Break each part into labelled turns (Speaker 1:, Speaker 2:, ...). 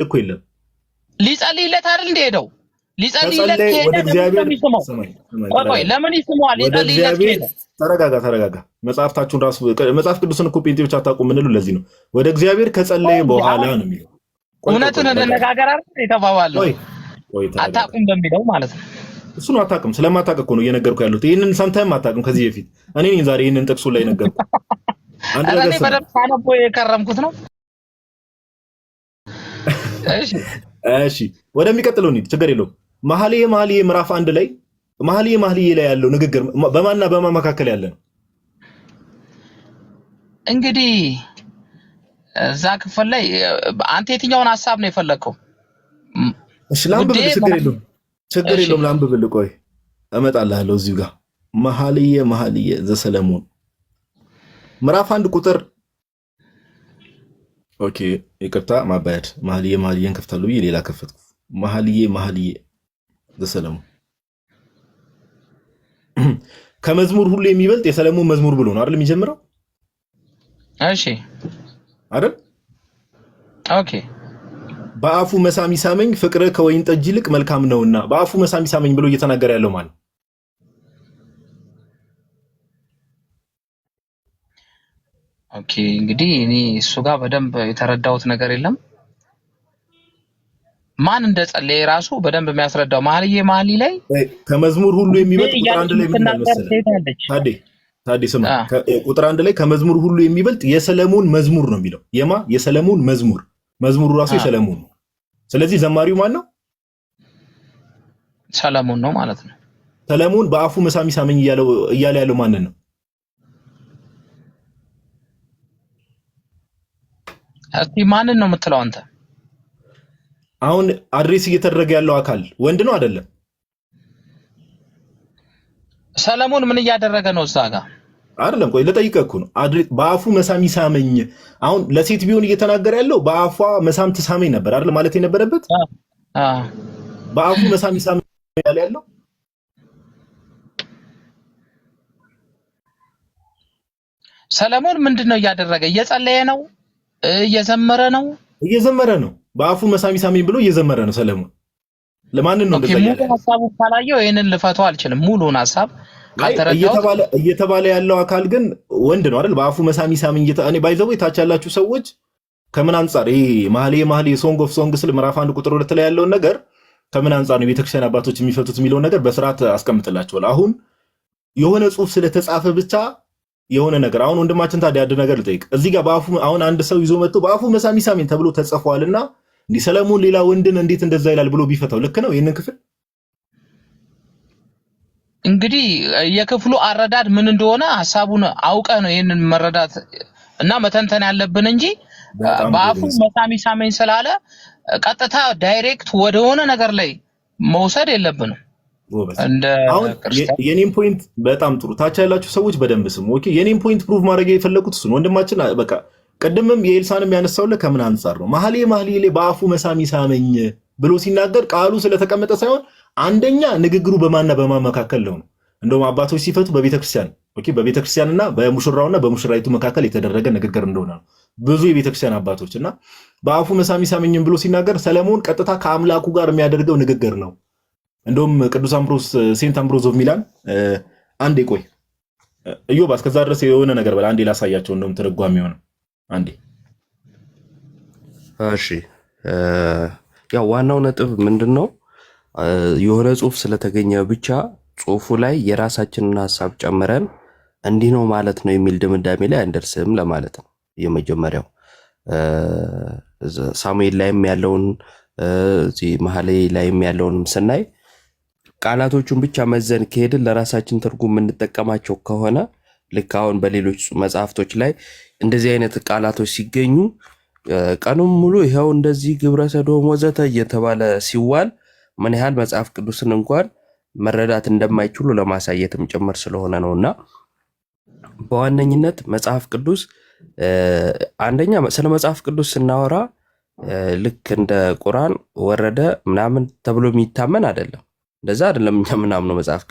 Speaker 1: እኮ የለም።
Speaker 2: ሊጸልይለት አይደል እንደሄደው ሊጸልይለት
Speaker 1: ከጸለየ
Speaker 2: ከሄደ
Speaker 1: ወደ እግዚአብሔር
Speaker 2: ቆይ ለምን ይስመዋል?
Speaker 1: ወደ
Speaker 2: ሊጸልይለት
Speaker 1: እግዚአብሔር
Speaker 2: ከሄደ
Speaker 1: ተረጋጋ። መጽሐፍታችሁን ራሱ መጽሐፍ ቅዱስን እኮ ጴንጤዎች አታውቁም የምንለው ለዚህ ነው። ወደ እግዚአብሔር ከጸለየ በኋላ ነው የሚለው።
Speaker 2: እውነቱን እንነጋገር አይደል የተባባለው? አታውቁም በሚለው ማለት ነው።
Speaker 1: እሱን አታውቅም። ስለማታውቅ እኮ ነው እየነገርኩህ ያለሁት። ይሄንን ሰምተህም አታውቅም ከዚህ በፊት። እኔ ነኝ ዛሬ ይሄንን ጥቅሱ ላይ ነገርኩህ። አንድ ነገር
Speaker 2: እኔ በደምብ ሳነቦ የከረምኩት ነው።
Speaker 1: እሺ ወደሚቀጥለው እንሂድ። ችግር የለውም። መኃልየ ምዕራፍ 1 ላይ መኃልየ ላይ ያለው ንግግር በማንና በማን መካከል ያለ ነው?
Speaker 2: እንግዲህ እዛ ክፍል ላይ አንተ የትኛውን ሐሳብ ነው የፈለከው?
Speaker 1: እሺ ላንብብልህ። ችግር የለውም ላንብብልህ። ቆይ እመጣልሃለሁ እዚሁ ጋር መኃልየ ዘሰሎሞን ምዕራፍ 1 ቁጥር ኦኬ ይቅርታ ማባያድ መኃልየን ከፍታለሁ ብዬ ሌላ ከፈትኩ። መኃልየ ዘሰሎሞን ከመዝሙር ሁሉ የሚበልጥ የሰሎሞን መዝሙር ብሎ ነው አይደል የሚጀምረው?
Speaker 2: እሺ
Speaker 1: አይደል?
Speaker 2: ኦኬ
Speaker 1: በአፉ መሳም ይሳመኝ ፍቅር ከወይን ጠጅ ይልቅ መልካም ነውና በአፉ መሳም ይሳመኝ ብሎ እየተናገረ ያለው ማለት
Speaker 2: ኦኬ እንግዲህ እኔ እሱ ጋር በደንብ የተረዳሁት ነገር የለም። ማን እንደጸለየ ራሱ በደንብ የሚያስረዳው መኃልየ ላይ
Speaker 1: ከመዝሙር ሁሉ የሚበልጥ ቁጥር 1 ላይ ምን መሰለህ? ታዲ ስማ፣ ቁጥር 1 ላይ ከመዝሙር ሁሉ የሚበልጥ የሰሎሞን መዝሙር ነው የሚለው። የሰሎሞን መዝሙሩ ራሱ የሰሎሞን ነው። ስለዚህ ዘማሪው ማን ነው?
Speaker 2: ሰሎሞን ነው ማለት ነው።
Speaker 1: ሰሎሞን በአፉ መሳም ይሳመኝ እያለ ያለው ማንን ነው?
Speaker 2: እስቲ ማንን ነው የምትለው አንተ?
Speaker 1: አሁን አድሬስ እየተደረገ ያለው አካል ወንድ ነው አይደለም?
Speaker 2: ሰሎሞን ምን እያደረገ ነው እዛ ጋር?
Speaker 1: አይደለም ቆይ ልጠይቅህ እኮ ነው። በአፉ መሳም ይሳመኝ አሁን ለሴት ቢሆን እየተናገረ ያለው በአፏ መሳም ትሳመኝ ነበር አይደል ማለት የነበረበት? በአፉ መሳም ይሳመኝ ያለው
Speaker 2: ሰሎሞን ምንድነው እያደረገ? እየጸለየ ነው? እየዘመረ ነው? በአፉ መሳም ይሳመኝ ብሎ እየዘመረ ነው ሰሎሞን። ለማን ነው እንደዛ ያለው? ሙሉ ሐሳቡ ካላየው ይሄንን ልፈተው አልችልም። ሙሉውን ሐሳብ
Speaker 1: እየተባለ ያለው አካል ግን ወንድ ነው አይደል? በአፉ መሳም ይሳመኝ እኔ ባይዘው ታች ያላችሁ ሰዎች ከምን አንፃር ይሄ መኃልየ ሶንግ ኦፍ ሶንግስ ምዕራፍ 1 ቁጥር 2 ላይ ያለውን ነገር ከምን አንፃር ነው ቤተክርስቲያን አባቶች የሚፈቱት የሚለውን ነገር በስርዓት አስቀምጥላችኋል። አሁን የሆነ ጽሑፍ ስለተጻፈ ብቻ የሆነ ነገር አሁን ወንድማችን ታዲያ አንድ ነገር ልጠይቅ። እዚህ ጋር በአፉ አሁን አንድ ሰው ይዞ መጥቶ በአፉ መሳም ይሳመኝ ተብሎ ተጽፏልና እንዲህ ሰሎሞን ሌላ ወንድን እንዴት እንደዛ ይላል ብሎ ቢፈታው ልክ ነው? ይሄንን ክፍል
Speaker 2: እንግዲህ የክፍሉ አረዳድ ምን እንደሆነ ሐሳቡን አውቀ ነው ይሄንን መረዳት እና መተንተን ያለብን እንጂ በአፉ መሳም ይሳመኝ ስላለ ቀጥታ ዳይሬክት ወደሆነ ነገር ላይ መውሰድ የለብንም።
Speaker 1: አሁን የኔም ፖይንት በጣም ጥሩ። ታች ያላችሁ ሰዎች በደንብ ስሙ። ኦኬ የኔም ፖይንት ፕሩቭ ማድረግ የፈለኩት እሱ ነው። ወንድማችን በቃ ቀድምም የኤልሳንም ያነሳውለ ከምን አንፃር ነው መኃልየ ላይ በአፉ መሳም ይሳመኝ ብሎ ሲናገር ቃሉ ስለተቀመጠ ሳይሆን አንደኛ ንግግሩ በማንና በማን መካከል ነው። እንደውም አባቶች ሲፈቱ በቤተክርስቲያንና በሙሽራውና በሙሽራይቱ መካከል የተደረገ ንግግር እንደሆነ ነው ብዙ የቤተክርስቲያን አባቶች እና በአፉ መሳም ይሳመኝም ብሎ ሲናገር ሰሎሞን ቀጥታ ከአምላኩ ጋር የሚያደርገው ንግግር ነው። እንደውም ቅዱስ ሴንት አምብሮስ ኦፍ ሚላን አንዴ ቆይ እዮብ እስከዛ ድረስ የሆነ ነገር በላ አንዴ ላሳያቸው እንደውም ትርጓሜ ሆነ አንዴ።
Speaker 3: እሺ ያው ዋናው ነጥብ ምንድነው? የሆነ ጽሑፍ ስለተገኘ ብቻ ጽሑፉ ላይ የራሳችንን ሐሳብ ጨምረን እንዲህ ነው ማለት ነው የሚል ድምዳሜ ላይ አንደርስም ለማለት ነው። የመጀመሪያው ሳሙኤል ላይም ያለውን እዚህ መኃልየ ላይም ያለውንም ስናይ ቃላቶቹን ብቻ መዘን ከሄድን ለራሳችን ትርጉም የምንጠቀማቸው ከሆነ ልክ አሁን በሌሎች መጽሐፍቶች ላይ እንደዚህ አይነት ቃላቶች ሲገኙ ቀኑን ሙሉ ይኸው እንደዚህ ግብረ ሰዶም ወዘተ እየተባለ ሲዋል ምን ያህል መጽሐፍ ቅዱስን እንኳን መረዳት እንደማይችሉ ለማሳየትም ጭምር ስለሆነ ነውና በዋነኝነት መጽሐፍ ቅዱስ አንደኛ ስለ መጽሐፍ ቅዱስ ስናወራ ልክ እንደ ቁርአን ወረደ ምናምን ተብሎ የሚታመን አይደለም። እንደዛ አይደለም እኛ ምናምነው መጽሐፍ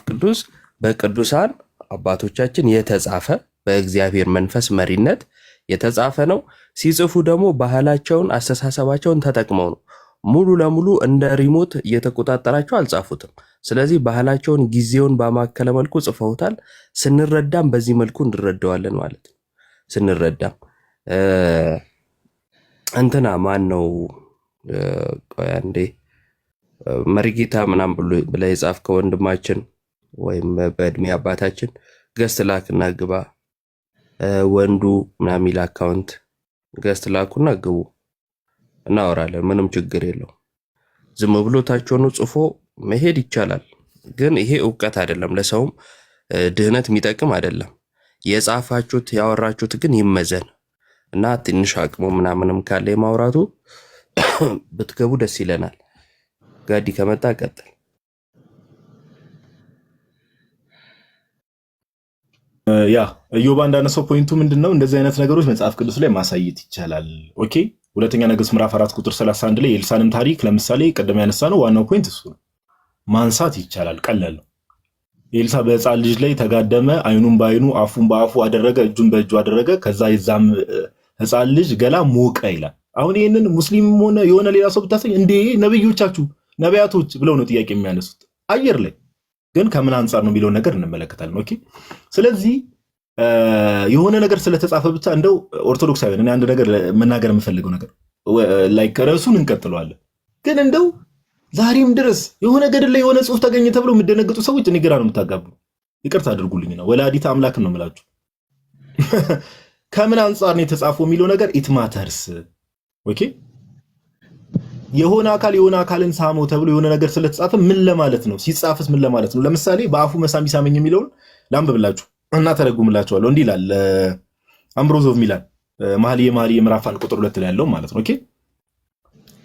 Speaker 3: ቅዱስ በቅዱሳን አባቶቻችን የተጻፈ በእግዚአብሔር መንፈስ መሪነት የተጻፈ ነው። ሲጽፉ ደግሞ ባህላቸውን አስተሳሰባቸውን ተጠቅመው ነው። ሙሉ ለሙሉ እንደ ሪሞት እየተቆጣጠራቸው አልጻፉትም። ስለዚህ ባህላቸውን ጊዜውን ባማከለ መልኩ ጽፈውታል። ስንረዳም በዚህ መልኩ እንረዳዋለን ማለት ነው። ስንረዳም እንትና ማን ነው አንዴ መሪጌታ ምናምን ብለህ የጻፍከው ወንድማችን ወይም በእድሜ አባታችን ገስት ላክና ግባ ወንዱ ምናምን የሚል አካውንት ገስት ላኩና ግቡ እናወራለን። ምንም ችግር የለው። ዝም ብሎ ታችሁን ጽፎ መሄድ ይቻላል። ግን ይሄ እውቀት አይደለም፣ ለሰውም ድህነት የሚጠቅም አይደለም። የጻፋችሁት ያወራችሁት ግን ይመዘን እና ትንሽ አቅሙ ምናምንም ካለ የማውራቱ ብትገቡ ደስ ይለናል። ጋዲ ከመጣ ቀጥል።
Speaker 1: ያ ኢዮባ እንዳነሳው ፖይንቱ ምንድነው? እንደዚህ አይነት ነገሮች መጽሐፍ ቅዱስ ላይ ማሳየት ይቻላል። ኦኬ ሁለተኛ ነገሥት ምዕራፍ 4 ቁጥር 31 ላይ የኤልሳዕንም ታሪክ ለምሳሌ ቀደም ያነሳ ነው። ዋናው ፖይንት እሱ ነው። ማንሳት ይቻላል፣ ቀላል ነው። ኤልሳዕ በሕፃን ልጅ ላይ ተጋደመ፣ አይኑን በአይኑ አፉን በአፉ አደረገ፣ እጁን በእጁ አደረገ። ከዛ የዛም ሕፃን ልጅ ገላ ሞቀ ይላል። አሁን ይህንን ሙስሊምም ሆነ የሆነ ሌላ ሰው ብታሰኝ እንዴ ነብዮቻችሁ ነቢያቶች ብለው ነው ጥያቄ የሚያነሱት አየር ላይ። ግን ከምን አንጻር ነው የሚለውን ነገር እንመለከታለን። ኦኬ ስለዚህ የሆነ ነገር ስለተጻፈ ብቻ እንደው ኦርቶዶክሳውያን እኔ አንድ ነገር መናገር የምፈልገው ነገር ላይክ ርዕሱን እንቀጥለዋለን። ግን እንደው ዛሬም ድረስ የሆነ ገድል ላይ የሆነ ጽሑፍ ተገኘ ተብሎ የሚደነግጡ ሰዎች እኔ ግራ ነው የምታጋቡ። ይቅርታ አድርጉልኝ ነው ወላዲተ አምላክን ነው የምላችሁ። ከምን አንጻር ነው የተጻፈው የሚለው ነገር ኢትማተርስ ኦኬ የሆነ አካልን ሳመው ተብሎ የሆነ ነገር ስለተጻፈ ምን ለማለት ነው? ሲጻፍስ ምን ለማለት ነው? ለምሳሌ በአፉ መሳም ይሳመኝ የሚለውን ላንብብላችሁ እና ተረጉምላችኋለሁ። እንዲህ ይላል አምብሮዞቭ ሚላን መኃልየ ምዕራፍ 1 ቁጥር 2 ላይ ያለው ማለት ነው። ኦኬ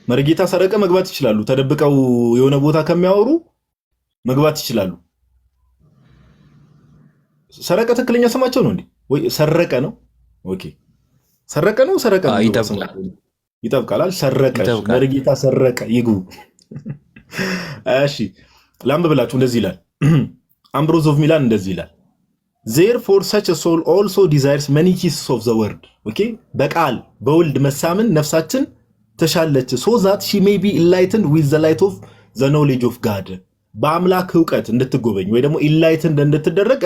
Speaker 1: መርጌታ ሰረቀ መግባት ይችላሉ። ተደብቀው የሆነ ቦታ ከሚያወሩ መግባት ይችላሉ። ሰረቀ ትክክለኛ ስማቸው ነው እንዴ ወይ ሰረቀ ነው? ኦኬ ሰረቀ ነው ይጠብቃል። ሰረቀ መርጌታ ሰረቀ ይግቡ። እሺ ላንብብላችሁ። እንደዚህ ይላል አምብሮዞቭ ሚላን እንደዚህ ይላል therefore such a soul also desires many kisses of the word ኦኬ በቃል በወልድ መሳምን ነፍሳችን ተሻለች so that she may be enlightened with the light of the knowledge of God በአምላክ ዕውቀት እንድትጎበኝ ወይ ደግሞ enlightened እንድትደረቅ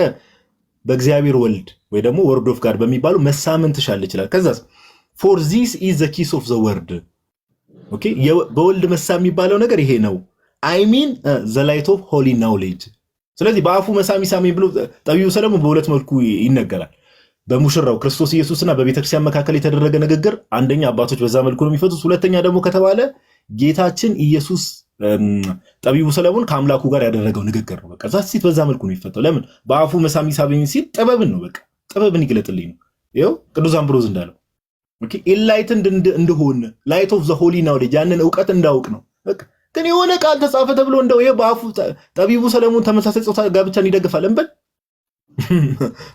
Speaker 1: በእግዚአብሔር ወልድ ወይ ደግሞ word of God በሚባሉ መሳምን ተሻለች ይላል። ከዛስ for this is the kiss of the word ኦኬ በወልድ መሳም የሚባለው ነገር ይሄ ነው I mean the light of holy knowledge። ስለዚህ በአፉ መሳም ይሳመኝ ብሎ ጠቢቡ ሰለሞን በሁለት መልኩ ይነገራል። በሙሽራው ክርስቶስ ኢየሱስና በቤተክርስቲያን መካከል የተደረገ ንግግር አንደኛ አባቶች በዛ መልኩ ነው የሚፈቱት። ሁለተኛ ደግሞ ከተባለ ጌታችን ኢየሱስ ጠቢቡ ሰለሞን ከአምላኩ ጋር ያደረገው ንግግር ነው። በቃ ዛሲት በዛ መልኩ ነው የሚፈታው። ለምን በአፉ መሳም ይሳመኝ ሲል ጥበብን ነው። በቃ ጥበብን ይግለጥልኝ ነው። ይኸው ቅዱስ አምብሮዝ እንዳለው ኦኬ ኢንላይትንድ እንደሆነ ላይት ኦፍ ዘ ሆሊ ናውሌጅ ያንን ዕውቀት እንዳውቅ ነው። በቃ ግን የሆነ ቃል ተጻፈ ተብሎ እንደው ይሄ በአፉ ጠቢቡ ሰለሞን ተመሳሳይ ጾታ ጋብቻን ይደግፋል እንበል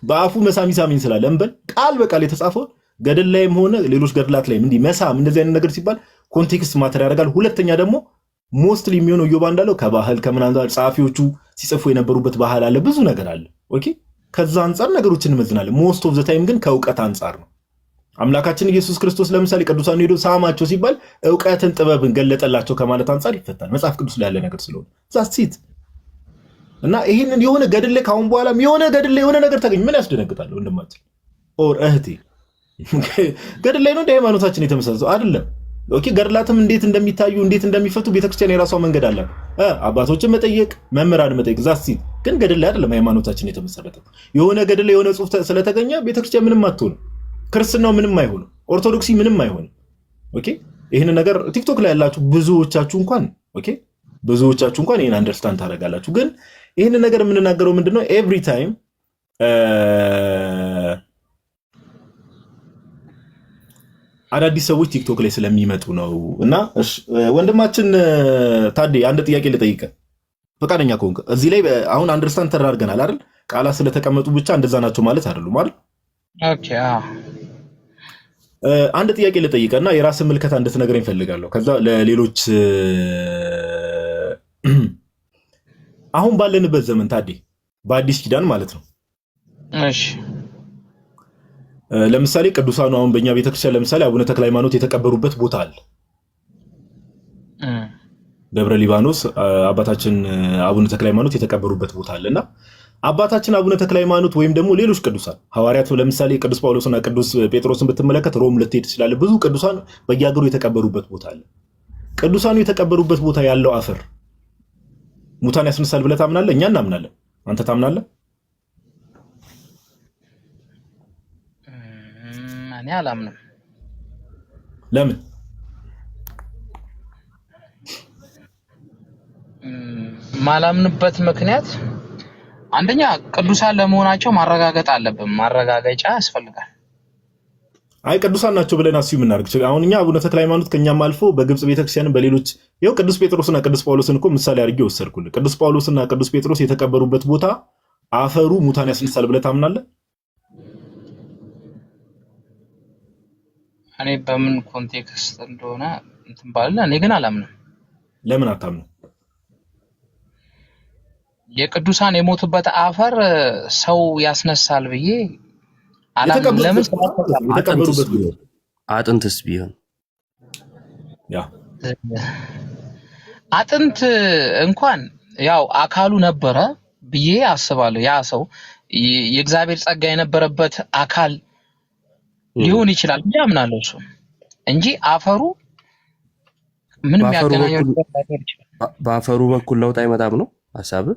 Speaker 1: በአፉ መሳም ይሳመኝ ስላለ እንበል ቃል በቃል የተጻፈው ገድል ላይም ሆነ ሌሎች ገድላት ላይም እንዲህ መሳም እንደዚህ አይነት ነገር ሲባል ኮንቴክስት ማተር ያደርጋል። ሁለተኛ ደግሞ ሞስትሊ የሚሆነው ኢዮባ እንዳለው ከባህል ከምናምን ጸሐፊዎቹ ሲጽፉ የነበሩበት ባህል አለ፣ ብዙ ነገር አለ። ኦኬ ከዛ አንፃር ነገሮችን እንመዝናለን። ሞስት ኦፍ ዘ ታይም ግን ከዕውቀት አንፃር ነው። አምላካችን ኢየሱስ ክርስቶስ ለምሳሌ ቅዱሳን ሄዶ ሳማቸው ሲባል ዕውቀትን ጥበብን ገለጠላቸው ከማለት አንፃር ይፈታል። መጽሐፍ ቅዱስ ላይ ያለ ነገር ስለሆነ ዛሲት እና ይሄንን የሆነ ገድል ላይ ካሁን በኋላም የሆነ ገድል ላይ የሆነ ነገር ተገኝ ምን ያስደነግጣል? ወንድማችን ኦር እህቴ ገድል ላይ ነው እንደ ሃይማኖታችን የተመሰረተው አይደለም። ኦኬ ገድላትም እንዴት እንደሚታዩ እንዴት እንደሚፈቱ ቤተክርስቲያን የራሷ መንገድ አለ። አባቶችን መጠየቅ መምህራን መጠየቅ ዛሲት ግን ገድል ላይ አይደለም ሃይማኖታችን የተመሰረተው። የሆነ ገድል ላይ የሆነ ጽሑፍ ስለተገኘ ቤተክርስቲያን ምንም አትሆንም፣ ክርስትናው ምንም አይሆንም፣ ኦርቶዶክሲ ምንም አይሆንም። ኦኬ ይሄን ነገር ቲክቶክ ላይ ያላችሁ ብዙዎቻችሁ እንኳን ይሄን አንደርስታንድ ታደርጋላችሁ። ግን ይሄን ነገር የምንናገረው ምንድነው ኤቭሪ ታይም አዳዲስ ሰዎች ቲክቶክ ላይ ስለሚመጡ ነው። እና ወንድማችን ታዴ አንድ ጥያቄ ልጠይቀ ፈቃደኛ ከሆንክ እዚህ ላይ አሁን አንደርስታንድ ተደርገናል አይደል? ቃላት ስለተቀመጡ ብቻ እንደዛ ናቸው ማለት አይደሉም አይደል?
Speaker 2: ኦኬ
Speaker 1: አንድ ጥያቄ ልጠይቀና የራስን ምልከታ እንድትነግረኝ እፈልጋለሁ። ከዛ ለሌሎች አሁን ባለንበት ዘመን ታዴ በአዲስ ኪዳን ማለት ነው።
Speaker 2: እሺ
Speaker 1: ለምሳሌ ቅዱሳኑ አሁን በእኛ ቤተክርስቲያን ለምሳሌ አቡነ ተክለ ሃይማኖት የተቀበሩበት ቦታ አለ። ደብረ ሊባኖስ አባታችን አቡነ ተክለ ሃይማኖት የተቀበሩበት ቦታ አለና አባታችን አቡነ ተክለ ሃይማኖት ወይም ደግሞ ሌሎች ቅዱሳን ሐዋርያት ለምሳሌ ቅዱስ ጳውሎስና ቅዱስ ጴጥሮስን ብትመለከት ሮም ልትሄድ ትችላለህ። ብዙ ቅዱሳን በየሀገሩ የተቀበሩበት ቦታ አለ። ቅዱሳኑ የተቀበሩበት ቦታ ያለው አፈር ሙታን ያስነሳል ብለህ ታምናለህ? እኛ እናምናለን። አንተ ታምናለህ?
Speaker 2: እኔ አላምንም።
Speaker 1: ለምን?
Speaker 2: ማላምንበት ምክንያት አንደኛ ቅዱሳን ለመሆናቸው ማረጋገጥ አለብን። ማረጋገጫ ያስፈልጋል።
Speaker 1: አይ ቅዱሳን ናቸው ብለን አስዩ የምናደርግ አሁን እኛ አቡነ ተክለ ሃይማኖት ከኛም አልፎ በግብጽ ቤተክርስቲያን በሌሎች ይኸው ቅዱስ ጴጥሮስና ቅዱስ ጳውሎስን እኮ ምሳሌ አድርጌ ወሰድኩልህ። ቅዱስ ጳውሎስና ቅዱስ ጴጥሮስ የተቀበሩበት ቦታ አፈሩ ሙታን ያስነሳል ብለህ ታምናለህ?
Speaker 2: እኔ በምን ኮንቴክስት እንደሆነ እንትን ባለ እኔ ግን አላምንም።
Speaker 1: ለምን አታምንም?
Speaker 2: የቅዱሳን የሞቱበት አፈር ሰው ያስነሳል ብዬ አላምንም። ለምን?
Speaker 3: አጥንትስ ቢሆን
Speaker 1: ያ
Speaker 2: አጥንት እንኳን ያው አካሉ ነበረ ብዬ አስባለሁ። ያ ሰው የእግዚአብሔር ጸጋ የነበረበት አካል ሊሆን ይችላል ብዬ አምናለሁ። እሱ እንጂ አፈሩ ምንም ያገናኘው ነገር ይችላል።
Speaker 3: በአፈሩ በኩል ለውጥ አይመጣም ነው ሐሳብ?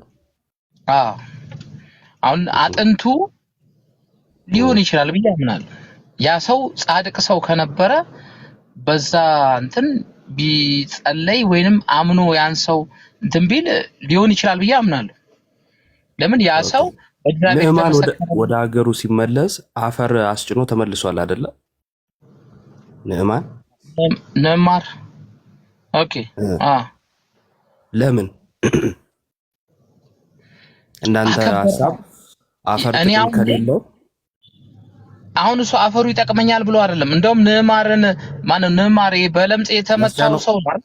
Speaker 2: አሁን አጥንቱ ሊሆን ይችላል ብዬ አምናለሁ። ያ ሰው ጻድቅ ሰው ከነበረ በዛ እንትን ቢጸለይ ወይንም አምኖ ያን ሰው እንትን ቢል ሊሆን ይችላል ብዬ አምናለሁ። ለምን ያ ሰው
Speaker 3: ንዕማን ወደ ሀገሩ ሲመለስ አፈር አስጭኖ ተመልሷል አይደለ?
Speaker 2: ንዕማር ኦኬ።
Speaker 3: ለምን እንዳንተ ሐሳብ አፈር ጥቅም ከሌለው
Speaker 2: አሁን እሱ አፈሩ ይጠቅመኛል ብሎ አይደለም። እንደውም ንዕማርን ማነው ንዕማር በለምጽ የተመታው ሰው ማለት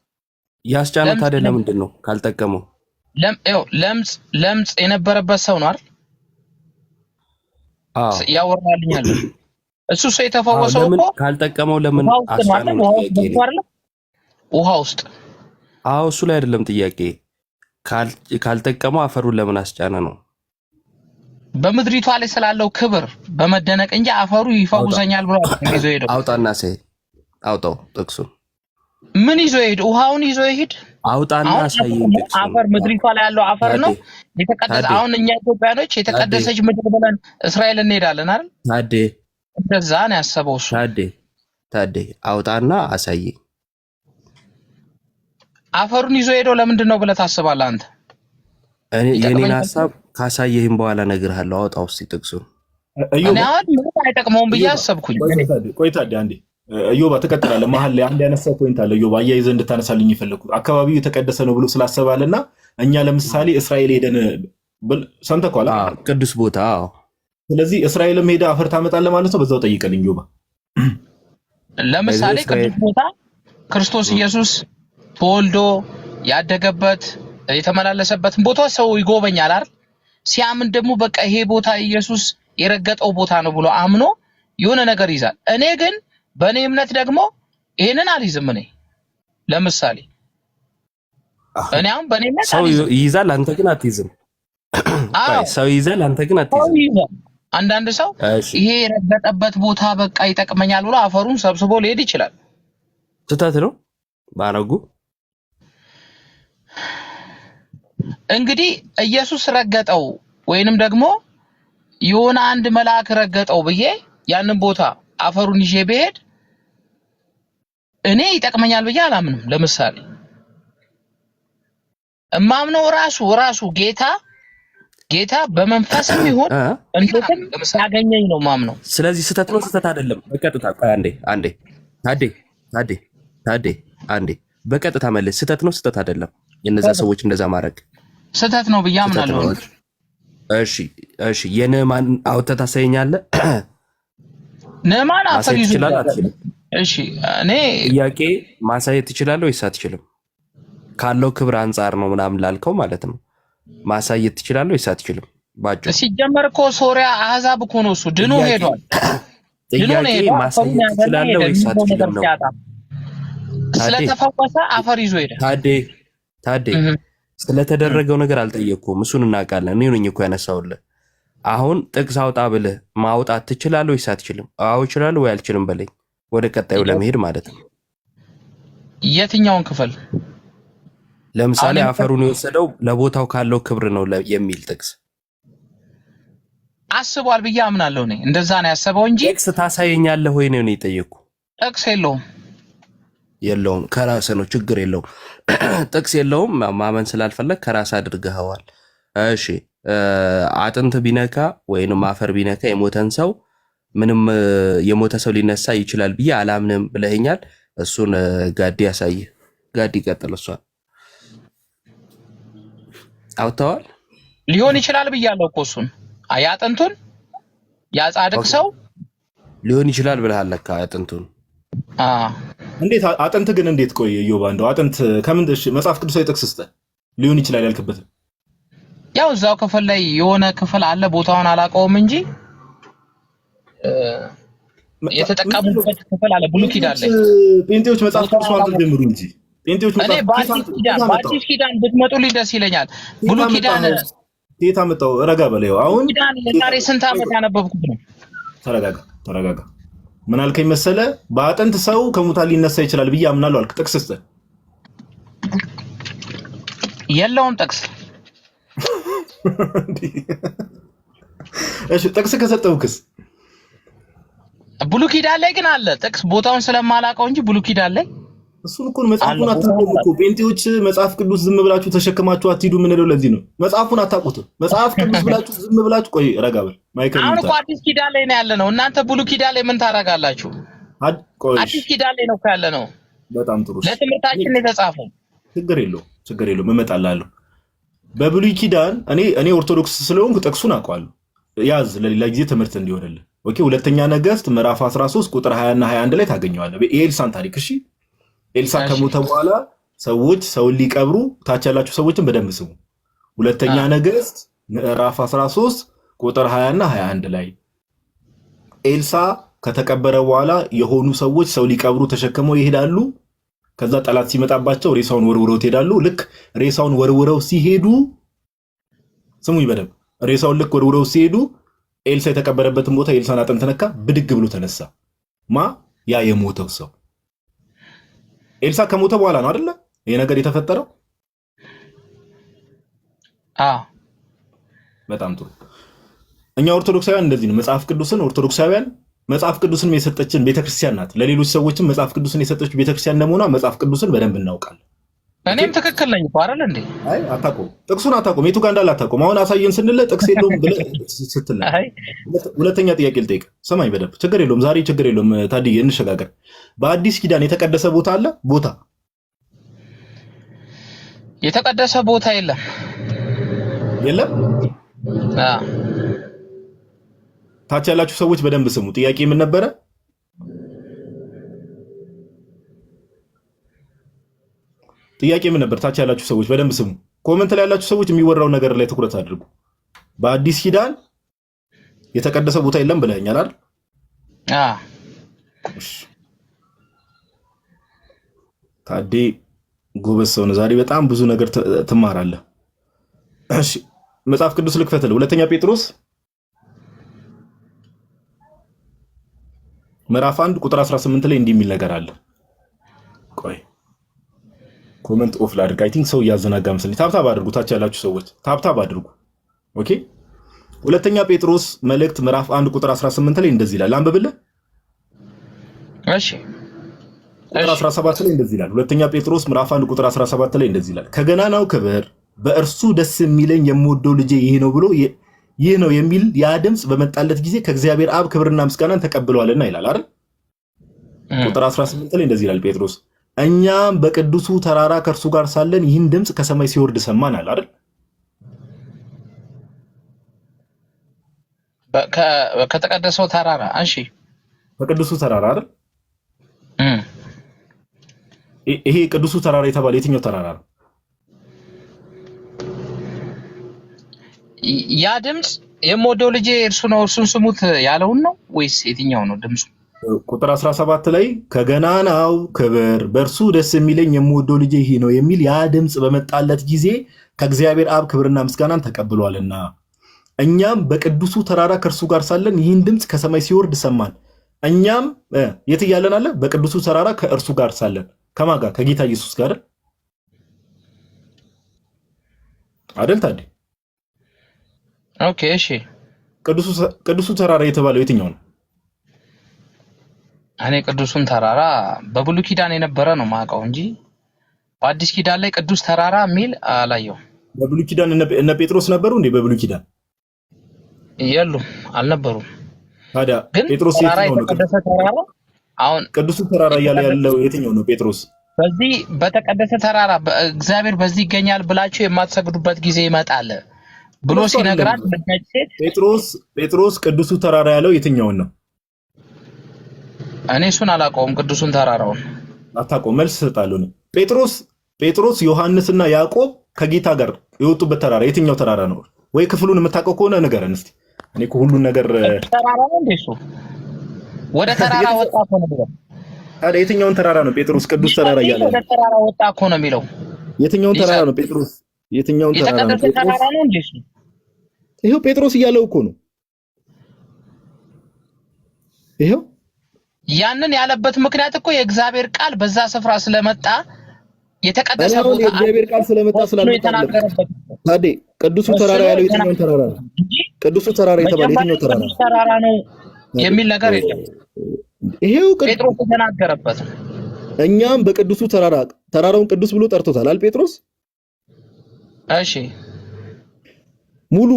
Speaker 3: ያስጫነው ታዲያ ለምንድን ነው ካልጠቀመው?
Speaker 2: ለምጽ የነበረበት ሰው ነው አይደል? ያወራልኛል እሱ ሰው የተፈወሰው እኮ
Speaker 3: ካልጠቀመው ለምን አስጫነው?
Speaker 2: ውሃ ውስጥ
Speaker 3: እሱ ላይ አይደለም ጥያቄ። ካልጠቀመው አፈሩን ለምን አስጫነ ነው?
Speaker 2: በምድሪቷ ላይ ስላለው ክብር በመደነቅ እንጂ አፈሩ ይፈውሰኛል ብሎ ይዞ ሄደው።
Speaker 3: አውጣና አውጣው ጥቅሱን።
Speaker 2: ምን ይዞ ሄድ? ውሃውን ይዞ ይሄድ።
Speaker 3: አውጣና ሳይኝ ጥቅሱን።
Speaker 2: አፈር ምድሪቷ ላይ ያለው አፈር ነው የተቀደሰ። አሁን እኛ ኢትዮጵያኖች የተቀደሰች ምድር ብለን እስራኤል እንሄዳለን አይደል? እንደዛ ነው ያሰበው እሱ።
Speaker 3: ታዴ አውጣና አሳየኝ።
Speaker 2: አፈሩን ይዞ ሄደው ለምንድን ነው ብለህ ታስባለህ አንተ?
Speaker 3: የኔን ሐሳብ ካሳየህም በኋላ እነግርሃለሁ። አውጣው እስኪ ጥቅሱን።
Speaker 2: እኔ አሁን ምንም አይጠቅመውም ብዬ አሰብኩኝ።
Speaker 1: ቆይ ታዲያ አንዴ እዮባ ትቀጥላለህ። መሀል ላይ አንድ ያነሳው ፖይንት አለ እዮባ፣ አያይዘህ እንድታነሳልኝ የፈለኩት አካባቢው የተቀደሰ ነው ብሎ ስላሰባለና እኛ ለምሳሌ እስራኤል ሄደን ሰምተህ
Speaker 3: ቅዱስ ቦታ።
Speaker 1: ስለዚህ እስራኤልም ሄደህ አፈር ታመጣለህ ማለት ነው። በዛው ጠይቀልኝ እዮባ።
Speaker 2: ለምሳሌ ቅዱስ ቦታ ክርስቶስ ኢየሱስ ተወልዶ ያደገበት የተመላለሰበትን ቦታ ሰው ይጎበኛል አይደል? ሲያምን ደግሞ በቃ ይሄ ቦታ ኢየሱስ የረገጠው ቦታ ነው ብሎ አምኖ የሆነ ነገር ይዛል። እኔ ግን በእኔ እምነት ደግሞ ይሄንን አልይዝም። እኔ ለምሳሌ እኔ አሁን በእኔ እምነት
Speaker 3: ሰው ይይዛል፣ አንተ ግን አትይዝም። ሰው ይይዛል፣ አንተ ግን አትይዝም።
Speaker 2: አንዳንድ ሰው ይሄ የረገጠበት ቦታ በቃ ይጠቅመኛል ብሎ አፈሩን ሰብስቦ ሊሄድ ይችላል።
Speaker 3: ስህተት ነው ባረጉ።
Speaker 2: እንግዲህ ኢየሱስ ረገጠው ወይንም ደግሞ የሆነ አንድ መልአክ ረገጠው ብዬ ያንን ቦታ አፈሩን ይዤ ብሄድ እኔ ይጠቅመኛል ብዬ አላምንም። ለምሳሌ እማምነው ራሱ ጌታ በመንፈስም ይሁን እንዴትም ያገኘኝ ነው ማምነው።
Speaker 3: ስለዚህ ስህተት ነው ስህተት አይደለም። በቀጥታ ታዴ አንዴ በቀጥታ መልስ። ስህተት ነው ስህተት አይደለም። የነዛ ሰዎች እንደዛ ማድረግ
Speaker 2: ስህተት ነው ብዬ አምናለሁ።
Speaker 3: እሺ የንዕማን አውጥተህ ታሳየኛለህ?
Speaker 2: ንዕማን አፈር ይዞ ይችላል። እሺ እኔ
Speaker 3: ጥያቄ ማሳየት ትችላለህ ወይስ አትችልም? ካለው ክብር አንጻር ነው ምናምን ላልከው ማለት ነው። ማሳየት ትችላለህ ወይስ አትችልም? ባጭሩ
Speaker 2: ሲጀመር እኮ ሶሪያ አህዛብ እኮ ነው እሱ ድኖ ሄዷል።
Speaker 3: ጥያቄ ማሳየት ትችላለህ ወይስ አትችልም ነው?
Speaker 2: ስለተፈወሰ አፈር ይዞ ሄደ።
Speaker 3: ታዴ ስለተደረገው ነገር አልጠየቅኩም። እሱን እናውቃለን። እኔ ነኝ እኮ ያነሳውልህ። አሁን ጥቅስ አውጣ ብለህ ማውጣት ትችላለህ ወይስ አትችልም? አዎ እችላለሁ ወይ አልችልም በለኝ፣ ወደ ቀጣዩ ለመሄድ ማለት ነው።
Speaker 2: የትኛውን ክፍል?
Speaker 3: ለምሳሌ አፈሩን የወሰደው ለቦታው ካለው ክብር ነው የሚል ጥቅስ
Speaker 2: አስቧል ብዬ አምናለሁ። እኔ እንደዛ ነው ያሰበው እንጂ
Speaker 3: ጥቅስ ታሳየኛለህ ወይ ነው የጠየቅኩ።
Speaker 2: ጥቅስ
Speaker 3: የለውም ከራስህ ነው፣ ችግር የለውም። ጥቅስ የለውም ማመን ስላልፈለግ ከራስህ አድርገኸዋል። እሺ አጥንት ቢነካ ወይንም አፈር ቢነካ የሞተን ሰው ምንም የሞተ ሰው ሊነሳ ይችላል ብዬ አላምንም ብለኸኛል። እሱን ጋዲ ያሳይህ። ጋዲ ቀጥል። እሷን አውጥተዋል
Speaker 2: ሊሆን ይችላል ብያለሁ እኮ እሱን አጥንቱን ያጻድቅ ሰው
Speaker 3: ሊሆን ይችላል ብለሃል ለካ አጥንቱን።
Speaker 1: እንዴት አጥንት ግን እንዴት? ቆይ ኢዮባ እንደው አጥንት ከምን? እሺ መጽሐፍ ቅዱሳዊ ጥቅስ ስጠን ሊሆን ይችላል ያልክበት።
Speaker 2: ያው እዛው ክፍል ላይ የሆነ ክፍል አለ፣ ቦታውን አላውቀውም እንጂ የተጠቀሙበት ክፍል አለ። ብሉይ ኪዳን ላይ
Speaker 1: ጴንጤዎች መጽሐፍ ቅዱስ ማለት ጀምሩ እንጂ ጴንጤዎች
Speaker 2: እኔ በአዲስ ኪዳን ብትመጡልኝ ደስ ይለኛል። ብሉይ ኪዳን
Speaker 1: ጌታ መጣው። ረጋ በለው። አሁን
Speaker 2: ኪዳን የዛሬ ስንት ዓመት ያነበብኩት ነው።
Speaker 1: ተረጋጋ። ምን አልከኝ መሰለ? በአጥንት ሰው ከሙታን ሊነሳ ይችላል ብዬ አምናለሁ አልክ። ጥቅስ ስጠን።
Speaker 2: የለውም ጥቅስ።
Speaker 1: እሺ ጥቅስ ከሰጠውክስ?
Speaker 2: ብሉይ ኪዳን ላይ ግን አለ ጥቅስ። ቦታውን ስለማላውቀው እንጂ ብሉይ ኪዳን ላይ
Speaker 1: እሱን እኮ መጽሐፉን አታውቁም እኮ ጴንጤዎች። መጽሐፍ ቅዱስ ዝም ብላችሁ ተሸክማችሁ አትሂዱ የምንለው ለዚህ ነው። መጽሐፉን አታውቁትም። መጽሐፍ ቅዱስ ብላችሁ ዝም ብላችሁ ቆይ ረጋ በል ማይከል።
Speaker 2: አሁን እኮ አዲስ ኪዳን ላይ ነው ያለ ነው። እናንተ ብሉይ ኪዳን ላይ ምን ታደርጋላችሁ? አዲስ ኪዳን ላይ ነው ያለ ነው። በጣም ጥሩ። ለትምህርታችን የተጻፈው ችግር የለውም እመጣላለሁ። በብሉይ ኪዳን እኔ ኦርቶዶክስ ስለሆንኩ ጥቅሱን አውቀዋለሁ። ያዝ ለሌላ ጊዜ ትምህርት እንዲሆንልህ። ኦኬ ሁለተኛ ነገሥት ምዕራፍ 13 ቁጥር 20 እና 21 ላይ ታገኘዋለህ። የኤልሳን ታሪክ። እሺ ኤልሳ ከሞተ በኋላ ሰዎች ሰውን ሊቀብሩ፣ ታች ያላችሁ ሰዎችን በደንብ ስሙ። ሁለተኛ ነገሥት ምዕራፍ 13 ቁጥር 20 እና 21 ላይ ኤልሳ ከተቀበረ በኋላ የሆኑ ሰዎች ሰው ሊቀብሩ ተሸክመው ይሄዳሉ። ከዛ ጠላት ሲመጣባቸው ሬሳውን ወርውረው ይሄዳሉ። ልክ ሬሳውን ወርውረው ሲሄዱ ስሙኝ በደንብ ሬሳውን ልክ ወርውረው ሲሄዱ ኤልሳ የተቀበረበትን ቦታ ኤልሳን አጥንት ነካ፣ ብድግ ብሎ ተነሳ። ያ የሞተው ሰው ኤልሳ ከሞተ በኋላ ነው አይደለ ይሄ ነገር የተፈጠረው? በጣም ጥሩ። እኛ ኦርቶዶክሳውያን እንደዚህ ነው። መጽሐፍ ቅዱስን የሰጠችን ቤተክርስቲያን ናት። ለሌሎች ሰዎችም መጽሐፍ ቅዱስን የሰጠች ቤተክርስቲያን እንደመሆኗ መጽሐፍ ቅዱስን በደንብ እናውቃለን። እኔም ትክክል ነኝ እኮ አይደል እንዴ?
Speaker 1: አይ አታውቀውም፣ ጥቅሱን አታውቀውም፣ የቱ ጋር እንዳለ አታውቀውም። አሁን አሳየን ስንል ጥቅስ የለውም ብለህ ስትል ሁለተኛ ጥያቄ ልጠይቅ። ሰማኝ በደንብ ችግር የለውም። ዛሬ ችግር የለውም። ታዲያ እንሸጋገር። በአዲስ ኪዳን የተቀደሰ ቦታ አለ?
Speaker 2: የተቀደሰ ቦታ የለም።
Speaker 1: ታች ያላችሁ ሰዎች በደንብ ስሙ። ጥያቄ ምን ነበረ? ጥያቄ ምን ነበር? ታች ያላችሁ ሰዎች በደንብ ስሙ። ኮሜንት ላይ ያላችሁ ሰዎች የሚወራው ነገር ላይ ትኩረት አድርጉ። በአዲስ ኪዳን የተቀደሰ ቦታ የለም ብለኸኛል አይደል? ታዴ ጎበዝ ሰው ነው። ዛሬ በጣም ብዙ ነገር ትማራለህ። እሺ መጽሐፍ ቅዱስ ልክፈትልህ። ሁለተኛ ጴጥሮስ ምዕራፍ 1 ቁጥር 18 ላይ እንዲህ የሚል ነገር አለ። ቆይ ኮሜንት ኦፍ ላድርግ። አይ ቲንክ ሰው እያዘናጋ መስለኝ። ታብታብ አድርጉ። ታች ያላችሁ ሰዎች ታብታብ አድርጉ። ኦኬ ሁለተኛ ጴጥሮስ መልእክት ምዕራፍ 1 ቁጥር 18 ላይ እንደዚህ ይላል። አንብብልህ።
Speaker 2: እሺ
Speaker 1: ቁጥር 17 ላይ እንደዚህ ይላል። ሁለተኛ ጴጥሮስ ምዕራፍ 1 ቁጥር 17 ላይ እንደዚህ ይላል። ከገናናው ክብር በእርሱ ደስ የሚለኝ የምወደው ልጄ ይህ ነው የሚል ያ ድምፅ በመጣለት ጊዜ ከእግዚአብሔር አብ ክብርና ምስጋናን ተቀብለዋልና ይላል አይደል? ቁጥር 18 ላይ እንደዚህ ይላል ጴጥሮስ እኛም በቅዱሱ ተራራ ከእርሱ ጋር ሳለን ይህን ድምፅ ከሰማይ ሲወርድ ሰማን አለ አይደል?
Speaker 2: ከተቀደሰው ተራራ። እሺ
Speaker 1: በቅዱሱ ተራራ አይደል? ይሄ ቅዱሱ ተራራ የተባለ የትኛው ተራራ ነው?
Speaker 2: ያ ድምፅ የምወደው ልጄ እርሱ ነው እርሱን ስሙት ያለውን ነው ወይስ የትኛው ነው ድምፁ?
Speaker 1: ቁጥር 17 ላይ ከገናናው ክብር በእርሱ ደስ የሚለኝ የምወደው ልጄ ይህ ነው የሚል ያ ድምፅ በመጣለት ጊዜ ከእግዚአብሔር አብ ክብርና ምስጋናን ተቀብሏልና እኛም በቅዱሱ ተራራ ከእርሱ ጋር ሳለን ይህን ድምፅ ከሰማይ ሲወርድ ሰማን። እኛም የት እያለን አለ? በቅዱሱ ተራራ ከእርሱ ጋር ሳለን ከማን ጋር? ከጌታ ኢየሱስ ጋር አይደል? ታዲያ
Speaker 2: ኦኬ እሺ፣
Speaker 1: ቅዱሱ ተራራ የተባለው የትኛው ነው?
Speaker 2: እኔ ቅዱሱን ተራራ በብሉይ ኪዳን የነበረ ነው ማውቀው እንጂ በአዲስ ኪዳን ላይ ቅዱስ ተራራ የሚል አላየው።
Speaker 1: በብሉይ ኪዳን እነ ጴጥሮስ ነበሩ እንዴ? በብሉይ ኪዳን
Speaker 2: የሉም፣ አልነበሩም።
Speaker 1: ታዲያ ጴጥሮስ የትኛው ነው?
Speaker 2: ቅዱስ ተራራ አሁን
Speaker 1: ቅዱስ ተራራ እያለ ያለው የትኛው ነው? ጴጥሮስ
Speaker 2: በዚህ በተቀደሰ ተራራ እግዚአብሔር በዚህ ይገኛል ብላችሁ የማትሰግዱበት ጊዜ ይመጣል ብሎ ሲነግራት
Speaker 1: ጴጥሮስ ቅዱሱ ተራራ ያለው የትኛውን ነው?
Speaker 2: እኔ እሱን አላውቀውም። ቅዱሱን ተራራውን
Speaker 1: አታውቀውም? መልስ እሰጣለሁ። ጴጥሮስ ዮሐንስና ያዕቆብ ከጌታ ጋር የወጡበት ተራራ የትኛው ተራራ ነው? ወይ ክፍሉን የምታውቀው ከሆነ ንገረን እስቲ። እኔ እኮ ሁሉን ነገር
Speaker 2: ተራራ ነው እንዴ? እሱ ወደ ተራራ ወጣ እኮ ነው የሚለው።
Speaker 1: ታዲያ የትኛውን ተራራ ነው ጴጥሮስ ቅዱስ ተራራ እያለ?
Speaker 2: ወደ ተራራ ወጣ እኮ ነው የሚለው።
Speaker 1: የትኛውን ተራራ ነው ጴጥሮስ? የትኛውን ተራራ ነው?
Speaker 2: የተቀደሰ ተራራ ነው እንዴ? እሱ
Speaker 1: ይሄው ጴጥሮስ እያለው እኮ ነው። ይሄው
Speaker 2: ያንን ያለበት ምክንያት እኮ የእግዚአብሔር ቃል በዛ ስፍራ ስለመጣ የተቀደሰ ቦታ
Speaker 1: የእግዚአብሔር ቃል ስለመጣ
Speaker 2: የተናገረበት።
Speaker 1: ታዲያ ቅዱሱ ተራራ ያለው የትኛው ተራራ ነው? ቅዱሱ ተራራ የተባለ የትኛው ተራራ ነው?
Speaker 2: ተራራ ነው የሚል ነገር የለም።
Speaker 1: ይሄው
Speaker 2: ጴጥሮስ የተናገረበት።
Speaker 1: እኛም በቅዱሱ ተራራውን ቅዱስ ብሎ ጠርቶታል አል ጴጥሮስ።
Speaker 2: እሺ
Speaker 1: ሙሉ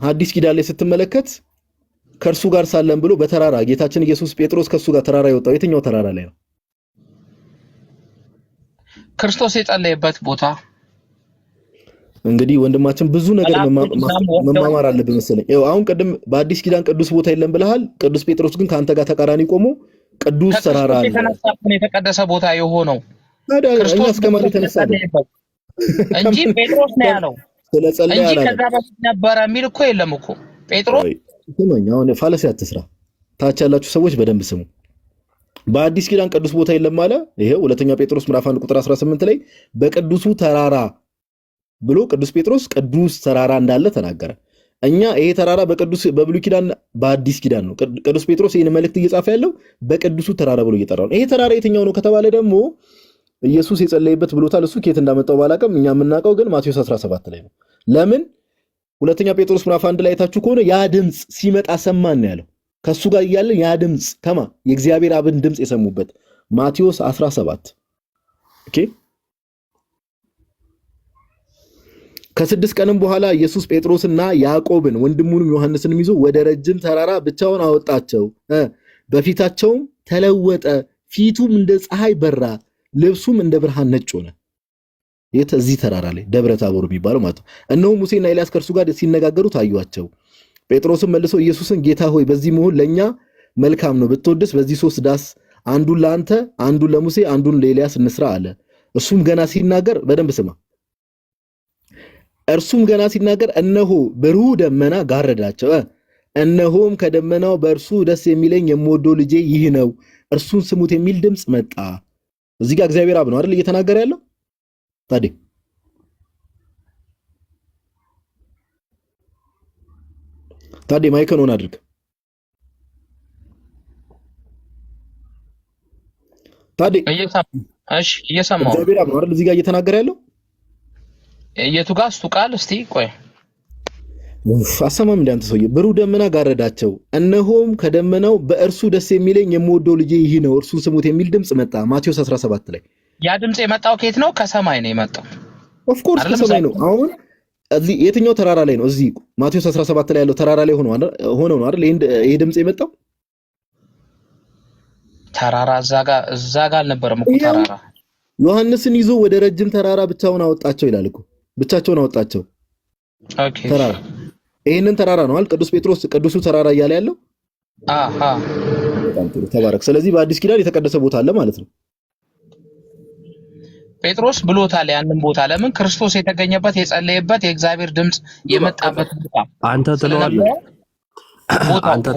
Speaker 1: ሐዲስ ኪዳን ላይ ስትመለከት ከእርሱ ጋር ሳለን ብሎ በተራራ ጌታችን ኢየሱስ ጴጥሮስ ከሱ ጋር ተራራ የወጣው የትኛው ተራራ ላይ ነው?
Speaker 2: ክርስቶስ የጸለየበት ቦታ።
Speaker 1: እንግዲህ ወንድማችን ብዙ ነገር መማማር አለብን መሰለኝ። ይኸው አሁን ቅድም በአዲስ ኪዳን ቅዱስ ቦታ የለም ብለሃል። ቅዱስ ጴጥሮስ ግን ከአንተ ጋር ተቃራኒ ቆሞ ቅዱስ ተራራ አለ።
Speaker 2: የተቀደሰ ቦታ የሆነው
Speaker 1: ክርስቶስ እስከማለት ተነሳ
Speaker 2: እንጂ ጴጥሮስ ነው ያለው
Speaker 1: ስለጸለየ
Speaker 2: እንጂ ከዛ በፊት ነበረ የሚል እኮ የለም እኮ ጴጥሮስ።
Speaker 1: ስሙኝ፣ አሁን ፋለሲ አትስራ። ታች ያላችሁ ሰዎች በደንብ ስሙ። በአዲስ ኪዳን ቅዱስ ቦታ የለም አለ። ይሄው ሁለተኛ ጴጥሮስ ምዕራፍ 1 ቁጥር 18 ላይ በቅዱሱ ተራራ ብሎ ቅዱስ ጴጥሮስ ቅዱስ ተራራ እንዳለ ተናገረ። እኛ ይሄ ተራራ በብሉይ ኪዳን በአዲስ ኪዳን ነው። ቅዱስ ጴጥሮስ ይሄን መልእክት እየጻፈ ያለው በቅዱሱ ተራራ ብሎ እየጠራው ነው። ይሄ ተራራ የትኛው ነው ከተባለ ደግሞ ኢየሱስ የጸለየበት ብሎታል። እሱ ከየት እንዳመጣው ባላቀም እኛ የምናውቀው ግን ማቴዎስ 17 ላይ ነው። ለምን ሁለተኛ ጴጥሮስ ምዕራፍ 1 ላይ ታችሁ ከሆነ ያ ድምጽ ሲመጣ ሰማን ነው ያለው። ከሱ ጋር እያለ ያ ድምጽ የእግዚአብሔር አብን ድምጽ የሰሙበት ማቴዎስ 17። ኦኬ። ከ6 ቀንም በኋላ ኢየሱስ ጴጥሮስና ያዕቆብን ወንድሙንም ዮሐንስንም ይዞ ወደ ረጅም ተራራ ብቻውን አወጣቸው። በፊታቸውም ተለወጠ፣ ፊቱም እንደ ፀሐይ በራ፣ ልብሱም እንደ ብርሃን ነጭ ሆነ። እዚህ ተራራ ላይ ደብረ ታቦር የሚባለው ማለት ነው። እነሆ ሙሴና ኤልያስ ከእርሱ ጋር ሲነጋገሩ ታዩአቸው። ጴጥሮስም መልሶ ኢየሱስን ጌታ ሆይ በዚህ መሆን ለእኛ መልካም ነው። ብትወድስ በዚህ 3 ዳስ አንዱን ለአንተ፣ አንዱን ለሙሴ፣ አንዱን ለኤልያስ እንስራ አለ። እርሱም ገና ሲናገር በደንብ ስማ። እርሱም ገና ሲናገር እነሆ ብሩህ ደመና ጋረዳቸው። እነሆም ከደመናው በእርሱ ደስ የሚለኝ የምወደው ልጄ ይህ ነው፣ እርሱን ስሙት የሚል ድምፅ መጣ። እዚህ ጋር እግዚአብሔር አብ ነው አይደል እየተናገረ ያለው? ታዲያ ማይክን ኦን አድርግ። ታዲያ
Speaker 2: እየሰማሁ
Speaker 1: እግዚአብሔር አብ ነው አይደል እዚህ ጋር እየተናገረ ያለው?
Speaker 2: የቱ ጋር እስቱ ቃል እስቲ ቆይ
Speaker 1: አሰማም እንዳንተ ሰውዬ። ብሩህ ደመና ጋረዳቸው፣ እነሆም ከደመናው በእርሱ ደስ የሚለኝ የምወደው ልጄ ይህ ነው፣ እርሱን ስሙት የሚል ድምፅ መጣ። ማቴዎስ 17 ላይ
Speaker 2: ያ ድምፅ የመጣው ከየት ነው? ከሰማይ ነው የመጣው።
Speaker 1: ኦፍ ኮርስ ከሰማይ ነው። አሁን እዚህ የትኛው ተራራ ላይ ነው? እዚህ ማቴዎስ 17 ላይ ያለው ተራራ ላይ ሆኖ ነው አይደል ይሄ ድምፅ የመጣው?
Speaker 2: ተራራ እዛ ጋር አልነበረም እኮ ተራራ።
Speaker 1: ዮሐንስን ይዞ ወደ ረጅም ተራራ ብቻውን አወጣቸው ይላል እኮ። ብቻቸውን አወጣቸው።
Speaker 2: ኦኬ
Speaker 1: ተራራ ይሄንን ተራራ ነው አይደል ቅዱስ ጴጥሮስ ቅዱሱ ተራራ እያለ ያለው?
Speaker 2: አሃ
Speaker 1: በጣም ጥሩ ተባረክ። ስለዚህ በአዲስ ኪዳን የተቀደሰ ቦታ አለ ማለት ነው።
Speaker 2: ጴጥሮስ ብሎታል ያንን ቦታ። ለምን? ክርስቶስ የተገኘበት የጸለየበት የእግዚአብሔር ድምጽ የመጣበት ቦታ
Speaker 3: አንተ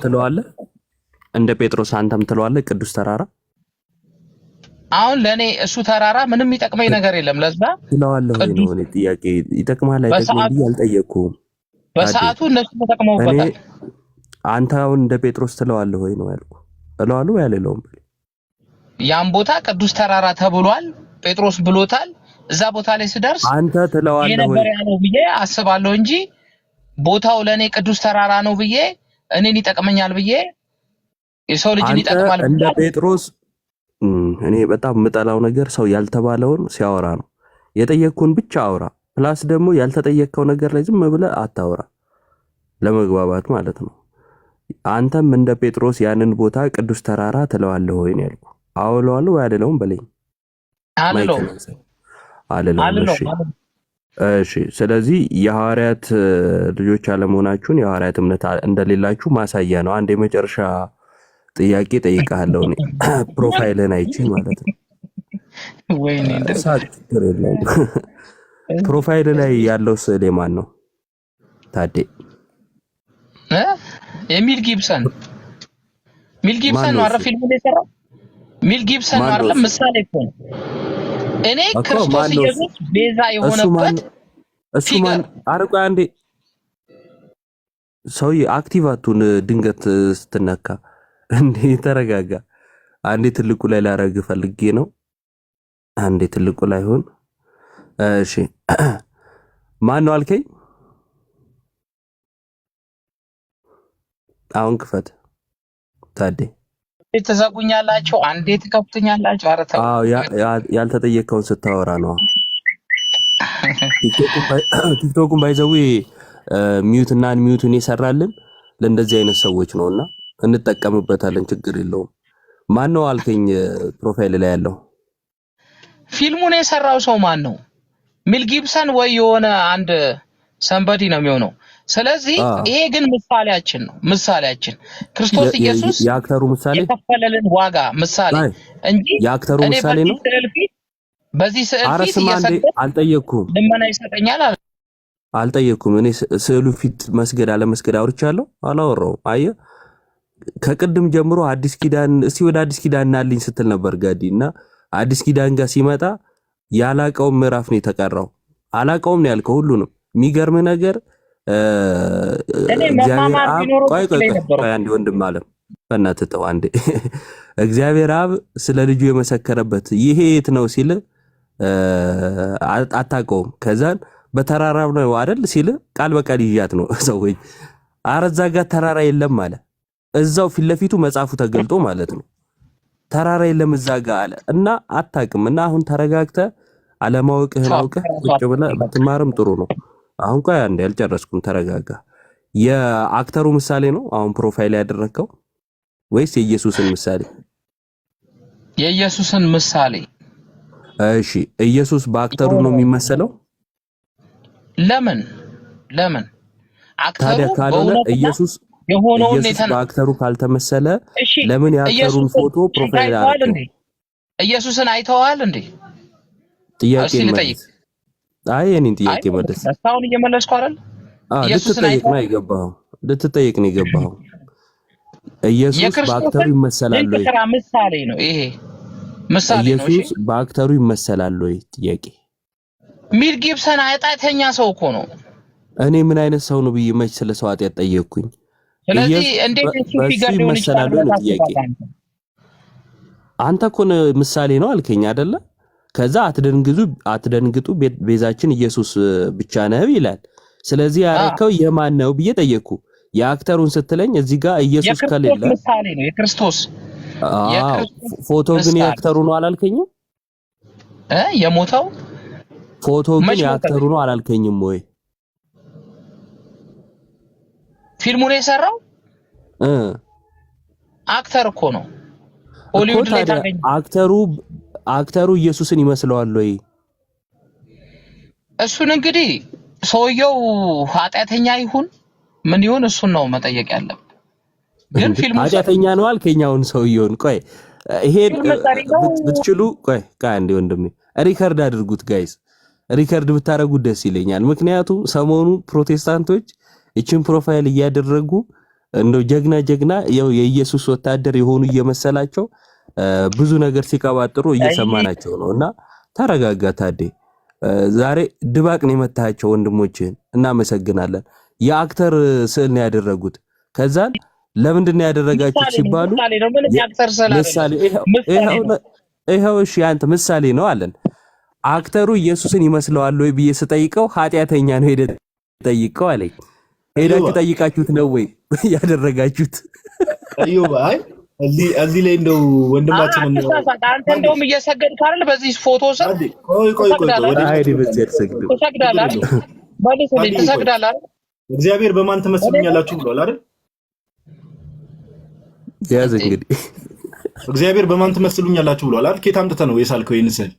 Speaker 3: ትለዋለህ እንደ ጴጥሮስ አንተም ትለዋለህ ቅዱስ ተራራ።
Speaker 2: አሁን ለኔ እሱ ተራራ ምንም የሚጠቅመኝ ነገር የለም። ለዛ
Speaker 3: ትለዋለህ ወይ ነው እኔ ጥያቄ። ይጠቅማል አይጠቅምም ብዬ አልጠየቅኩም።
Speaker 2: በሰዓቱ እነሱ ተጠቅመውበታል።
Speaker 3: አንተ አሁን እንደ ጴጥሮስ ትለዋለህ ወይ ነው ያልኩህ። እለዋለሁ ወይ አልለውም?
Speaker 2: ያን ቦታ ቅዱስ ተራራ ተብሏል። ጴጥሮስ ብሎታል። እዛ ቦታ ላይ ስደርስ
Speaker 3: አንተ ትለዋለህ ወይ
Speaker 2: ያለው ብዬ አስባለሁ እንጂ ቦታው ለኔ ቅዱስ ተራራ ነው ብዬ እኔን ይጠቅመኛል ብዬ የሰው ልጅን ይጠቅማል
Speaker 3: እንደ ጴጥሮስ። እኔ በጣም የምጠላው ነገር ሰው ያልተባለውን ሲያወራ ነው። የጠየቅኩን ብቻ አውራ። ፕላስ ደግሞ ያልተጠየቅከው ነገር ላይ ዝም ብለህ አታውራ፣ ለመግባባት ማለት ነው። አንተም እንደ ጴጥሮስ ያንን ቦታ ቅዱስ ተራራ ትለዋለህ ወይ ነው ያልኩህ። አዎ እለዋለሁ ወይ አልለውም በለኝ። አልለውም። እሺ። ስለዚህ የሐዋርያት ልጆች አለመሆናችሁን የሐዋርያት እምነት እንደሌላችሁ ማሳያ ነው። አንድ የመጨረሻ ጥያቄ ጠይቃለሁ። እኔ ፕሮፋይልህን አይቼ ማለት ነው።
Speaker 2: ወይኔ
Speaker 3: ችግር የለውም። ፕሮፋይል ላይ ያለው ስዕል የማን ነው ታዴ?
Speaker 2: የሚል ጊብሰን ነው አይደል? ፊልሙን የሰራው ሚል ጊብሰን ነው አይደል? ምሳሌ እኮ ነው። እኔ ክርስቶስ ኢየሱስ ቤዛ የሆነበት
Speaker 3: እሱ ማን? አርቆ አንዴ ሰውዬ አክቲቭ አቱን ድንገት ስትነካ እንዴ ተረጋጋ። አንዴ ትልቁ ላይ ላረግ ፈልጌ ነው። አንዴ ትልቁ ላይ ሆን። እሺ ማን ነው አልከኝ? አሁን ክፈት ታዴ።
Speaker 2: ተዛጉኛላችሁ፣ አንዴ ትከፍቱኛላችሁ። ኧረ ተው።
Speaker 3: አዎ ያልተጠየቀውን ስታወራ ነው። ቲክቶኩን ባይዘው ሚዩት እና አንሚዩትን የሰራልን ለእንደዚህ አይነት ሰዎች ነውና እንጠቀምበታለን። ችግር የለውም። ማን ነው አልከኝ? ፕሮፋይል ላይ ያለው
Speaker 2: ፊልሙን የሰራው ሰው ማን ነው? ሚል ጊብሰን ወይ የሆነ አንድ ሰንበዲ ነው የሚሆነው። ስለዚህ ይሄ ግን ምሳሌያችን ነው። ምሳሌያችን ክርስቶስ ኢየሱስ
Speaker 3: የአክተሩ ምሳሌ
Speaker 2: የከፈለልን ዋጋ ምሳሌ እንጂ
Speaker 3: የአክተሩ ምሳሌ ነው።
Speaker 2: በዚህ ስዕል ፊት
Speaker 3: አልጠየቅኩም።
Speaker 2: ልመና ይሰጠኛል
Speaker 3: አልጠየቅኩም። እኔ ስዕሉ ፊት መስገድ አለመስገድ አውርቻለሁ አላወራሁም። አየህ ከቅድም ጀምሮ አዲስ ኪዳን እስቲ ወደ አዲስ ኪዳን እናልኝ ስትል ነበር ጋዲ። እና አዲስ ኪዳን ጋር ሲመጣ ያላቀው ምዕራፍ ነው የተቀራው። አላቀውም ነው ያልከው ሁሉንም። የሚገርም ነገር እግዚአብሔር አብ ቆይ አንዴ ወንድም አለም በእናትህ ተው አንዴ። እግዚአብሔር አብ ስለ ልጁ የመሰከረበት ይሄ የት ነው ሲል አታውቀውም። ከዛን በተራራው ነው አይደል ሲል ቃል በቃል ይያት ነው ሰውዬ። አረዛ ጋር ተራራ የለም አለ። እዛው ፊት ለፊቱ መጽሐፉ ተገልጦ ማለት ነው። ተራራ የለም እዛ ጋር አለ እና አታውቅም። እና አሁን ተረጋግተህ አለማወቅህን አውቀህ ቁጭ ብለህ ብትማርም ጥሩ ነው። አሁን ቆይ አንዴ አልጨረስኩም፣ ተረጋጋ። የአክተሩ ምሳሌ ነው አሁን ፕሮፋይል ያደረከው ወይስ የኢየሱስን ምሳሌ?
Speaker 2: የኢየሱስን ምሳሌ።
Speaker 3: እሺ ኢየሱስ በአክተሩ ነው የሚመሰለው?
Speaker 2: ለምን
Speaker 3: ታዲያ ካልሆነ ኢየሱስ በአክተሩ ካልተመሰለ ለምን የአክተሩን ፎቶ ፕሮፋይል ያደረገው?
Speaker 2: ኢየሱስን አይተዋል እንዴ?
Speaker 3: ጥያቄ መልስ። አይ የኔን ጥያቄ መልስ።
Speaker 2: አሁን እየመለስኩ አይደል?
Speaker 3: ልትጠይቅ ነው የገባኸው። ኢየሱስ በአክተሩ ይመሰላል ወይ?
Speaker 2: ምሳሌ ነው ይሄ፣ ምሳሌ ነው።
Speaker 3: ኢየሱስ በአክተሩ ይመሰላል ወይ? ጥያቄ።
Speaker 2: ሚል ጊብሰን ኃጢአተኛ ሰው እኮ ነው።
Speaker 3: እኔ ምን አይነት ሰው ነው ብዬ መች ስለ ሰው ኃጢአት ጠየቅኩኝ?
Speaker 2: ስለዚህ እንዴት እሱ ፊገር ሊሆን ይችላል
Speaker 3: ነው ጥያቄ። አንተ እኮ ምሳሌ ነው አልከኝ አይደለ? ከዛ አትደንግጡ ቤዛችን ኢየሱስ ብቻ ነው ይላል። ስለዚህ ያረከው የማን ነው ብዬ ጠየቅኩ። የአክተሩን ስትለኝ እዚህ ጋር ኢየሱስ ከሌለ
Speaker 2: ምሳሌ ነው የክርስቶስ።
Speaker 3: ፎቶ ግን የአክተሩ ነው አላልከኝም?
Speaker 2: የሞተው
Speaker 3: ፎቶ ግን የአክተሩ ነው አላልከኝም ወይ?
Speaker 2: ፊልሙን የሰራው አክተር እኮ ነው። ሆሊውድ ላይ ታገኝ።
Speaker 3: አክተሩ ኢየሱስን ይመስለዋል ወይ?
Speaker 2: እሱን እንግዲህ ሰውየው ኃጢአተኛ ይሁን ምን ይሁን እሱን ነው መጠየቅ ያለብን። ግን ፊልሙ
Speaker 3: ኃጢአተኛ ነው አልከኛውን ሰውየውን። ቆይ ይሄ ብትችሉ ቆይ አንዴ ወንድሜ ሪከርድ አድርጉት ጋይስ፣ ሪከርድ ብታረጉት ደስ ይለኛል። ምክንያቱም ሰሞኑ ፕሮቴስታንቶች እችን ፕሮፋይል እያደረጉ እንደው ጀግና ጀግና የኢየሱስ ወታደር የሆኑ እየመሰላቸው ብዙ ነገር ሲቀባጥሩ እየሰማናቸው ነውና ተረጋጋ ታዴ። ዛሬ ድባቅ ነው የመታቸው ወንድሞችን። እናመሰግናለን። የአክተር ስዕል ነው ያደረጉት። ከዛን ለምንድን ነው ያደረጋችሁት ሲባሉ ምሳሌ ይሄው እሺ አንተ ምሳሌ ነው አለን። አክተሩ ኢየሱስን ይመስለዋል ወይ ብዬ ስጠይቀው ኃጢአተኛ ነው ሄደ ጠይቀው አለኝ። ሄዳችሁ ጠይቃችሁት ነው ወይ ያደረጋችሁት?
Speaker 1: አዩባ አይ እዚህ ላይ እንደው ወንድማችን ነው
Speaker 2: አንተ እንደውም እየሰገድክ አይደል? በዚህ ፎቶ ስር
Speaker 1: ቆይ ወደ
Speaker 3: አይዲ በዚህ ሰግዱ
Speaker 2: ተሰግዳለህ ባለሰ ተሰግዳለህ።
Speaker 1: እግዚአብሔር በማን ትመስሉኛላችሁ ብሏል አይደል?
Speaker 3: ያዝ እንግዲህ
Speaker 1: እግዚአብሔር በማን ትመስሉኛላችሁ ብሏል አይደል? ከየት አምጥተህ ነው የሳልከው ይህን ስዕል?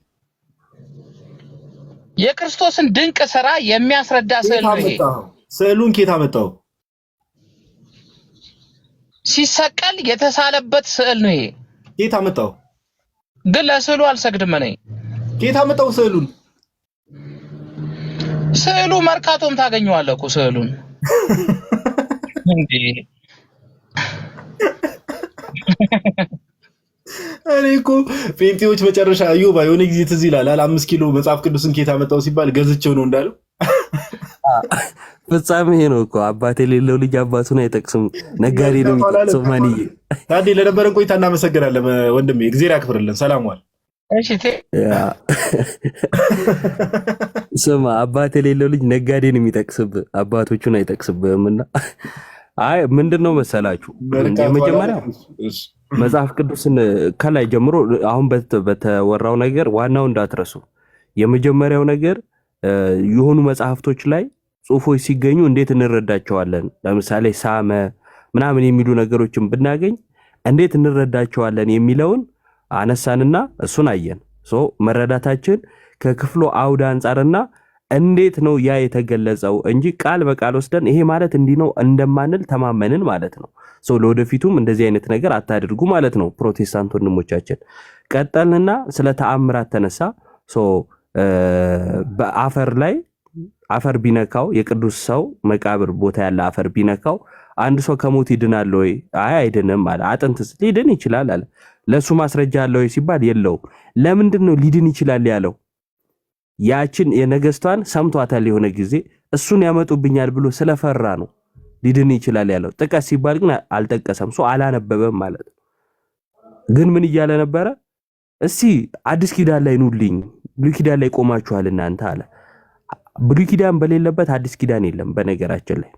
Speaker 2: የክርስቶስን ድንቅ ስራ የሚያስረዳ ስዕል ነው ይሄ።
Speaker 1: ስዕሉን ከየት አመጣው?
Speaker 2: ሲሰቀል የተሳለበት ስዕል ነው ይሄ።
Speaker 1: ከየት አመጣው?
Speaker 2: ግን ለስዕሉ አልሰግድም ነኝ።
Speaker 1: ከየት አመጣው ስዕሉን?
Speaker 2: ስዕሉ መርካቶም ታገኘዋለህ እኮ ስዕሉን እንዴ።
Speaker 1: እኔ እኮ ጴንጤዎች መጨረሻ አዩባ የሆነ ጊዜ ትዝ ይላል 5 ኪሎ መጽሐፍ ቅዱስን ከየት አመጣው ሲባል ገዝቼው ነው እንዳለው
Speaker 3: ፍጻሜ ይሄ ነው እኮ። አባቴ የሌለው ልጅ አባቱን አይጠቅስም፣ ነጋዴ ነው የሚጠቅሰው። ማንዬ
Speaker 1: ታዲያ ለነበረን ቆይታ እናመሰግናለን ወንድሜ፣ እግዚአብሔር ያክብርልን። ሰላም ዋል።
Speaker 2: እሺ
Speaker 3: ስማ፣ አባቴ የሌለው ልጅ ነጋዴ ነው የሚጠቅስብህ፣ አባቶቹን አይጠቅስብህምና። አይ ምንድነው መሰላችሁ የመጀመሪያው መጽሐፍ ቅዱስን ከላይ ጀምሮ አሁን በተወራው ነገር ዋናው እንዳትረሱ። የመጀመሪያው ነገር የሆኑ መጽሐፍቶች ላይ ጽሁፎች ሲገኙ እንዴት እንረዳቸዋለን? ለምሳሌ ሳመ ምናምን የሚሉ ነገሮችን ብናገኝ እንዴት እንረዳቸዋለን የሚለውን አነሳንና እሱን አየን። መረዳታችን ከክፍሉ አውድ አንጻርና እንዴት ነው ያ የተገለጸው እንጂ ቃል በቃል ወስደን ይሄ ማለት እንዲህ ነው እንደማንል ተማመንን ማለት ነው። ለወደፊቱም እንደዚህ አይነት ነገር አታድርጉ ማለት ነው ፕሮቴስታንት ወንድሞቻችን። ቀጠልንና ስለ ተአምራት ተነሳ። በአፈር ላይ አፈር ቢነካው የቅዱስ ሰው መቃብር ቦታ ያለ አፈር ቢነካው አንድ ሰው ከሞት ይድናል ወይ? አይ አይድንም አለ። አጥንትስ ሊድን ይችላል አለ። ለሱ ማስረጃ አለ ወይ ሲባል የለውም። ለምንድን ነው ሊድን ይችላል ያለው? ያችን የነገስቷን ሰምቷታል የሆነ ጊዜ እሱን ያመጡብኛል ብሎ ስለፈራ ነው ሊድን ይችላል ያለው። ጥቀስ ሲባል ግን አልጠቀሰም። አላነበበም ማለት ነው። ግን ምን እያለ ነበረ? እስቲ አዲስ ኪዳን ላይ ኑልኝ፣ ብሉይ ኪዳን ላይ ቆማችኋል እናንተ አለ። ብሉይ ኪዳን በሌለበት አዲስ ኪዳን የለም። በነገራችን ላይ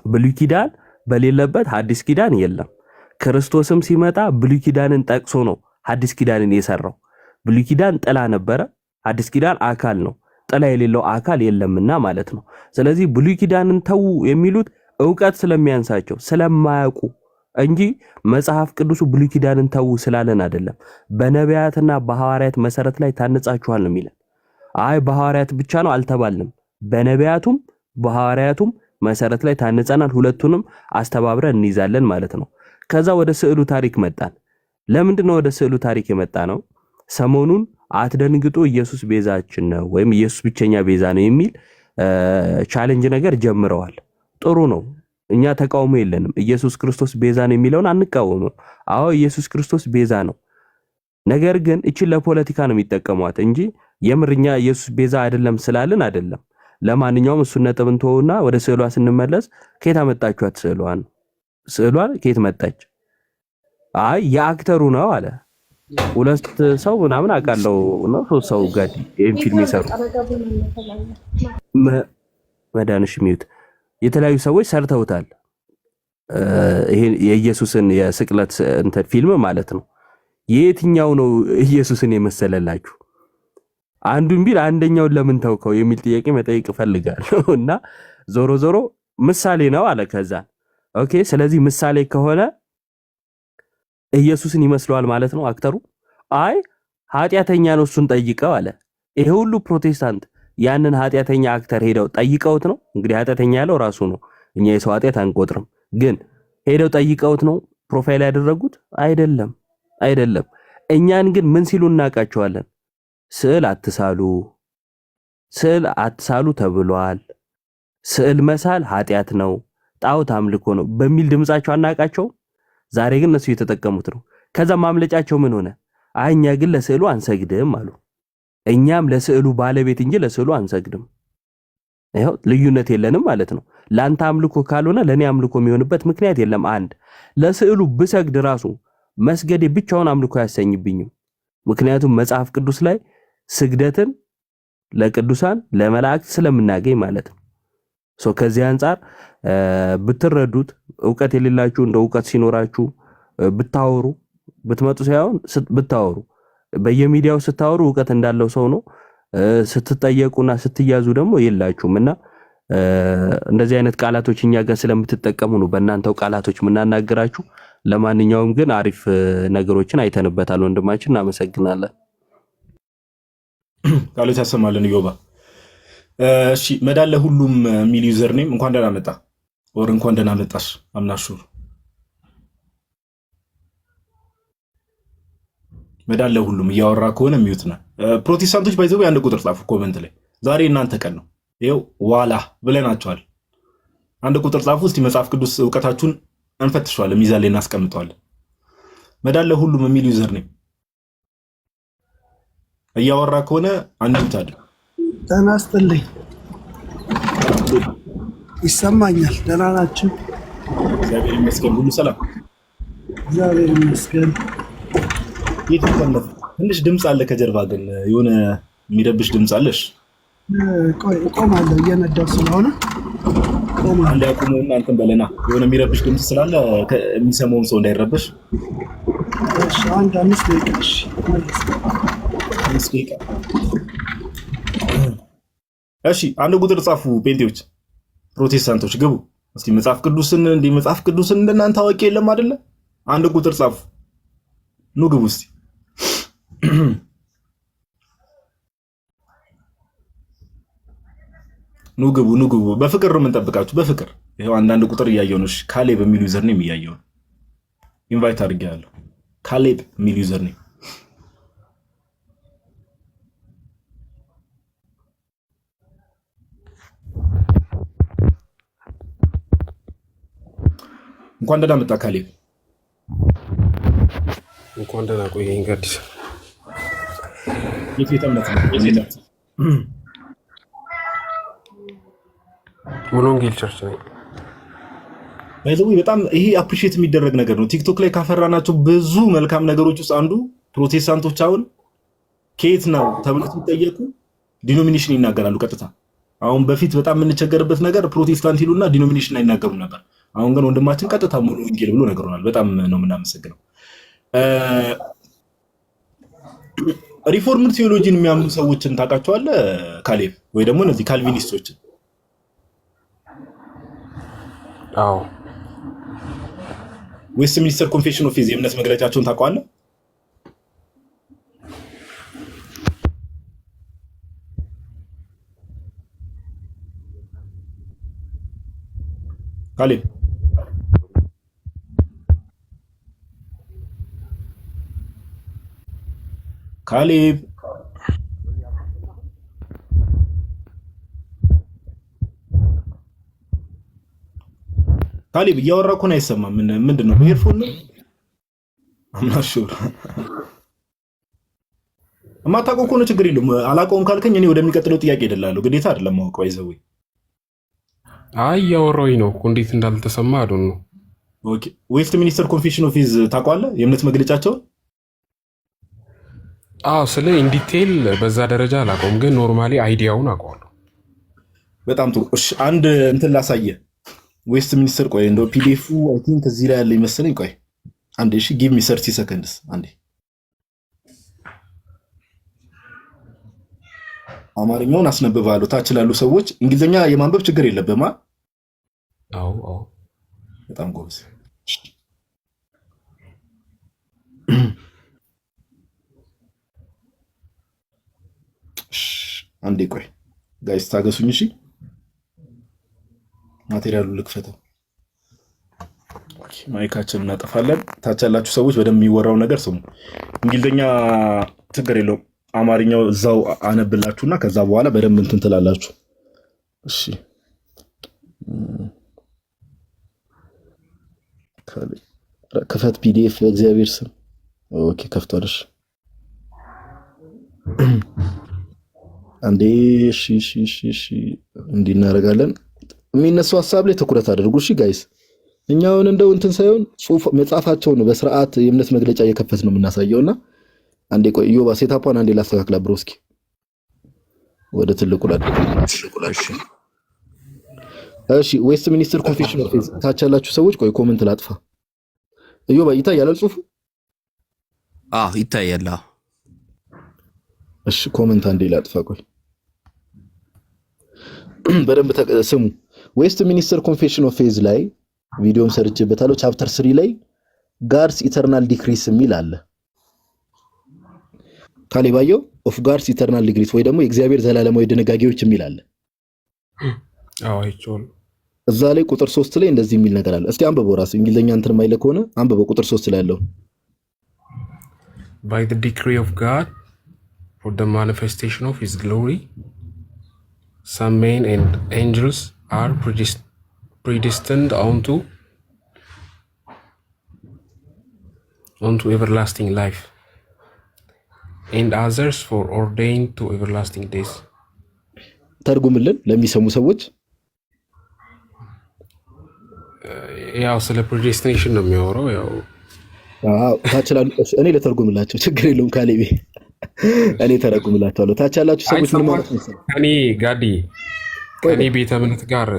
Speaker 3: ብሉይ ኪዳን በሌለበት አዲስ ኪዳን የለም። ክርስቶስም ሲመጣ ብሉይ ኪዳንን ጠቅሶ ነው አዲስ ኪዳንን የሰራው። ብሉይ ኪዳን ጥላ ነበረ፣ አዲስ ኪዳን አካል ነው። ጥላ የሌለው አካል የለምና ማለት ነው። ስለዚህ ብሉይ ኪዳንን ተው የሚሉት ዕውቀት ስለሚያንሳቸው ስለማያውቁ እንጂ መጽሐፍ ቅዱሱ ብሉይ ኪዳንን ተው ስላለን አይደለም። በነቢያትና በሐዋርያት መሰረት ላይ ታነጻችኋል ነው የሚለን። አይ በሐዋርያት ብቻ ነው አልተባልንም። በነቢያቱም በሐዋርያቱም መሰረት ላይ ታነጻናል። ሁለቱንም አስተባብረን እንይዛለን ማለት ነው። ከዛ ወደ ስዕሉ ታሪክ መጣን። ለምንድን ነው ወደ ስዕሉ ታሪክ የመጣ ነው? ሰሞኑን አትደንግጡ ኢየሱስ ቤዛችን ነው ወይም ኢየሱስ ብቸኛ ቤዛ ነው የሚል ቻሌንጅ ነገር ጀምረዋል። ጥሩ ነው። እኛ ተቃውሞ የለንም። ኢየሱስ ክርስቶስ ቤዛ ነው የሚለውን አንቃወምም። አዎ ኢየሱስ ክርስቶስ ቤዛ ነው። ነገር ግን እቺን ለፖለቲካ ነው የሚጠቀሟት እንጂ የምርኛ ኢየሱስ ቤዛ አይደለም ስላልን አይደለም። ለማንኛውም እሱን ነጥብ እንተውና ወደ ስዕሏ ስንመለስ ከየት አመጣችኋት? ስዕሏን ከየት መጣች? አይ የአክተሩ ነው አለ። 2 ሰው ምናምን አውቃለሁ ነው 3 ሰው ጋር ይሄን ፊልም ይሰሩ መዳንሽ ሚዩት የተለያዩ ሰዎች ሰርተውታል። ይሄ የኢየሱስን የስቅለት እንትን ፊልም ማለት ነው። የትኛው ነው ኢየሱስን የመሰለላችሁ? አንዱን ቢል አንደኛውን ለምን ተውከው የሚል ጥያቄ መጠየቅ ፈልጋለሁ። እና ዞሮ ዞሮ ምሳሌ ነው አለ። ከዛ ኦኬ፣ ስለዚህ ምሳሌ ከሆነ ኢየሱስን ይመስለዋል ማለት ነው አክተሩ። አይ ኃጢአተኛ ነው እሱን ጠይቀው አለ። ይሄ ሁሉ ፕሮቴስታንት ያንን ኃጢአተኛ አክተር ሄደው ጠይቀውት ነው። እንግዲህ ኃጢአተኛ ያለው ራሱ ነው። እኛ የሰው ኃጢአት አንቆጥርም። ግን ሄደው ጠይቀውት ነው ፕሮፋይል ያደረጉት? አይደለም። እኛን ግን ምን ሲሉ እናውቃቸዋለን? ስዕል አትሳሉ ተብሏል። ስዕል መሳል ኃጢአት ነው፣ ጣዖት አምልኮ ነው በሚል ድምጻቸው አናቃቸው። ዛሬ ግን እነሱ እየተጠቀሙት ነው። ከዛ ማምለጫቸው ምን ሆነ? አይ እኛ ግን ለስዕሉ አንሰግድም አሉ። እኛም ለስዕሉ ባለቤት እንጂ ለስዕሉ አንሰግድም። ይሄው ልዩነት የለንም ማለት ነው። ላንተ አምልኮ ካልሆነ ለኔ አምልኮ የሚሆንበት ምክንያት የለም። አንድ ለስዕሉ ብሰግድ ራሱ መስገዴ ብቻውን አምልኮ አያሰኝብኝም። ምክንያቱም መጽሐፍ ቅዱስ ላይ ስግደትን ለቅዱሳን ለመላእክት ስለምናገኝ ማለት ነው። ከዚህ አንፃር ብትረዱት እውቀት የሌላችሁ እንደ እውቀት ሲኖራችሁ ብታወሩ ብትመጡ ሳይሆን ብታወሩ በየሚዲያው ስታወሩ እውቀት እንዳለው ሰው ነው። ስትጠየቁና ስትያዙ ደግሞ የላችሁምና እንደዚህ አይነት ቃላቶች እኛ ጋር ስለምትጠቀሙ ነው በእናንተው ቃላቶች ምናናገራችሁ። ለማንኛውም ግን አሪፍ ነገሮችን አይተንበታል ወንድማችን፣ እናመሰግናለን።
Speaker 1: ቃሎት ያሰማልን ይጎባ። እሺ መዳለ ሁሉም ሚል ዩዘር ኔም እንኳን ደህና መጣ ወር እንኳን ደህና መጣሽ። አምናሹር መዳለ ሁሉም እያወራ ከሆነ ሚዩት ነው። ፕሮቴስታንቶች ባይዘው አንድ ቁጥር ጻፉ ኮሜንት ላይ። ዛሬ እናንተ ቀን ነው። ይኸው ዋላ ብለናቸዋል። አንድ ቁጥር ጻፉ እስቲ። መጽሐፍ ቅዱስ ዕውቀታችሁን እንፈትሸዋለን፣ ሚዛን ላይ እናስቀምጠዋለን። መዳለ ሁሉም የሚል ዩዘር ኔም እያወራ ከሆነ አንድ ታዲያ
Speaker 4: ተናስተልኝ ይሰማኛል። ደህና ናችሁ?
Speaker 1: እግዚአብሔር ይመስገን፣ ሁሉ ሰላም።
Speaker 4: እግዚአብሔር ይመስገን።
Speaker 1: ትንሽ ድምፅ አለ ከጀርባ ግን የሆነ የሚረብሽ ድምፅ አለሽ።
Speaker 4: ቆይ እቆማለሁ፣ እየነዳሁ ስለሆነ እቆማለሁ።
Speaker 1: አንድ ያቁመውና እንትን በለና የሆነ የሚረብሽ ድምፅ ስላለ የሚሰማውን ሰው እንዳይረበሽ።
Speaker 4: እሺ አንድ 5 ደቂቃ። እሺ
Speaker 1: 5 ደቂቃ። እሺ አንድ ቁጥር ጻፉ። ጴንጤዎች፣ ፕሮቴስታንቶች ግቡ እስቲ። መጽሐፍ ቅዱስን እንደናንተ አዋቂ የለም አይደለ? አንድ ቁጥር ጻፉ። ኑ ግቡ እስቲ። ኑ ግቡ። በፍቅር ነው የምንጠብቃችሁ፣ በፍቅር ይሄው። አንዳንድ ቁጥር እያየሁ ነው። ካሌብ የሚል ዩዘር ኔም እያየሁ ነው። ኢንቫይት አድርጌያለሁ። ካሌብ የሚል ዩዘር ኔም እንኳን ደህና መጣ ካሌብ።
Speaker 5: እንኳን ደህና ቆየኝ ጋዲስ።
Speaker 1: የት እምነት ነው?
Speaker 5: ሙሉ ወንጌል ቸርች ነኝ።
Speaker 1: ባይዘው በጣም ይሄ አፕሪሺየት የሚደረግ ነገር ነው። ቲክቶክ ላይ ካፈራናቸው ብዙ መልካም ነገሮች ውስጥ አንዱ ፕሮቴስታንቶች አሁን ከየት ነው ተብለው ሲጠየቁ ዲኖሚኔሽን ይናገራሉ ቀጥታ። አሁን በፊት በጣም የምንቸገርበት ነገር ፕሮቴስታንት ይሉና ዲኖሚኔሽን አይናገሩ ነበር። አሁን ግን ወንድማችን ቀጥታ ሙሉ ወንጌል ብሎ ነግሮናል። በጣም ነው የምናመሰግነው። ሪፎርምድ ቴዎሎጂን የሚያምኑ ሰዎችን ታውቃቸዋለህ ካሌብ? ወይ ደግሞ እነዚህ ካልቪኒስቶችን?
Speaker 5: አዎ።
Speaker 1: ዌስት ሚኒስተር ኮንፌሽን ኦፍ ፌዝ የእምነት መግለጫቸውን ታውቀዋለህ? ካሌብ ካሌብ ካሌብ እያወራ እኮ ነው፣ አይሰማም። ምንድን ነው? ኤርፎን ነው? አምናሹር የማታውቀው ከሆነ ችግር የለውም። አላውቀውም ካልከኝ እኔ ወደሚቀጥለው ጥያቄ እደላለሁ። ግዴታ አይደለም ማወቅ። ይዘው
Speaker 5: አይ እያወራሁኝ ነው እኮ እንዴት እንዳልተሰማ አይደል ነው።
Speaker 1: ኦኬ ዌስት ሚኒስተር ኮንፌሽን ኦፍ ፌዝ ታውቀዋለህ? የእምነት መግለጫቸውን?
Speaker 5: አዎ ስለ ኢንዲቴል በዛ ደረጃ አላውቀውም፣ ግን ኖርማሊ አይዲያውን አውቀዋለሁ።
Speaker 1: በጣም ጥሩ። እሺ አንድ እንትን ላሳየ። ዌስት ሚኒስተር ቆይ እንደው ፒዲኤፉ አይ ቲንክ እዚህ ላይ ያለ ይመስለኝ። ቆይ አንዴ እሺ፣ ጊቭ ሚ 30 ሰከንድስ አንዴ። አማርኛውን አስነብባለሁ ታች ላሉ ሰዎች። እንግሊዝኛ የማንበብ ችግር የለብህም?
Speaker 5: አዎ አዎ፣
Speaker 1: በጣም ጎበዝ። አንዴ ቆይ ጋይስ ታገሱኝ እሺ። ማቴሪያሉ ልክፈተው። ማይካችን እናጠፋለን። ታች ያላችሁ ሰዎች በደንብ የሚወራው ነገር ስሙ። እንግሊዝኛ ችግር የለውም። አማርኛው እዛው አነብላችሁና ከዛ በኋላ በደንብ እንትን ትላላችሁ። እሺ ክፈት ፒዲኤፍ በእግዚአብሔር ስም። ኦኬ ከፍቷልሽ አንዴ። እሺ እንዲህ እናደርጋለን። የሚነሳው ሀሳብ ላይ ትኩረት አድርጉ እሺ ጋይስ። እኛውን እንደው እንትን ሳይሆን ጽሁፍ መጻፋቸውን በስርዓት የእምነት መግለጫ እየከፈት ነው የምናሳየውና አንዴ ቆይ ዮባ ሴታፓን አንዴ ላስተካክላ ብሮስኪ ወደ ትልቁ ላድርግ። እሺ ዌስት ሚኒስትር ኮንፌሽን ኦፍ ፌዝ ታች ያላችሁ ሰዎች ቆይ ኮሜንት ላጥፋ። ዮባ ይታያል ጽሁፉ?
Speaker 3: ይታያል።
Speaker 1: እሺ ኮሜንት አንዴ ላጥፋ ቆይ በደንብ ስሙ። ዌስት ሚኒስትር ኮንፌሽን ኦፍ ፌዝ ላይ ቪዲዮም ሰርችበታለሁ። ቻፕተር 3 ላይ ጋድስ ኢተርናል ዲክሪስ የሚል አለ። ካሌባየው ኦፍ ጋድስ ኢተርናል ዲክሪስ ወይ ደግሞ የእግዚአብሔር ዘላለማዊ ድንጋጌዎች የሚል አለ።
Speaker 5: አይቾል
Speaker 1: እዛ ላይ ቁጥር 3 ላይ እንደዚህ የሚል ነገር አለ። እስቲ አንብበው ራስ እንግሊዘኛ እንትን ማይለ ከሆነ አንብበው ቁጥር 3 ላይ ያለው
Speaker 5: by the decree of God for the manifestation of his glory some men and angels are predestined unto everlasting life and others foreordained to everlasting days.
Speaker 1: ተርጉምልን ለሚሰሙ ሰዎች።
Speaker 5: ያው ስለ ፕሬዲስቲኔሽን ነው የሚያወራው። ያው
Speaker 1: ታችላሉ። እኔ ለተርጉምላቸው ችግር የለውም ካሌቤ እኔ ተረጉምላቸዋለሁ። ታች ያላችሁ ሰዎች ምን ማለት ነው?
Speaker 5: እኔ ጋዲ እኔ ቤተ እምነት ጋር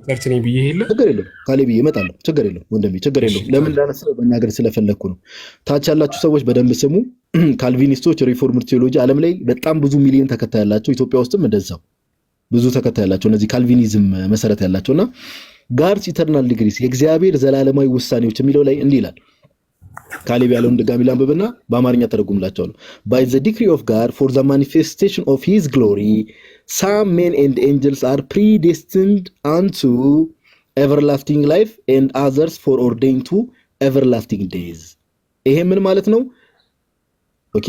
Speaker 5: ቸርች ነኝ ብዬ የለ
Speaker 1: ችግር የለውም ካሌቤ እመጣለሁ። ችግር የለውም ወንድሜ ችግር የለውም። ለምን እንዳነሳው መናገር ስለፈለኩ ነው። ታች ያላችሁ ሰዎች በደንብ ስሙ። ካልቪኒስቶች ሪፎርምድ ቴዎሎጂ ዓለም ላይ በጣም ብዙ ሚሊዮን ተከታይ ያላቸው፣ ኢትዮጵያ ውስጥም እንደዛው ብዙ ተከታይ ያላቸው እነዚህ ካልቪኒዝም መሰረት ያላቸውና ጋድስ ኢተርናል ዲግሪስ የእግዚአብሔር ዘላለማዊ ውሳኔዎች የሚለው ላይ እንዲህ ይላል። ካሌብ ያለውን ድጋሚ ላንብብና በአማርኛ ተረጉምላቸዋለሁ። by the decree of God for the manifestation of his glory some men and angels are predestined unto everlasting life and others foreordained to everlasting days. ይሄ ምን ማለት ነው? ኦኬ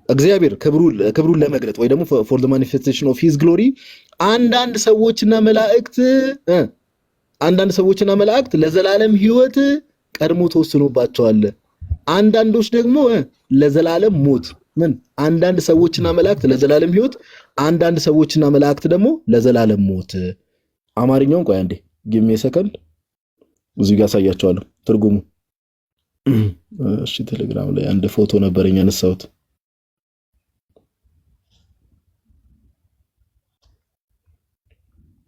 Speaker 1: እግዚአብሔር ክብሩን ለመግለጥ ወይ ደግሞ for the manifestation of his glory አንዳንድ ሰዎችና መላእክት ለዘላለም ህይወት ቀድሞ ተወስኖባቸዋል። አንዳንዶች ደግሞ ለዘላለም ሞት። ምን አንዳንድ ሰዎችና መላእክት ለዘላለም ህይወት፣ አንዳንድ ሰዎችና መላእክት ደግሞ ለዘላለም ሞት። አማርኛውን ቆይ አንዴ give me a second እዚህ ጋር አሳያችኋለሁ ትርጉሙ። እሺ ቴሌግራም ላይ አንድ ፎቶ ነበረኝ አነሳሁት።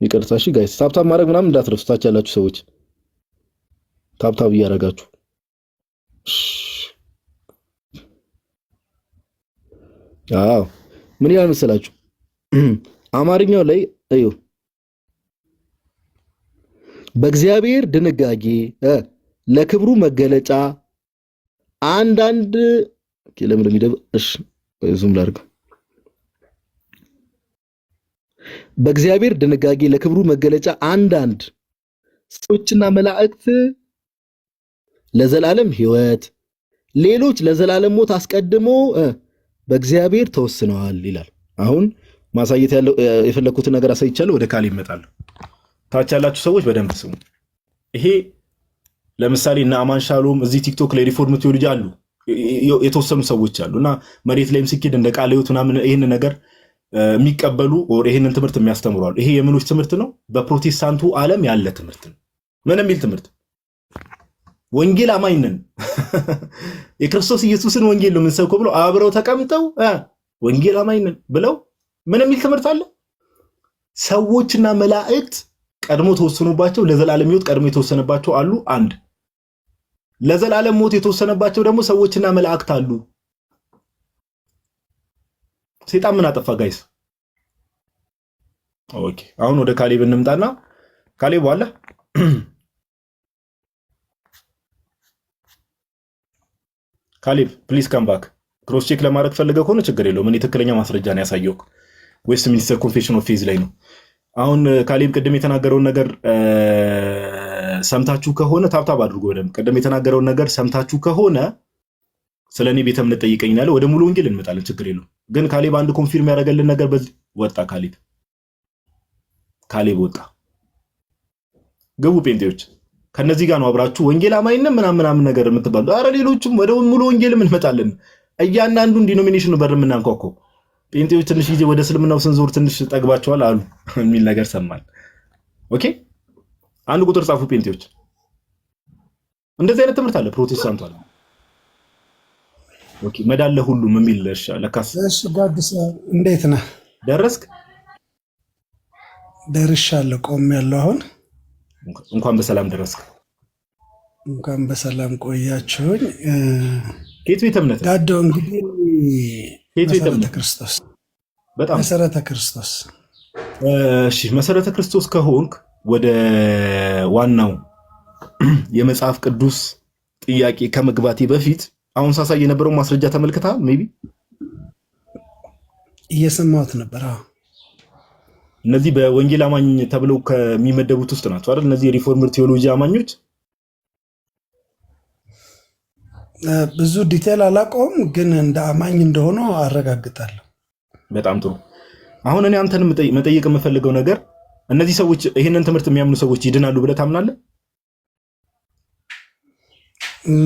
Speaker 1: ይቅርታ እሺ ጋይስ ታፕታፕ ማድረግ ምናምን እንዳትረሱ። ታች ያላችሁ ሰዎች ታፕታፕ እያደረጋችሁ ምን ይላል መሰላችሁ? አማርኛው ላይ እዩ በእግዚአብሔር ድንጋጌ ለክብሩ መገለጫ አንዳንድ ለምን እንደሚደብ ዙም ላድርግ። በእግዚአብሔር ድንጋጌ ለክብሩ መገለጫ አንዳንድ ሰዎችና መላእክት ለዘላለም ህይወት፣ ሌሎች ለዘላለም ሞት አስቀድሞ በእግዚአብሔር ተወስነዋል ይላል። አሁን ማሳየት ያለው የፈለኩትን ነገር አሳይቻለሁ። ወደ ካሌብ እመጣለሁ። ታች ያላችሁ ሰዎች በደንብ ስሙ። ይሄ ለምሳሌ እና አማን ሻሎም እዚህ ቲክቶክ ላይ ሪፎርም ቴዎሎጂ አሉ የተወሰኑ ሰዎች አሉና መሬት ላይም ሲኬድ እንደ ቃለ ሕይወት ምናምን ይሄን ነገር የሚቀበሉ ይሄንን ትምህርት የሚያስተምሩ አሉ። ይሄ የምኖች ትምህርት ነው? በፕሮቴስታንቱ ዓለም ያለ ትምህርት ነው። ምን የሚል ትምህርት? ወንጌል አማኝ ነን የክርስቶስ ኢየሱስን ወንጌል ነው የምንሰብከው ብለው አብረው ተቀምጠው ወንጌል አማኝ ነን ብለው ምን የሚል ትምህርት አለ? ሰዎችና መላእክት ቀድሞ ተወሰኑባቸው ለዘላለም ሕይወት ቀድሞ የተወሰነባቸው አሉ። አንድ ለዘላለም ሞት የተወሰነባቸው ደግሞ ሰዎችና መላእክት አሉ። ሰይጣን ምን አጠፋ ጋይስ? ኦኬ አሁን ወደ ካሌብ እንምጣና ካሌብ ዋለ ካሌብ ፕሊዝ ካም ባክ። ክሮስ ቼክ ለማድረግ ፈልገው ከሆነ ችግር የለውም። እኔ ትክክለኛ ማስረጃ ነው ያሳየው። ዌስት ሚኒስተር ኮንፌሽን ኦፍ ፌዝ ላይ ነው። አሁን ካሌብ ቅድም የተናገረውን ነገር ሰምታችሁ ከሆነ ታብታብ አድርጎ ወደም ቅድም የተናገረውን ነገር ሰምታችሁ ከሆነ ስለኔ ቤተ እምነት ጠይቀኝ ያለ ወደ ሙሉ ወንጌል እንመጣለን፣ ችግር የለውም። ግን ካሌብ አንድ ኮንፊርም ያደረገልን ነገር በዚህ ወጣ። ካሌብ ወጣ። ገቡ ጴንጤዎች ከነዚህ ጋር ነው አብራችሁ ወንጌል አማኝነት ምናምን ነገር የምትባሉ። አረ ሌሎችም ወደ ሙሉ ወንጌል እንመጣለን። እያንዳንዱን ዲኖሚኔሽን በር የምናንኳኳው ጴንጤዎች ትንሽ ጊዜ ወደ እስልምናው ስንዞር ትንሽ ጠግባቸዋል አሉ የሚል ነገር ሰማል። ኦኬ አንድ ቁጥር ጻፉ ጴንጤዎች። እንደዚህ አይነት ትምህርት አለ ፕሮቴስታንቱ አለ። ኦኬ መዳለ ሁሉም የሚል ለካስ።
Speaker 4: እሺ ጓድስ እንዴት ነህ?
Speaker 1: ደረስክ?
Speaker 4: ደርሻለሁ። ቆሜያለሁ አሁን።
Speaker 1: እንኳን በሰላም ደረስክ።
Speaker 4: እንኳን በሰላም ቆያችሁኝ።
Speaker 1: ከየት ቤተ እምነት
Speaker 4: ጋዶ? እንግዲህ
Speaker 1: መሰረተ
Speaker 4: ክርስቶስ።
Speaker 1: በጣም
Speaker 4: መሰረተ ክርስቶስ።
Speaker 1: እሺ መሰረተ ክርስቶስ ከሆንክ ወደ ዋናው የመጽሐፍ ቅዱስ ጥያቄ ከመግባቴ በፊት አሁን ሳሳይ የነበረው ማስረጃ ተመልክተሃል? ሜቢ
Speaker 4: እየሰማሁት ነበር።
Speaker 1: እነዚህ በወንጌል አማኝ ተብለው ከሚመደቡት ውስጥ ናቸው አይደል? እነዚህ የሪፎርምድ ቴዎሎጂ አማኞች።
Speaker 4: ብዙ ዲቴል አላውቀውም፣ ግን እንደ አማኝ እንደሆነ አረጋግጣለሁ።
Speaker 1: በጣም ጥሩ። አሁን እኔ አንተን መጠየቅ የምፈልገው ነገር እነዚህ ሰዎች ይህንን ትምህርት የሚያምኑ ሰዎች ይድናሉ ብለህ ታምናለህ?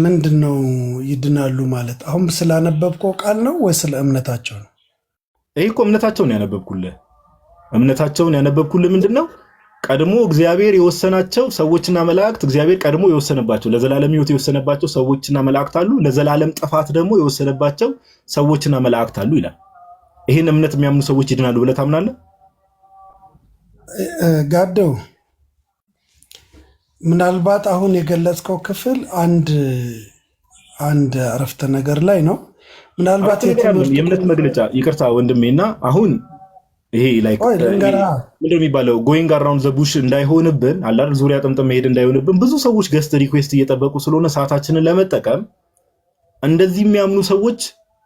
Speaker 4: ምንድን ነው ይድናሉ ማለት? አሁን ስላነበብከው ቃል ነው ወይ ስለ እምነታቸው ነው?
Speaker 1: ይህ እኮ እምነታቸውን ያነበብኩልህ። እምነታቸውን ያነበብኩልህ ምንድን ነው? ቀድሞ እግዚአብሔር የወሰናቸው ሰዎችና መላእክት፣ እግዚአብሔር ቀድሞ የወሰነባቸው ለዘላለም ሕይወት የወሰነባቸው ሰዎችና መላእክት አሉ፣ ለዘላለም ጥፋት ደግሞ የወሰነባቸው ሰዎችና መላእክት አሉ ይላል። ይህን እምነት የሚያምኑ ሰዎች ይድናሉ ብለህ ታምናለህ?
Speaker 4: ጋደው ምናልባት አሁን የገለጽከው ክፍል አንድ አረፍተ ነገር ላይ ነው። ምናልባት
Speaker 1: የእምነት መግለጫ ይቅርታ ወንድሜና አሁን ይሄ ላይ ምንድን የሚባለው ጎይንግ አራውንድ ዘ ቡሽ እንዳይሆንብን አላር ዙሪያ ጥምጥም መሄድ እንዳይሆንብን ብዙ ሰዎች ገስት ሪኩዌስት እየጠበቁ ስለሆነ ሰዓታችንን ለመጠቀም እንደዚህ የሚያምኑ ሰዎች